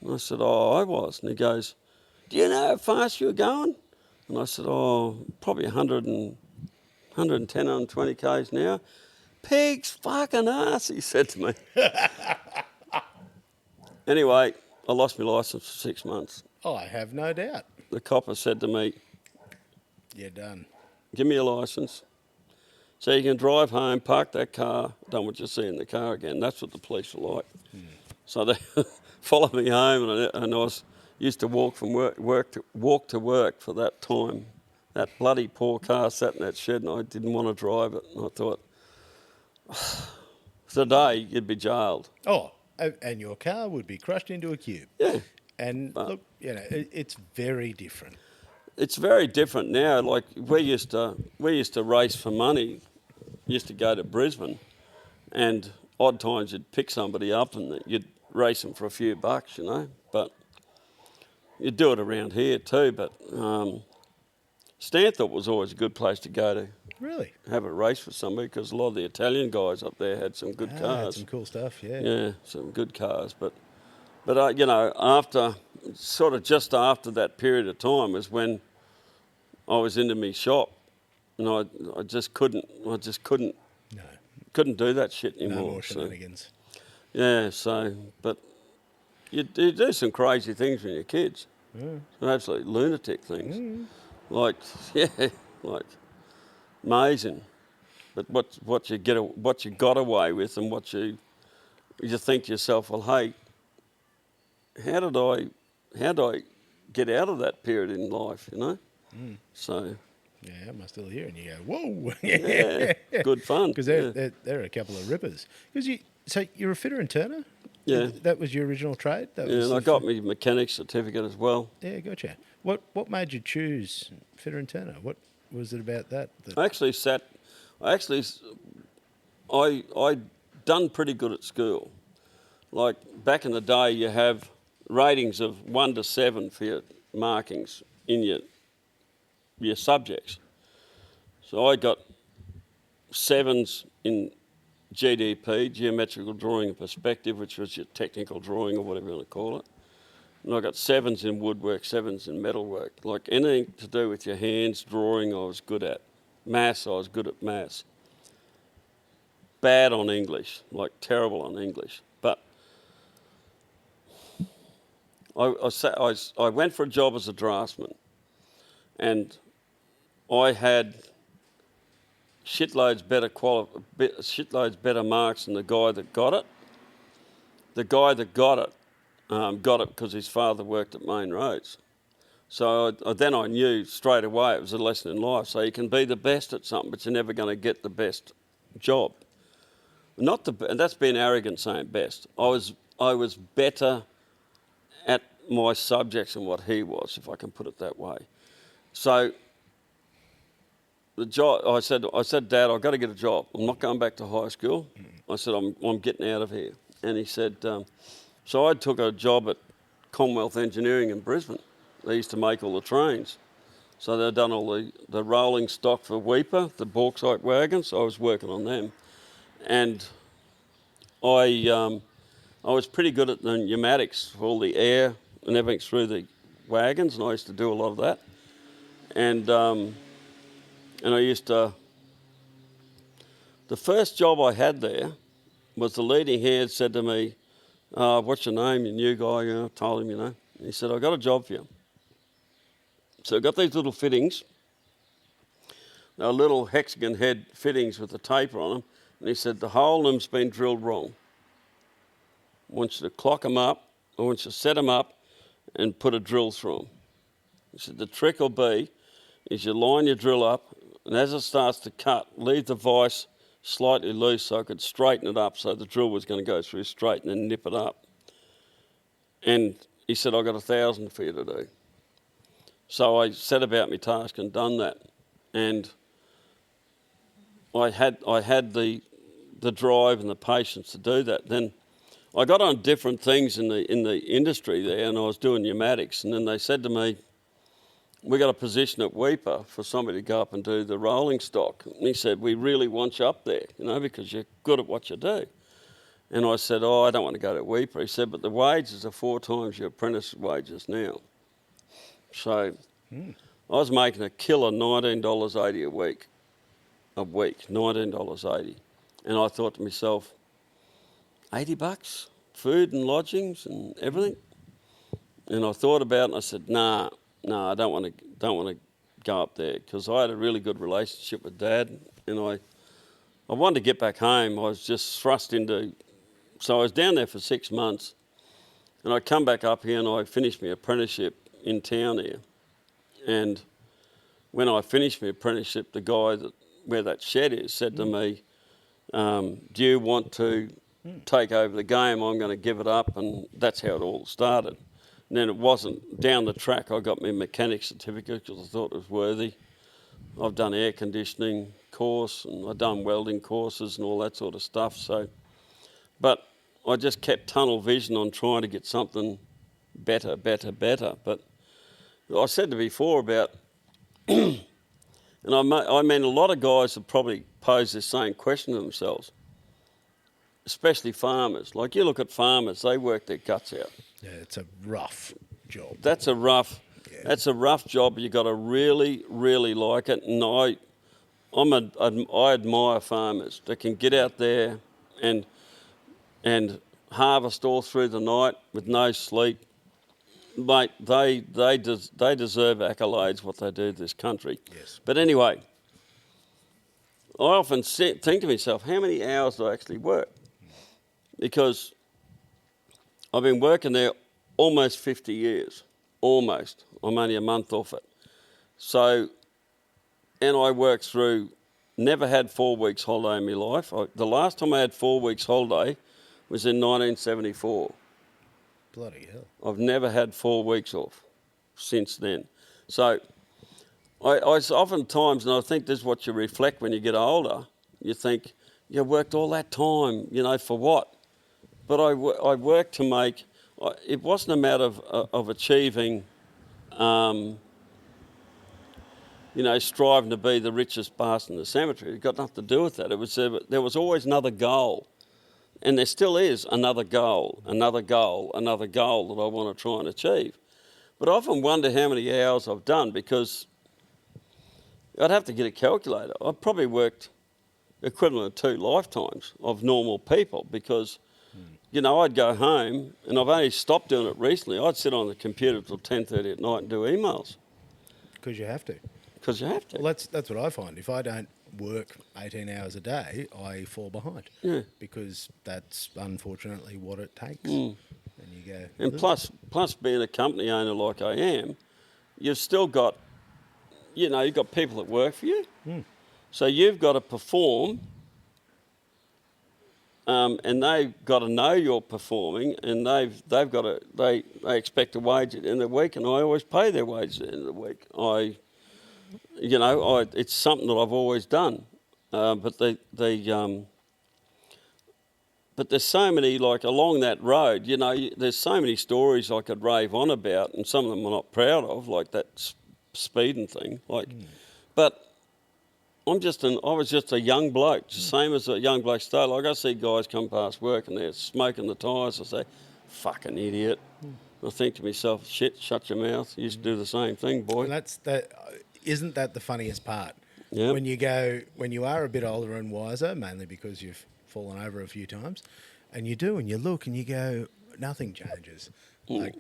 And I said, "Oh, I was." And he goes, "Do you know how fast you were going?" And I said, "Oh, probably 110, 120 k's an hour." "Pig's fucking ass," he said to me. Anyway, I lost my licence for 6 months. I have no doubt. The copper said to me, "You're done. "Give me your licence so you can drive home, park that car, don't want you to see in the car again." That's what the police are like. So they followed me home, and I used to walk from work to work for that time. That bloody poor car sat in that shed, and I didn't want to drive it. And I thought, today you'd be jailed. Oh, and your car would be crushed into a cube. Yeah. And look, you know, it's very different. It's very different now. Like we used to race for money. Used to go to Brisbane, and odd times you'd pick somebody up and you'd race them for a few bucks, you know. But you'd do it around here too. But Stanthorpe was always a good place to go to. Really? Have a race for somebody, because a lot of the Italian guys up there had some good cars. Had some cool stuff, yeah. Yeah, some good cars. But you know, after sort of just after that period of time was when I was into my shop, and I just couldn't do that shit anymore. No more shenanigans. So, yeah, so but you do some crazy things when you're kids. Some absolute lunatic things. Like amazing. But what you got away with, and what you think to yourself, well, hey, how did I get out of that period in life, you know? So yeah, I'm still here, and you go, whoa, yeah, good fun. Because they're a couple of rippers. So you're a fitter and turner? Yeah, that was your original trade. And I got my mechanics certificate as well. Yeah, gotcha. What made you choose fitter and turner? What was it about that? I done pretty good at school. Like back in the day, you have ratings of 1 to 7 for your markings in your subjects. So I got 7s in GDP, geometrical drawing and perspective, which was your technical drawing or whatever you want to call it. And I got 7s in woodwork, 7s in metalwork. Like anything to do with your hands, drawing, I was good at. Maths, I was good at maths. Bad on English, like terrible on English. But I went for a job as a draftsman, and I had shitloads better marks than the guy that got it. The guy that got it because his father worked at Main Roads. So then I knew straight away it was a lesson in life. So you can be the best at something, but you're never going to get the best job. And that's being arrogant saying best. I was better at my subjects than what he was, if I can put it that way. So the job, I said, "Dad, I've got to get a job. I'm not going back to high school." I said, I'm getting out of here. And he said, so I took a job at Commonwealth Engineering in Brisbane. They used to make all the trains. So they'd done all the rolling stock for Weeper, the bauxite wagons. I was working on them. and I was pretty good at the pneumatics for all the air and everything through the wagons, and I used to do a lot of that. And I used to. The first job I had there was the leading hand said to me, "What's your name? You new guy?" I told him, And he said, "I got a job for you." So I got these little fittings. They were little hexagon head fittings with a taper on them, and he said the hole in them's been drilled wrong. I want you to clock them up. I want you to set them up and put a drill through them. He said the trick will be is you line your drill up, and as it starts to cut, leave the vise slightly loose so I could straighten it up so the drill was going to go through straight and then nip it up. And he said, "I've got 1,000 for you to do." So I set about my task and done that. And I had the drive and the patience to do that. Then I got on different things in the industry there, and I was doing pneumatics, and then they said to me, "We got a position at Weeper for somebody to go up and do the rolling stock." And he said, "We really want you up there, because you're good at what you do." And I said, "I don't want to go to Weeper." He said, "But the wages are 4 times your apprentice wages now." So I was making a killer $19.80 a week, $19.80. And I thought to myself, $80, food and lodgings and everything. And I thought about it and I said, no, I don't want to go up there, because I had a really good relationship with Dad, and I wanted to get back home. I was just thrust into, so I was down there for 6 months, and I come back up here and I finished my apprenticeship in town here. And when I finished my apprenticeship, the guy where that shed is said to me, "Do you want to take over the game? I'm going to give it up." And that's how it all started. And then it wasn't down the track. I got my mechanic certificate because I thought it was worthy. I've done air conditioning course, and I've done welding courses and all that sort of stuff. But I just kept tunnel vision on trying to get something better. But I said to before about, and I mean a lot of guys have probably posed this same question to themselves, especially farmers. Like, you look at farmers, they work their guts out. Yeah, it's a rough job. That's a rough job. You've got to really, really like it. And I admire farmers that can get out there and harvest all through the night with no sleep. Mate, they deserve accolades what they do to this country. Yes. But anyway, I often think to myself, how many hours do I actually work? Because I've been working there almost 50 years. Almost. I'm only a month off it. So, and I worked through, never had 4 weeks holiday in my life. The last time I had 4 weeks holiday was in 1974. Bloody hell. I've never had 4 weeks off since then. So I oftentimes, and I think this is what you reflect when you get older, you think, you worked all that time, for what? But I worked to make, it wasn't a matter of achieving, striving to be the richest bastard in the cemetery. It got nothing to do with that. It was there was always another goal. And there still is another goal that I want to try and achieve. But I often wonder how many hours I've done, because I'd have to get a calculator. I've probably worked equivalent of 2 lifetimes of normal people, because, I'd go home, and I've only stopped doing it recently. I'd sit on the computer till 10:30 at night and do emails. Because you have to. Because you have to. Well, that's what I find. If I don't work 18 hours a day, I fall behind. Yeah. Because that's unfortunately what it takes. And you go. And plus being a company owner like I am, you've still got, you've got people that work for you. So you've got to perform, and they've got to know you're performing, and they've got to, they expect a wage at the end of the week, and I always pay their wage at the end of the week. It's something that I've always done, but there's so many, like, along that road, there's so many stories I could rave on about, and some of them I'm not proud of, like that speeding thing, but I was just a young bloke, same as a young bloke today. Like I see guys come past work and they're smoking the tyres. I say, fucking idiot. I think to myself, shit, shut your mouth. You used to do the same thing, boy. And isn't that the funniest part? Yep. When you are a bit older and wiser, mainly because you've fallen over a few times, and you look and you go, nothing changes. Like,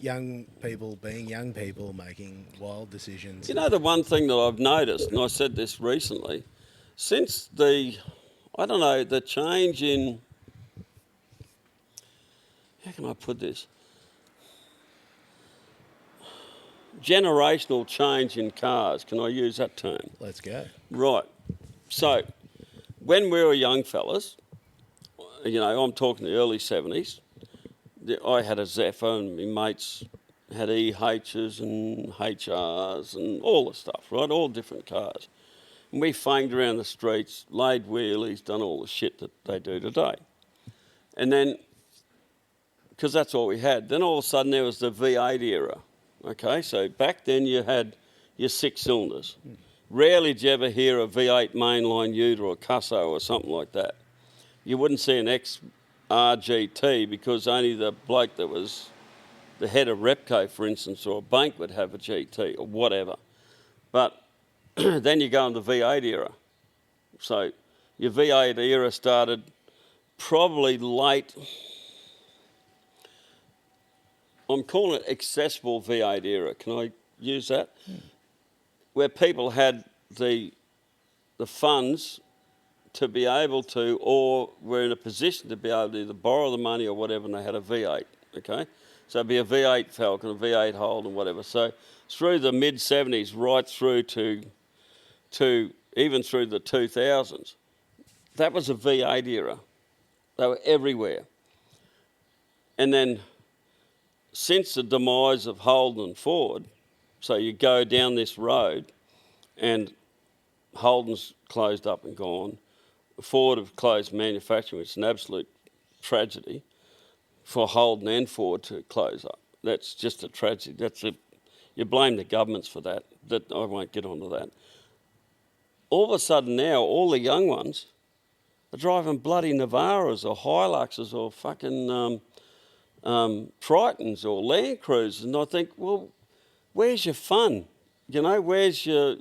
young people being young people making wild decisions. You know, the one thing that I've noticed, and I said this recently, since the change in, how can I put this? Generational change in cars. Can I use that term? Let's go. Right. So, when we were young fellas, I'm talking the early 70s, I had a Zephyr and my mates had EHs and HRs and all the stuff, right? All different cars. And we fanged around the streets, laid wheelies, done all the shit that they do today. And then, because that's all we had, then all of a sudden there was the V8 era. Okay, so back then you had your 6 cylinders. Rarely did you ever hear a V8 mainline ute or a Cusso or something like that. You wouldn't see an XRGT because only the bloke that was the head of Repco, for instance, or a bank would have a GT or whatever. But then you go into the V8 era. So your V8 era started probably late. I'm calling it accessible V8 era. Can I use that? Where people had the funds to be able to, or were in a position to be able to either borrow the money or whatever, and they had a V8, okay? So it'd be a V8 Falcon, a V8 Holden, whatever. So through the mid-70s, right through to even through the 2000s, that was a V8 era. They were everywhere. And then since the demise of Holden and Ford, so you go down this road and Holden's closed up and gone. Ford have closed manufacturing, which is an absolute tragedy for Holden and Ford to close up. That's just a tragedy. You blame the governments for that. I won't get onto that. All of a sudden now, all the young ones are driving bloody Navaras or Hiluxes or fucking Tritons or Land Cruisers, and I think, well, where's your fun? Where's your,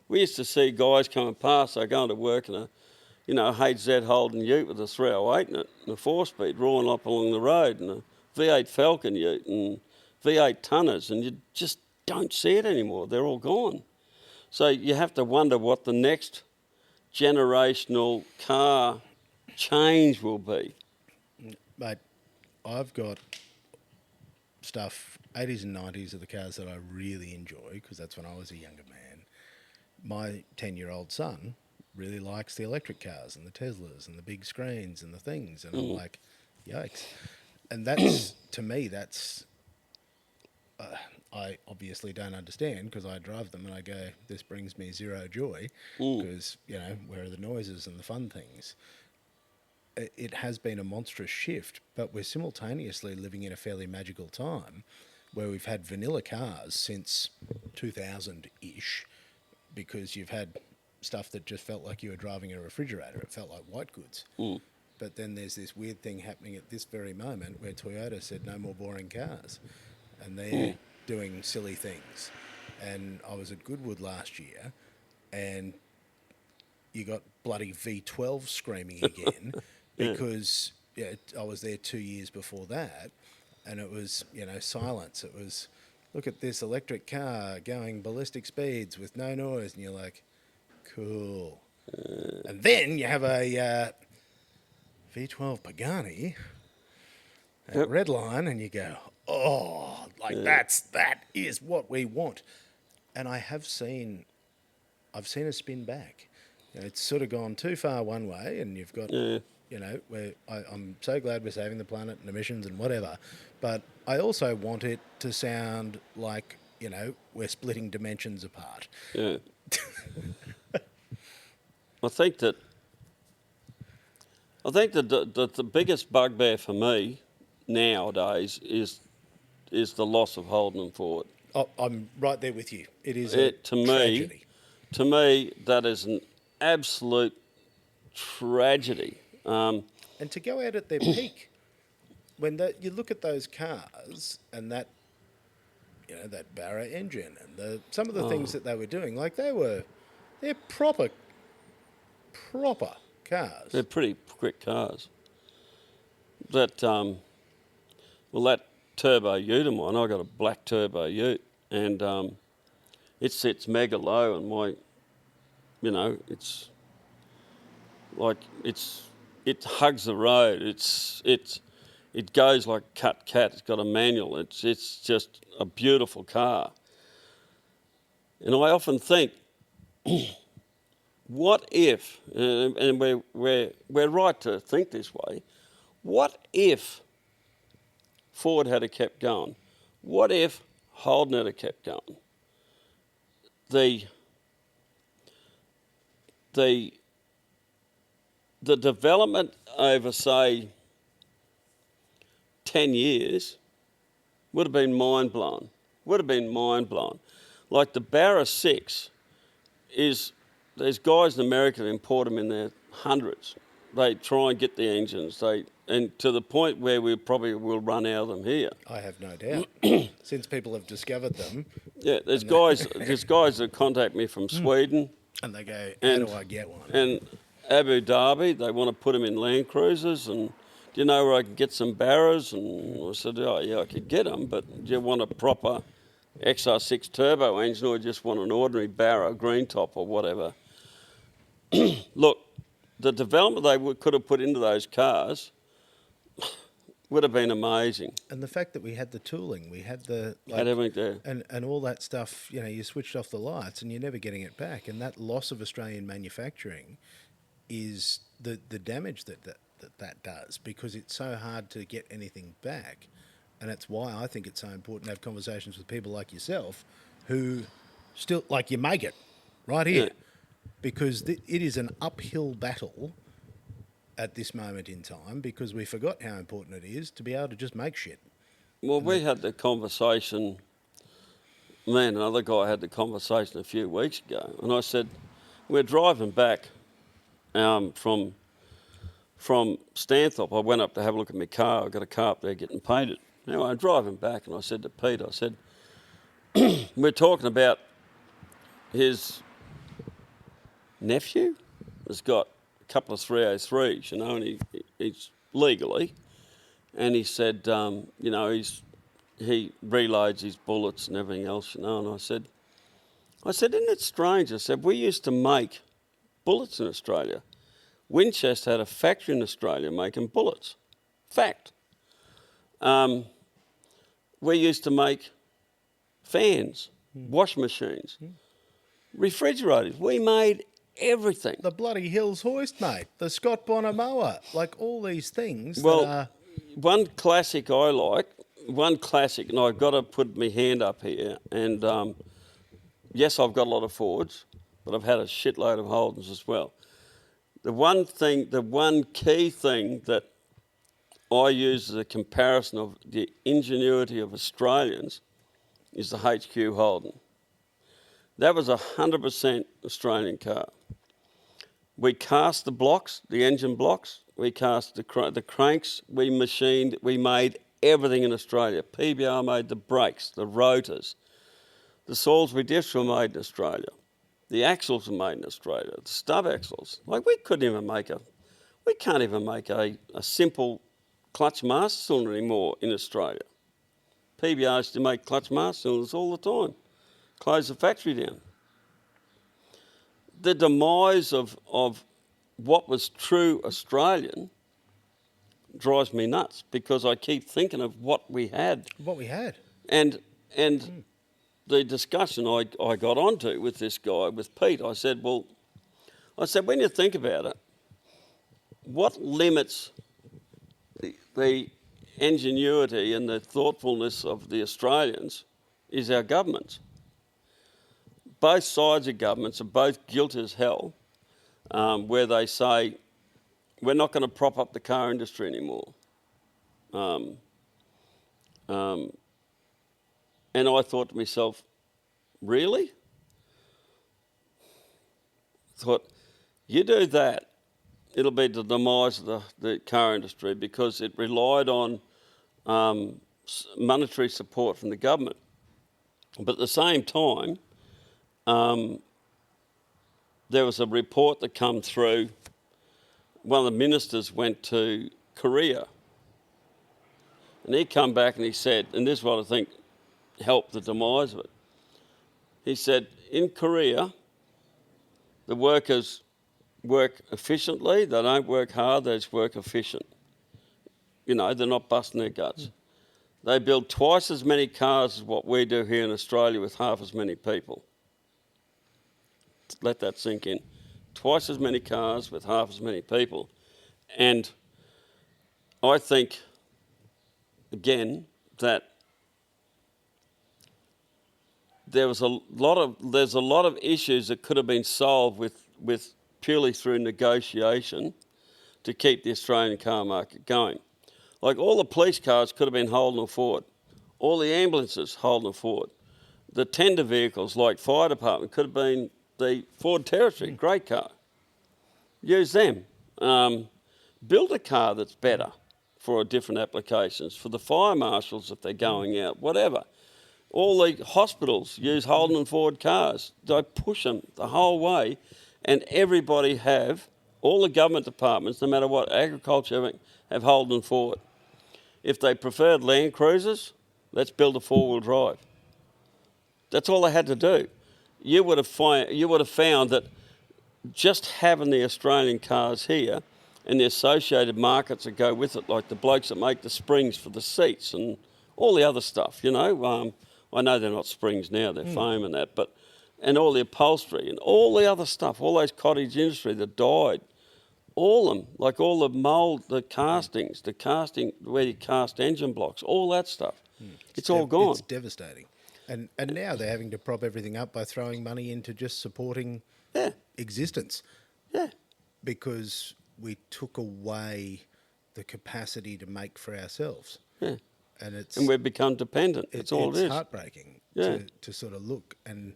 we used to see guys coming past, they're going to work in a, HZ Holden ute with a 308 in it, and a 4-speed rolling up along the road, and a V8 Falcon ute, and V8 tonners, and you just don't see it anymore. They're all gone. So you have to wonder what the next generational car change will be. Mate, I've got stuff, 80s and 90s are the cars that I really enjoy because that's when I was a younger man. My 10-year-old son really likes the electric cars and the Teslas and the big screens and the things. And I'm like, yikes. And that's, to me, that's... I obviously don't understand because I drive them and I go, this brings me zero joy because, where are the noises and the fun things? It has been a monstrous shift, but we're simultaneously living in a fairly magical time where we've had vanilla cars since 2000-ish because you've had stuff that just felt like you were driving a refrigerator. It felt like white goods. But then there's this weird thing happening at this very moment where Toyota said no more boring cars. And they're doing silly things. And I was at Goodwood last year and you got bloody V12 screaming again because I was there 2 years before that and it was, silence. It was, look at this electric car going ballistic speeds with no noise. And you're like, cool. And then you have a V12 Pagani at Redline and you go, oh, that is what we want. And I've seen a spin back. It's sort of gone too far one way and you've got, where I'm so glad we're saving the planet and emissions and whatever, but I also want it to sound like, we're splitting dimensions apart. Yeah. I think that the biggest bugbear for me nowadays is the loss of Holden and Ford. Oh, I'm right there with you. It is to tragedy. me, to me, that is an absolute tragedy. And to go out at their peak, when you look at those cars and that, that Barra engine and some of the things that they were doing, like they're proper cars. They're pretty quick cars. That turbo ute of mine, I got a black turbo ute, and it sits mega low, and it's like it hugs the road. It goes like cut cat. It's got a manual. It's just a beautiful car. And I often think, what if? And we're right to think this way. What if Ford had kept going? What if Holden had kept going? The development over, say, 10 years would have been mind-blown. Like the Barra 6 there's guys in America that import them in their hundreds. They try and get the engines, and to the point where we probably will run out of them here. I have no doubt. Since people have discovered them. Yeah, there's guys that contact me from Sweden. And they go, how do I get one? And Abu Dhabi, they want to put them in Land Cruisers, and do you know where I can get some Barras? And I said, oh yeah, I could get them, but do you want a proper XR6 turbo engine, or just want an ordinary Barra green top or whatever? Look, the development they could have put into those cars would have been amazing. And the fact that we had the tooling, we had had everything there. And all that stuff, you switched off the lights and you're never getting it back. And that loss of Australian manufacturing is the damage that does, because it's so hard to get anything back. And that's why I think it's so important to have conversations with people like yourself who still, like, you make it right here. Yeah. Because it is an uphill battle at this moment in time, because we forgot how important it is to be able to just make shit. Well, we had the conversation, another guy had the conversation a few weeks ago, and I said, we're driving back from Stanthorpe. I went up to have a look at my car. I got a car up there getting painted. Anyway, I'm driving back, and I said to Pete, we're talking about his nephew has got a couple of 303s, and he's legally, and he said, he reloads his bullets and everything else, and I said, isn't it strange? I said, we used to make bullets in Australia. Winchester had a factory in Australia making bullets. Fact. We used to make fans, washing machines, refrigerators. We made everything. The bloody Hills hoist, mate. The Scott Bonner mower. Like, all these things. One classic I like, and I've got to put my hand up here, and yes, I've got a lot of Fords, but I've had a shitload of Holdens as well. The one key thing that I use as a comparison of the ingenuity of Australians is the HQ Holden. That was 100% Australian car. We cast the blocks, the engine blocks, we cast the cranks, we made everything in Australia. PBR made the brakes, the rotors. The Salisbury diffs were made in Australia. The axles were made in Australia, the stub axles. Like, we can't even make a simple clutch master cylinder anymore in Australia. PBR used to make clutch master cylinders all the time. Close the factory down. The demise of what was true Australian drives me nuts, because I keep thinking of what we had. And the discussion I got onto with this guy, with Pete, I said, when you think about it, what limits the ingenuity and the thoughtfulness of the Australians is our governments. Both sides of governments are both guilty as hell, where they say, we're not going to prop up the car industry anymore. And I thought to myself, really? thought, you do that, it'll be the demise of the car industry because it relied on monetary support from the government. But at the same time, there was a report that come through. One of the ministers went to Korea, and he come back and he said, and this is what I think helped the demise of it. He said, in Korea, the workers work efficiently, they don't work hard, they just work efficient. You know, they're not busting their guts. They build twice as many cars as what we do here in Australia with half as many people. Let that sink in. Twice as many cars with half as many people. And I think, again, that there's a lot of issues that could have been solved with purely through negotiation to keep the Australian car market going. Like all the police cars could have been holding them forward. All the ambulances holding them forward. The tender vehicles like fire department could have been the Ford Territory, great car. Use them. Build a car that's better for different applications, for the fire marshals if they're going out, whatever. All the hospitals use Holden and Ford cars. They push them the whole way, and everybody have, all the government departments, no matter what, agriculture, everything, have Holden and Ford. If they preferred Land Cruisers, let's build a four-wheel drive. That's all they had to do. You would have found that just having the Australian cars here and the associated markets that go with it, like the blokes that make the springs for the seats and all the other stuff, you know. I know they're not springs now, they're foam and that, and all the upholstery and all the other stuff, all those cottage industry that died, all of them, like all the mould, the casting where you cast engine blocks, all that stuff. It's all gone. It's devastating. And now they're having to prop everything up by throwing money into just supporting existence. Yeah. Because we took away the capacity to make for ourselves. Yeah. And we've become dependent. That's all it is. It's heartbreaking to sort of look and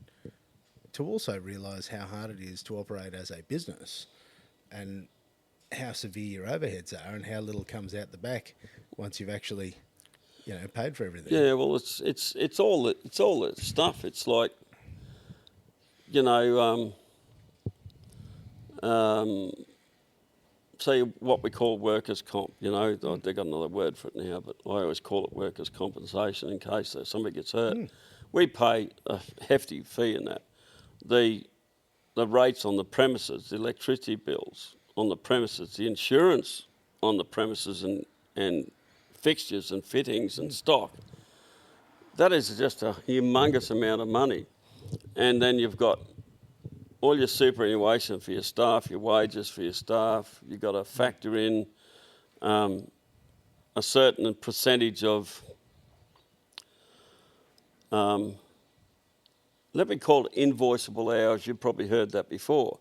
to also realise how hard it is to operate as a business and how severe your overheads are and how little comes out the back once you've actually, you know, paid for everything. Yeah, well, it's all the stuff. It's like, you know, say what we call workers' comp. You know, they've got another word for it now, but I always call it workers' compensation in case somebody gets hurt. We pay a hefty fee in that. The rates on the premises, the electricity bills on the premises, the insurance on the premises and fixtures and fittings and stock. That is just a humongous amount of money. And then you've got all your superannuation for your staff, your wages for your staff. You've got to factor in a certain percentage of, let me call it invoiceable hours. You've probably heard that before,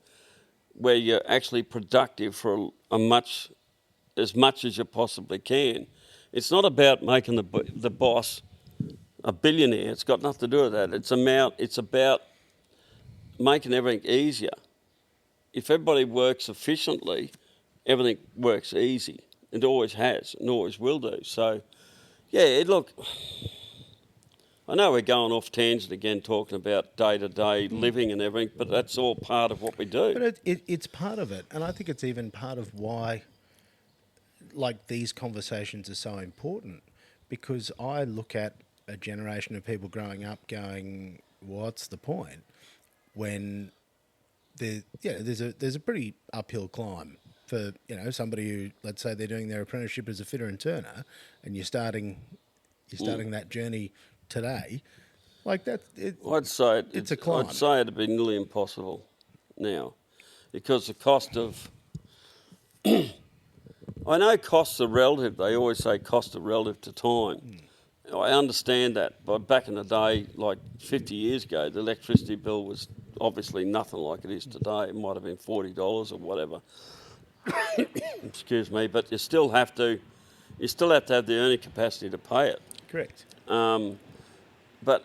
where you're actually productive for as much as you possibly can. It's not about making the boss a billionaire. It's got nothing to do with that. It's about making everything easier. If everybody works efficiently, everything works easy. It always has and always will do. So, yeah, look, I know we're going off tangent again talking about day-to-day living and everything, but that's all part of what we do. But it's part of it, and I think it's even part of why, like, these conversations are so important, because I look at a generation of people growing up going, what's the point? When there's a pretty uphill climb for, you know, somebody who, let's say they're doing their apprenticeship as a fitter and turner, and you're starting that journey today, like that. I'd say it's a climb. I'd say it'd be nearly impossible now, because the cost of I know costs are relative. They always say costs are relative to time. I understand that, but back in the day, like 50 years ago, the electricity bill was obviously nothing like it is today. It might have been $40 or whatever. Excuse me, but you still have to have the earning capacity to pay it. Correct. But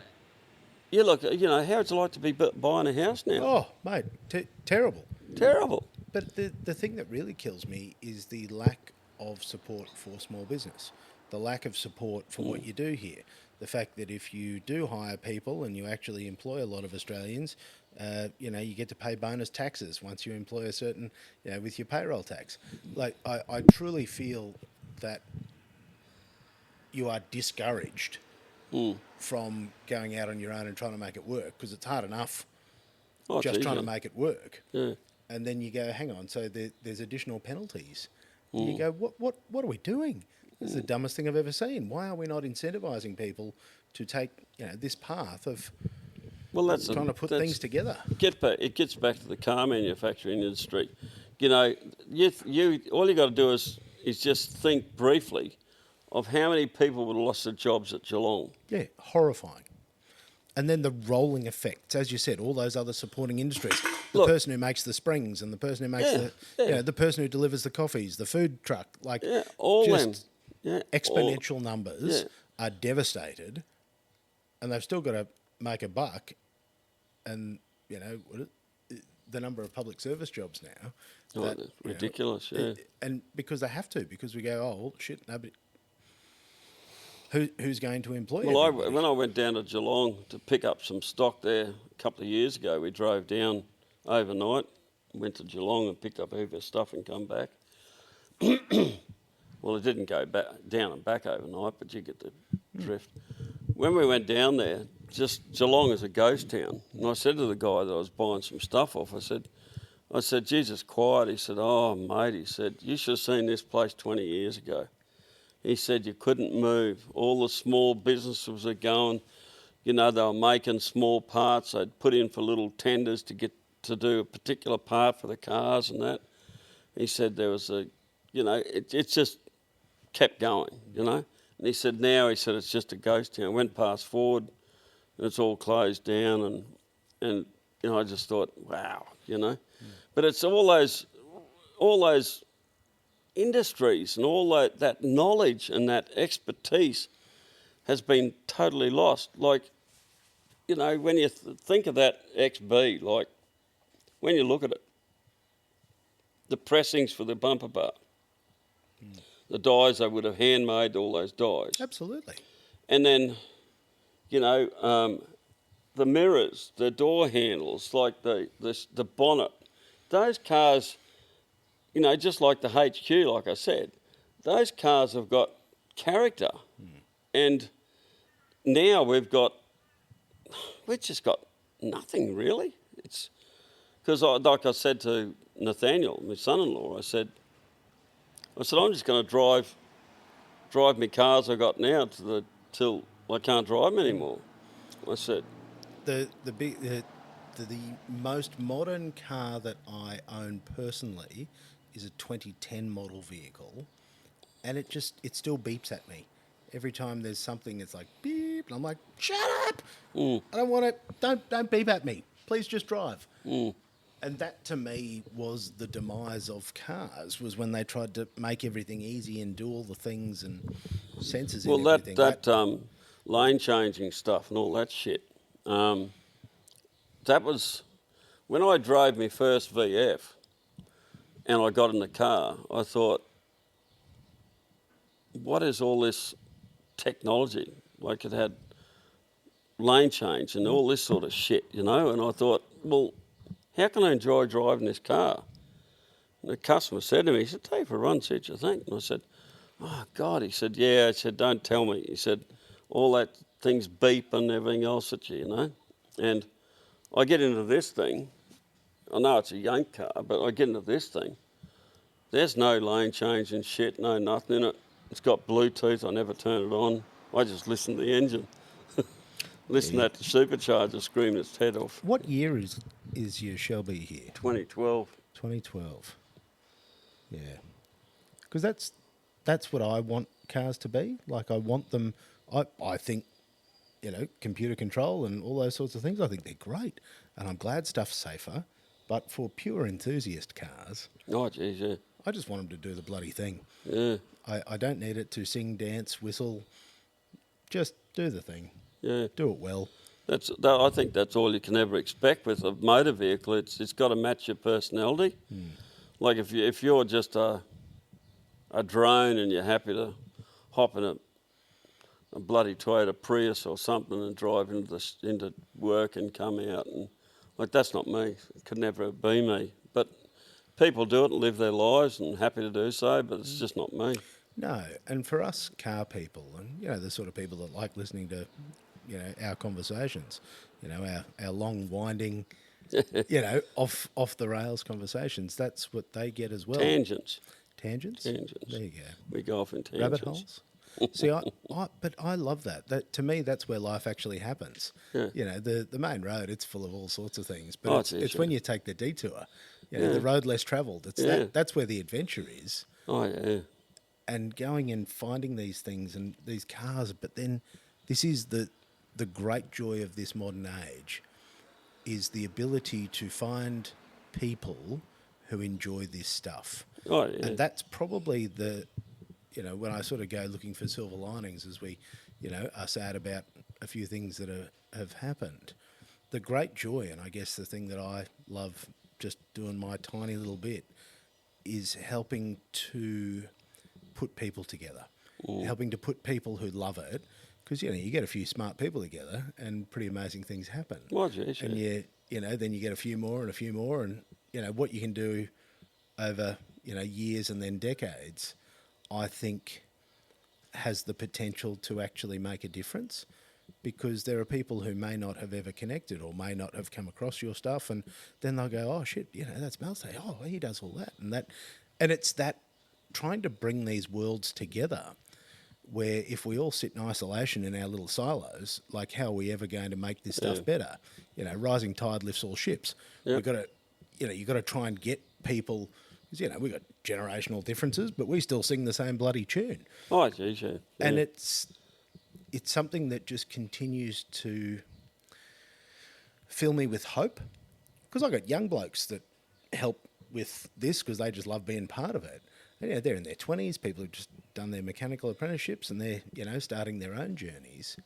you look, you know, how it's like to be buying a house now. Oh, mate, terrible. Terrible. But the thing that really kills me is the lack of support for small business, the lack of support for what you do here. The fact that if you do hire people and you actually employ a lot of Australians, you get to pay bonus taxes once you employ a certain, with your payroll tax. Like, I truly feel that you are discouraged from going out on your own and trying to make it work, because it's hard enough just trying to make it work. Yeah. And then you go, hang on, so there's additional penalties. And you go, what are we doing? This is the dumbest thing I've ever seen. Why are we not incentivising people to take this path of trying to put things together? It gets back to the car manufacturing industry. You all you got to do is just think briefly of how many people would have lost their jobs at Geelong. Yeah, horrifying. And then the rolling effects, as you said, all those other supporting industries. The person who makes the springs and the person who makes the person who delivers the coffees, the food truck, exponential numbers are devastated, and they've still got to make a buck. And the number of public service jobs now, that's ridiculous. And because they have to, because we go, oh shit, nobody. Who's going to employ you? Well, when I went down to Geelong to pick up some stock there a couple of years ago, we drove down overnight, went to Geelong and picked up a heap of stuff and come back. Well, it didn't go back down and back overnight, but you get the drift. When we went down there, just Geelong is a ghost town. And I said to the guy that I was buying some stuff off, I said, Jesus, quiet. He said, oh, mate, he said, you should have seen this place 20 years ago. He said you couldn't move. All the small businesses were going, they were making small parts. They'd put in for little tenders to get to do a particular part for the cars and that. He said there was it just kept going, And he said it's just a ghost town. Went past Ford, and it's all closed down, and I just thought, wow, But it's all those industries and all that knowledge and that expertise has been totally lost. Like, when you think of that XB, like, when you look at it, the pressings for the bumper bar, the dies, they would have handmade all those dies. Absolutely. And then, the mirrors, the door handles, like the bonnet, those cars, just like the HQ, like I said, those cars have got character. And now we've just got nothing really. It's because, like I said to Nathaniel, my son-in-law, I said, I'm just going to drive my cars I got now till I can't drive them anymore. I said, the most modern car that I own personally is a 2010 model vehicle, and it still beeps at me every time there's something. It's like beep, and I'm like, shut up! I don't want it. Don't beep at me. Please just drive. And that to me was the demise of cars, was when they tried to make everything easy and do all the things and sensors. Well, that lane changing stuff and all that shit. That was when I drove my first VF. And I got in the car, I thought, what is all this technology? Like, it had lane change and all this sort of shit, And I thought, well, how can I enjoy driving this car? And the customer said to me, he said, take it for a run, see what you think. And I said, oh, God. He said, yeah. I said, don't tell me. He said, all that things beep and everything else at you, And I get into this thing. I know it's a yank car, but I get into this thing. There's no lane change and shit, no nothing in it. It's got Bluetooth. I never turn it on. I just listen to the engine. Listen to that supercharger screaming its head off. What year is your Shelby here? 2012. 2012. Yeah. Because that's what I want cars to be. Like, I want them... I think, computer control and all those sorts of things, I think they're great. And I'm glad stuff's safer. But for pure enthusiast cars... Oh, geez, yeah. I just want them to do the bloody thing. Yeah. I don't need it to sing, dance, whistle. Just do the thing. Yeah. Do it well. I think that's all you can ever expect with a motor vehicle. It's got to match your personality. Like if you're just a drone and you're happy to hop in a bloody Toyota Prius or something and drive into work and come out, and like, that's not me. It could never be me. But people do it and live their lives and happy to do so, but it's just not me. No, and for us car people, and the sort of people that like listening to, our conversations, our long winding, off the rails conversations, that's what they get as well. Tangents. Tangents. There you go. We go off in tangents. Rabbit holes. See, but I love that. That to me, that's where life actually happens. Yeah. The main road, it's full of all sorts of things, but it's when you take the detour, the road less travelled. That's where the adventure is. Oh yeah. And going and finding these things and these cars, but then this is the great joy of this modern age, is the ability to find people who enjoy this stuff. Oh yeah. And that's probably when I sort of go looking for silver linings, as we, are sad about a few things that have happened. The great joy, and I guess the thing that I love just doing my tiny little bit, is helping to put people together, helping to put people who love it, because, you get a few smart people together and pretty amazing things happen. Well, geez, and then you get a few more, and, what you can do over, years and then decades, I think has the potential to actually make a difference, because there are people who may not have ever connected or may not have come across your stuff, and then they'll go, oh shit, that's Mel's day. Oh, he does all that and that. And it's that trying to bring these worlds together, where if we all sit in isolation in our little silos, like, how are we ever going to make this stuff better? Rising tide lifts all ships. We've got to, you've got to try and get people, because, we've got generational differences, but we still sing the same bloody tune. Oh, geez, yeah. And it's something that just continues to fill me with hope, because I've got young blokes that help with this because they just love being part of it. And, they're in their 20s, people who've just done their mechanical apprenticeships and they're, starting their own journeys.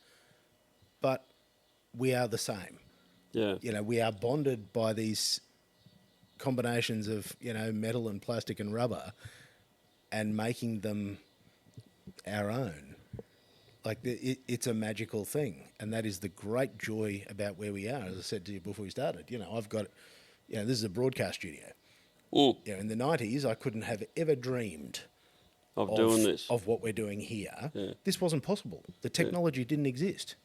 But we are the same. Yeah. We are bonded by these combinations of, metal and plastic and rubber, and making them our own. Like, it's a magical thing. And that is the great joy about where we are. As I said to you before we started, I've got, this is a broadcast studio. In the 90s, I couldn't have ever dreamed of doing this, of what we're doing here. This wasn't possible. The technology didn't exist.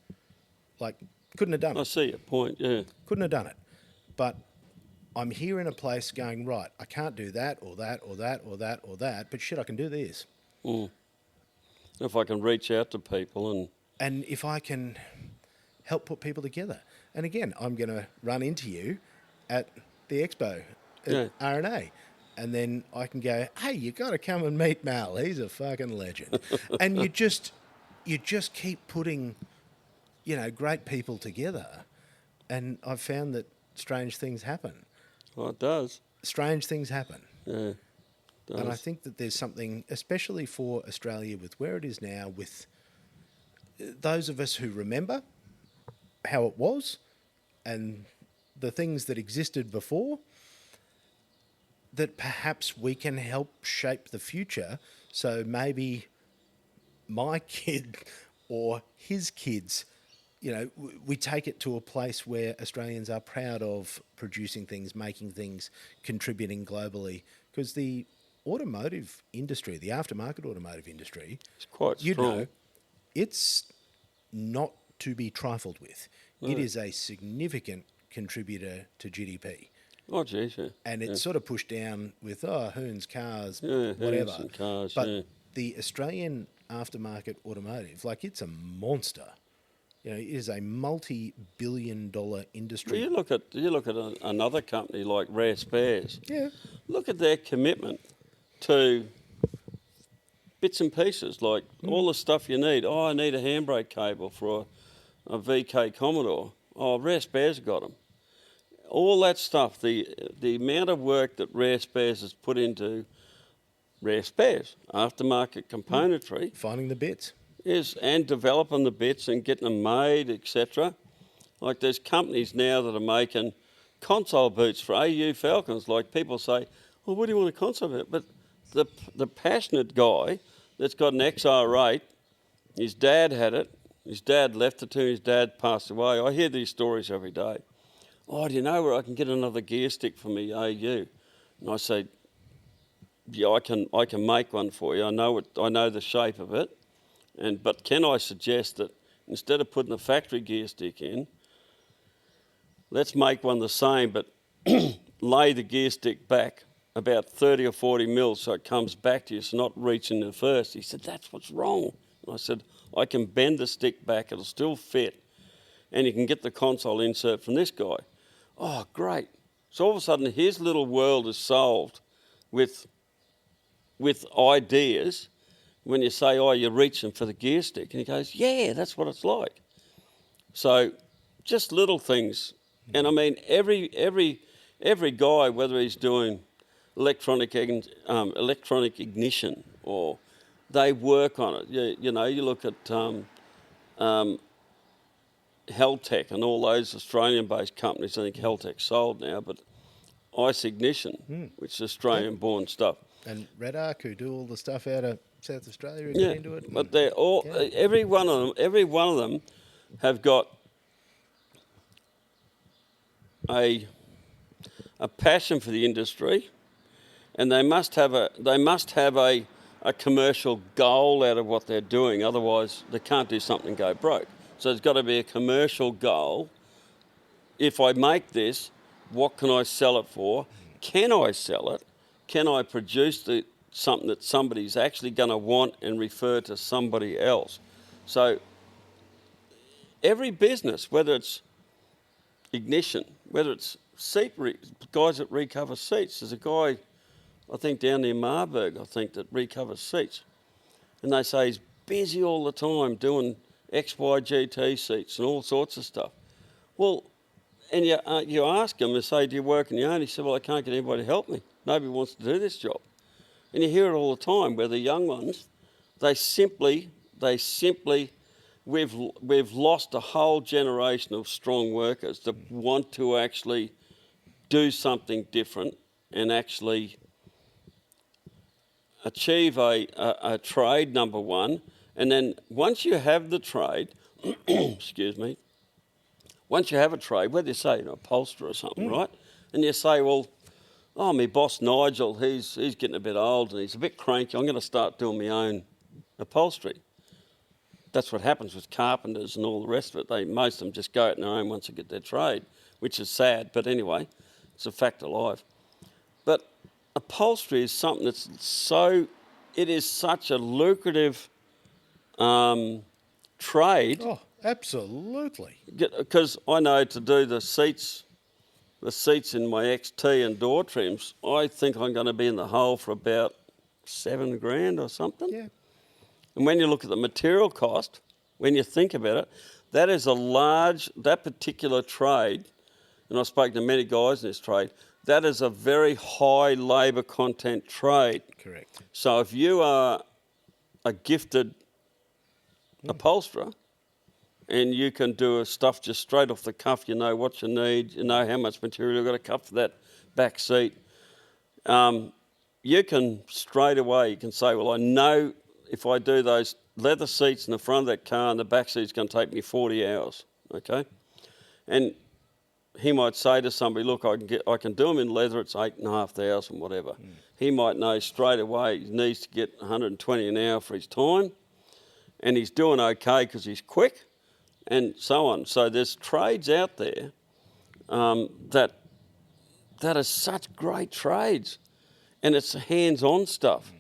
Like, couldn't have done it. I see your point, yeah. Couldn't have done it. But I'm here in a place going, right, I can't do that or that or that or that or that, but shit, I can do this. If I can reach out to people and if I can help put people together. And again, I'm going to run into you at the expo at RNA, and then I can go, hey, you got to come and meet Mal. He's a fucking legend. And you just keep putting, great people together. And I've found that strange things happen. Well, it does. Strange things happen. Yeah, it does. And I think that there's something, especially for Australia, with where it is now, with those of us who remember how it was and the things that existed before, that perhaps we can help shape the future. So maybe my kid or his kids, we take it to a place where Australians are proud of producing things, making things, contributing globally. Because the automotive industry, the aftermarket automotive industry, it's quite strong. It's not to be trifled with. No. It is a significant contributor to GDP. Oh, geez, yeah. And it's sort of pushed down with, Hoons, cars, Hoons whatever. And cars, but the Australian aftermarket automotive, like, it's a monster. It is a multi-billion-dollar industry. Well, you look at another company like Rare Spares. Yeah. Look at their commitment to bits and pieces, like all the stuff you need. Oh, I need a handbrake cable for a VK Commodore. Oh, Rare Spares got them. All that stuff, the amount of work that Rare Spares has put into Rare Spares, aftermarket componentry. Finding the bits. And developing the bits and getting them made, etc. Like there's companies now that are making console boots for AU Falcons. Like people say, well, what do you want a console boot? But the passionate guy that's got an XR8, his dad had it, his dad left it to him, his dad passed away. I hear these stories every day. Oh, do you know where I can get another gear stick for me AU? And I say, yeah, I can make one for you. I know the shape of it. But can I suggest that instead of putting the factory gear stick in, let's make one the same, but lay the gear stick back about 30 or 40 mils so it comes back to you, so not reaching the first. He said, that's what's wrong. And I said, I can bend the stick back, it'll still fit, and you can get the console insert from this guy. Oh, great. So all of a sudden his little world is solved with ideas when you say, oh, you're reaching for the gear stick. And he goes, yeah, that's what it's like. So just little things. And I mean, every guy, whether he's doing electronic ignition or they work on it. You know, you look at Heltec and all those Australian-based companies. I think Heltec's sold now, but Ice Ignition, which is Australian-born stuff. And Red Arc, who do all the stuff out of South Australia, get into it. But they're all every one of them have got a passion for the industry, and they must have a commercial goal out of what they're doing. Otherwise, they can't do something and go broke. So there's got to be a commercial goal. If I make this, what can I sell it for? Can I sell it? Can I produce something that somebody's actually going to want and refer to somebody else? So every business, whether it's ignition, whether it's guys that recover seats. There's a guy, I think down near Marburg, that recovers seats. And they say he's busy all the time doing XYGT seats and all sorts of stuff. Well, and you ask him, and say, do you work on your own? He said, well, I can't get anybody to help me. Nobody wants to do this job. And you hear it all the time where the young ones, they simply, we've lost a whole generation of strong workers that want to actually do something different and actually achieve a trade, number one. And then once you have the trade, excuse me, once you have a trade, whether you say an upholsterer or something, right? And you say, well, oh, my boss Nigel, he's getting a bit old and he's a bit cranky. I'm going to start doing my own upholstery. That's what happens with carpenters and all the rest of it. Most of them just go out on their own once they get their trade, which is sad. But anyway, it's a fact of life. But upholstery is something that's it is such a lucrative trade. Oh, absolutely. Because I know to do the seats in my XT and door trims, I think I'm going to be in the hole for about $7,000 or something. Yeah. And when you look at the material cost, when you think about it, that particular trade, and I've spoken to many guys in this trade, that is a very high labour content trade. Correct. So if you are a gifted upholsterer and you can do stuff just straight off the cuff, you know what you need, you know how much material you've got to cut for that back seat, you can straight away, you can say, well, I know if I do those leather seats in the front of that car and the back seat's going to take me 40 hours, okay? And he might say to somebody, look, I can do them in leather, it's 8,500, whatever. He might know straight away he needs to get 120 an hour for his time, and he's doing okay because he's quick, and so on. So there's trades out there that are such great trades, and it's hands-on stuff.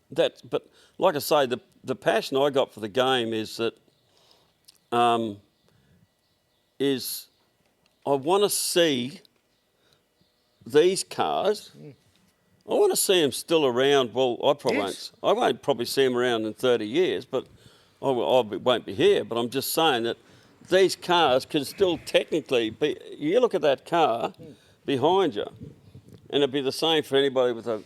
But like I say, the passion I got for the game is that I want to see these cars. I want to see them still around. Well, I won't probably see them around in 30 years, but I won't be here. But I'm just saying that these cars can still technically be. You look at that car behind you, and it'd be the same for anybody with a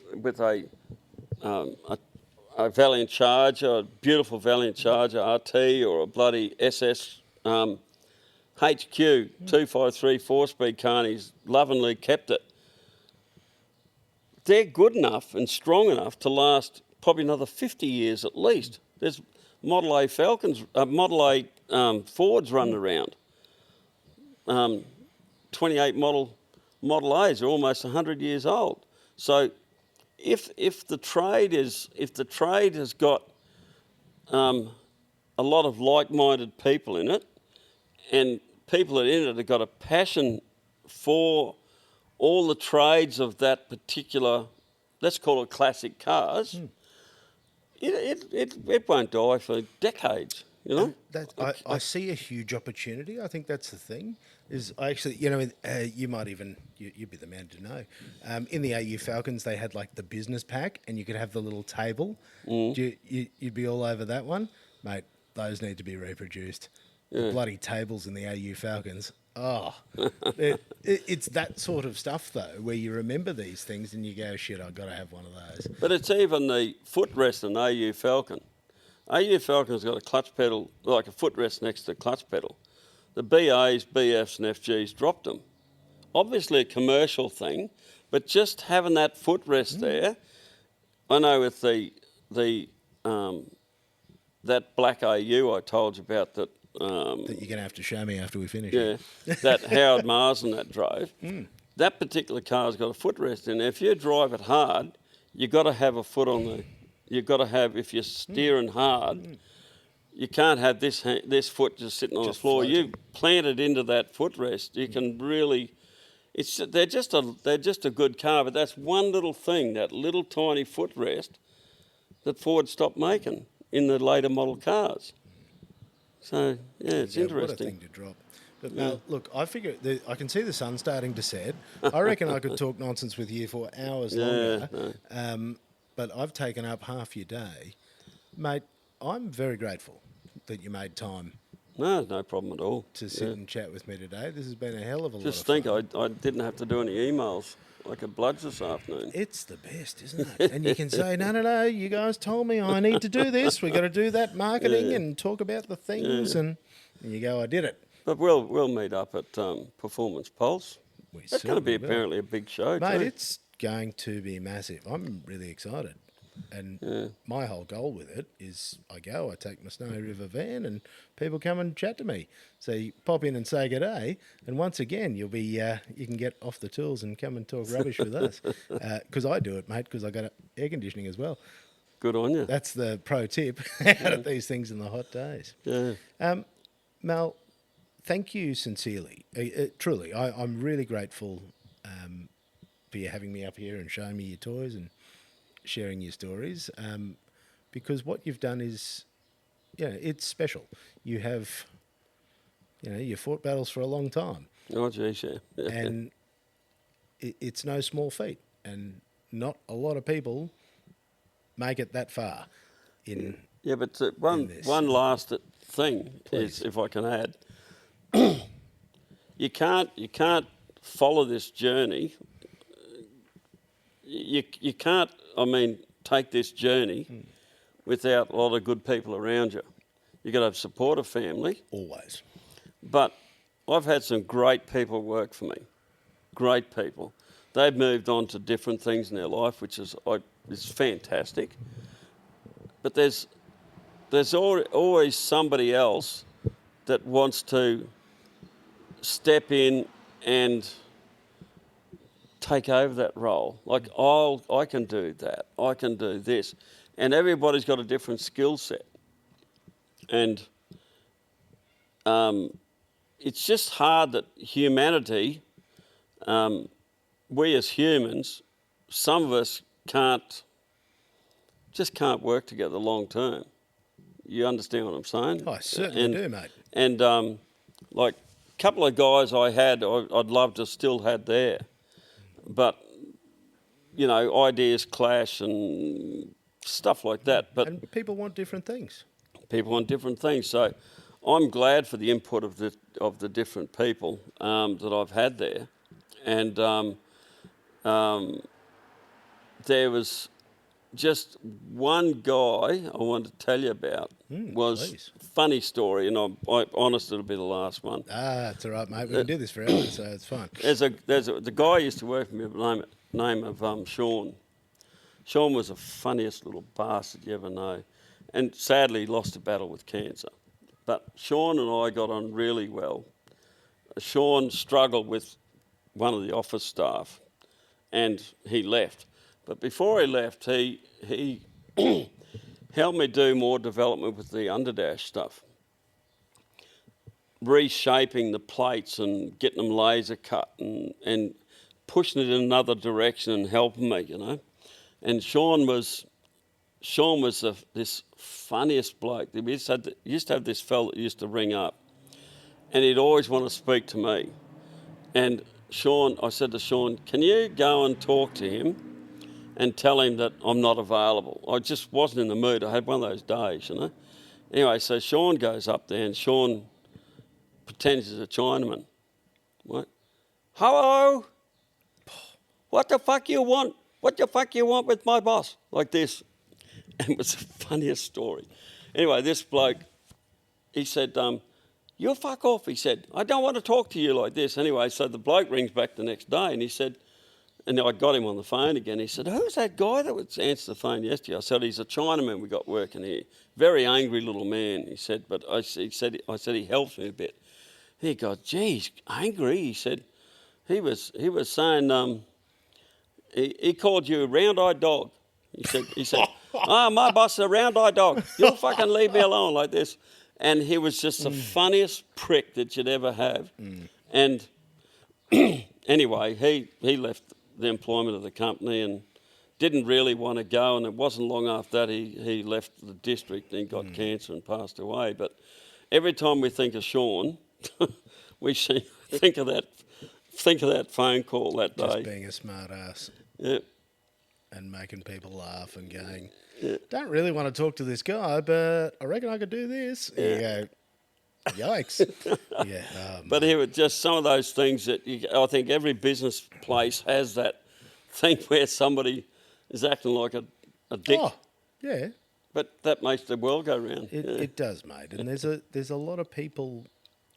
Valiant Charger, a beautiful Valiant Charger RT, or a bloody SS HQ 253 4-speed carnies lovingly kept it. They're good enough and strong enough to last probably another 50 years at least. There's Model A Falcons, Model A Fords running around. 28 Model A's are almost 100 years old. So if the trade has got a lot of like-minded people in it, and people that are in it have got a passion for all the trades of that particular, let's call it classic cars, it won't die for decades, you know? I see a huge opportunity. I think that's the thing. Is I actually, you know, you might even, you'd be the man to know. In the AU Falcons, they had like the business pack, and you could have the little table. You'd be all over that one. Mate, those need to be reproduced. Yeah. The bloody tables in the AU Falcons. Oh, it's that sort of stuff, though, where you remember these things and you go, shit, I've got to have one of those. But it's even the footrest in AU Falcon. AU Falcon's got a clutch pedal, like a footrest next to the clutch pedal. The BAs, BFs and FGs dropped them. Obviously a commercial thing, but just having that footrest there, I know with that black AU I told you about that... that you're going to have to show me after we finish. Yeah, that Howard Marsden that drove. That particular car's got a footrest in there. If you drive it hard, you've got to have a foot on the... You've got to have, if you're steering hard, you can't have this foot just sitting on the floor. Floating. You plant it into that footrest. You can really... They're just a good car, but that's one little thing, that little tiny footrest that Ford stopped making in the later model cars. So, yeah, it's interesting. What a thing to drop. But now, look, I figure I can see the sun starting to set. I reckon I could talk nonsense with you for hours longer. No. But I've taken up half your day. Mate, I'm very grateful that you made time No, no problem at all. to sit and chat with me today. This has been a hell of a lot of Just fun. think, I didn't have to do any emails like a bludge this afternoon. It's the best, isn't it? And you can say, no, you guys told me I need to do this. We've got to do that marketing and talk about the things. And you go, I did it. But we'll meet up at Performance Pulse. That's going to be certainly will. apparently a big show, Mate, too. it's going to be massive. I'm really excited. And my whole goal with it is I take my Snowy River van and people come and chat to me. So you pop in and say good day, and once again, you'll be you can get off the tools and come and talk rubbish with us. Because I do it, mate, because I got air conditioning as well. Good on you. That's the pro tip out of these things in the hot days. Yeah. Mel, thank you sincerely. Truly, I'm really grateful for you having me up here and showing me your toys and sharing your stories, because what you've done is, it's special. You have, you fought battles for a long time. Oh, geez, yeah. And it's no small feat, and not a lot of people make it that far in... Yeah, but one last thing Please. is, if I can add, you can't follow this journey. You can't, take this journey without a lot of good people around you. You've got to have supportive family. Always. But I've had some great people work for me. Great people. They've moved on to different things in their life, which is fantastic. But there's always somebody else that wants to step in and take over that role. Like, I can do that. I can do this. And everybody's got a different skill set. And it's just hard that humanity, we as humans, some of us can't work together long term. You understand what I'm saying? I certainly do, mate. And like a couple of guys I'd love to still had there. But, ideas clash and stuff like that. But people want different things. People want different things. So I'm glad for the input of the different people that I've had there. And there was just one guy I want to tell you about was please. funny story, and I honest it'll be the last one. It's all right, mate. We can do this forever, so it's fine. The guy used to work for me by the name of Sean. Sean was the funniest little bastard you ever know, and sadly lost a battle with cancer. But Sean and I got on really well. Sean struggled with one of the office staff, and he left. But before he left, he helped me do more development with the underdash stuff, reshaping the plates and getting them laser cut and pushing it in another direction and helping me, you know. And Sean was this funniest bloke. We used to have this fella that used to ring up, and he'd always want to speak to me. And I said to Sean, can you go and talk to him and tell him that I'm not available? I just wasn't in the mood. I had one of those days, you know. Anyway, so Sean goes up there, and Sean pretends he's a Chinaman. What? Hello? What the fuck you want? What the fuck you want with my boss? Like this. And it was the funniest story. Anyway, this bloke, he said, you fuck off, he said. I don't want to talk to you like this. Anyway, so the bloke rings back the next day, and he said, and I got him on the phone again. He said, who's that guy that would answer the phone yesterday? I said, he's a Chinaman we got working here. Very angry little man, he said, but I said he helps me a bit. He goes, geez, angry, he said. He was saying, he called you a round-eyed dog. He said, my boss is a round-eyed dog. You'll fucking leave me alone like this. And he was just the funniest prick that you'd ever have. And anyway, he left the employment of the company and didn't really want to go. And it wasn't long after that he left the district and got cancer and passed away. But every time we think of Sean, we think of that phone call that day. Just being a smart ass. Yeah. And making people laugh and going, don't really want to talk to this guy, but I reckon I could do this. And you go, yikes. But he was just some of those things that I think every business place has that thing where somebody is acting like a dick. Oh, yeah. But that makes the world go round. It does, mate. And there's a lot of people,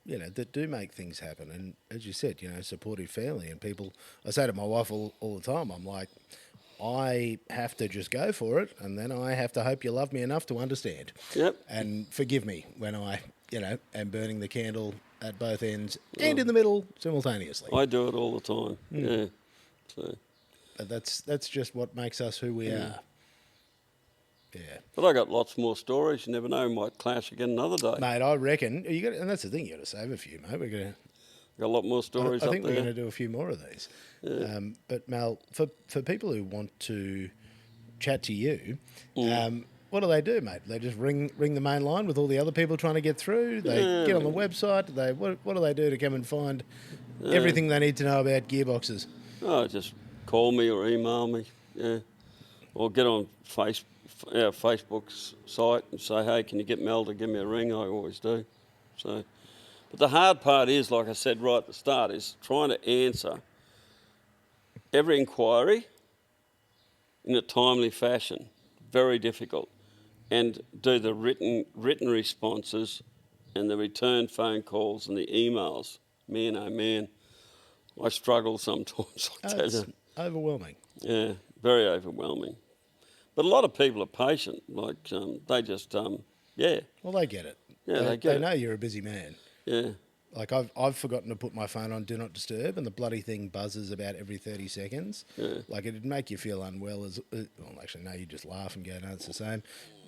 you know, that do make things happen. And as you said, you know, supportive family and people. I say to my wife all the time, I'm like, I have to just go for it, and then I have to hope you love me enough to understand. Yep. And forgive me when I, you know, am burning the candle at both ends and in the middle simultaneously. I do it all the time. Yeah. So. But that's just what makes us who we are. Yeah. But I got lots more stories. You never know, we might clash again another day. Mate, I reckon and that's the thing, you got to save a few, mate. We're gonna. Got a lot more stories I up think there. we're going to do a few more of these. Yeah. But Mal, for people who want to chat to you, what do they do, mate? They just ring the main line with all the other people trying to get through. They get on the website. What do they do to come and find everything they need to know about gearboxes? Oh, just call me or email me. Yeah, or get on Facebook's site and say, hey, can you get Mel to give me a ring? I always do. So. But the hard part is, like I said right at the start, is trying to answer every inquiry in a timely fashion. Very difficult. And do the written responses and the return phone calls and the emails. Man, oh man, I struggle sometimes. It's overwhelming. Yeah, very overwhelming. But a lot of people are patient. Like, they just, Well, they get it. Yeah, they know you're a busy man. Yeah. Like I've forgotten to put my phone on Do Not Disturb, and the bloody thing buzzes about every 30 seconds. Yeah. Like it'd make you feel unwell. Well, actually, no, you just laugh and go, no, it's the same.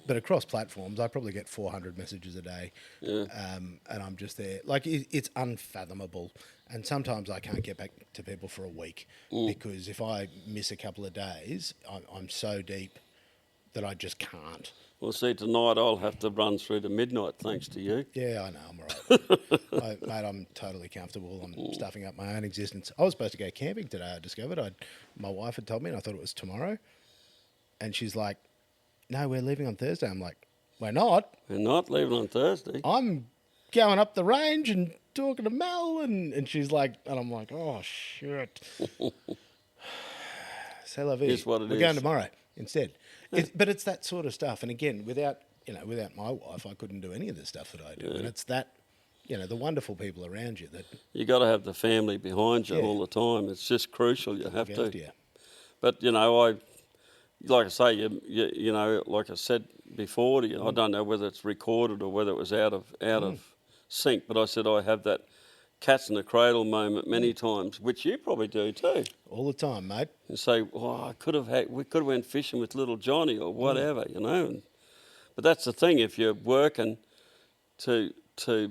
But across platforms, I probably get 400 messages a day, and I'm just there. Like it's unfathomable. And sometimes I can't get back to people for a week because if I miss a couple of days, I'm so deep that I just can't. Well, see, tonight I'll have to run through to midnight, thanks to you. Yeah, I know, I'm all right. Mate, I'm totally comfortable. I'm stuffing up my own existence. I was supposed to go camping today, I discovered. My wife had told me, and I thought it was tomorrow. And she's like, no, we're leaving on Thursday. I'm like, we're not. We're not leaving on Thursday. I'm going up the range and talking to Mel. And she's like, and I'm like, oh, shit. C'est la vie. Here's what it We're is. going tomorrow. instead. But it's that sort of stuff. And again, without my wife, I couldn't do any of the stuff that I do. And it's that, the wonderful people around you that You got to have the family behind you all the time. It's just crucial. You have to. But like I say, like I said before to you, I don't know whether it's recorded or whether it was out of sync. But I said I have that cats in the cradle moment many times, which you probably do too. all the time, mate. And say, we could have went fishing with little Johnny or whatever, But that's the thing, if you're working to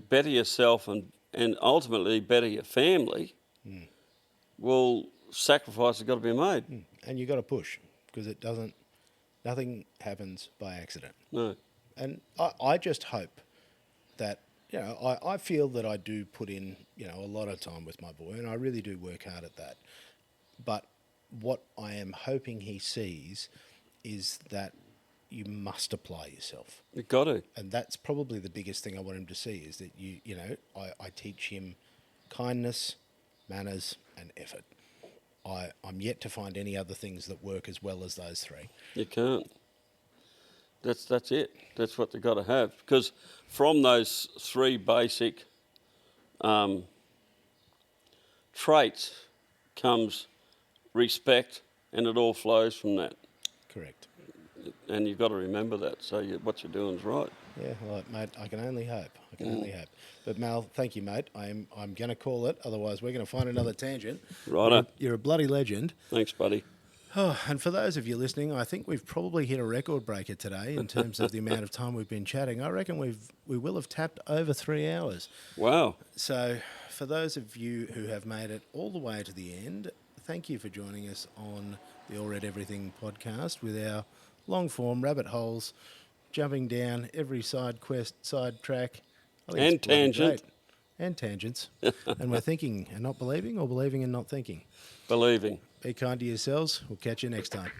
better yourself and ultimately better your family, well, sacrifice has got to be made. And you got to push, because nothing happens by accident. No. And I just hope that, I feel that I do put in, a lot of time with my boy, and I really do work hard at that. But what I am hoping he sees is that you must apply yourself. You've got to. And that's probably the biggest thing I want him to see, is that I teach him kindness, manners, and effort. I'm yet to find any other things that work as well as those three. You can't. That's it. That's what they've got to have. Because from those three basic traits comes respect, and it all flows from that. Correct. And you've got to remember that. So what you're doing is right. Yeah, well, mate, I can only hope. Only hope. But Mal, thank you, mate. I'm going to call it. Otherwise, we're going to find another tangent. Righto. You're a bloody legend. Thanks, buddy. Oh, and for those of you listening, I think we've probably hit a record breaker today in terms of the amount of time we've been chatting. I reckon we will have tapped over 3 hours. Wow. So for those of you who have made it all the way to the end, thank you for joining us on the All Red Everything podcast with our long-form rabbit holes, jumping down every side quest, side track. And tangent. And tangents. And we're thinking and not believing, or believing and not thinking. Believing. Be kind to yourselves. We'll catch you next time.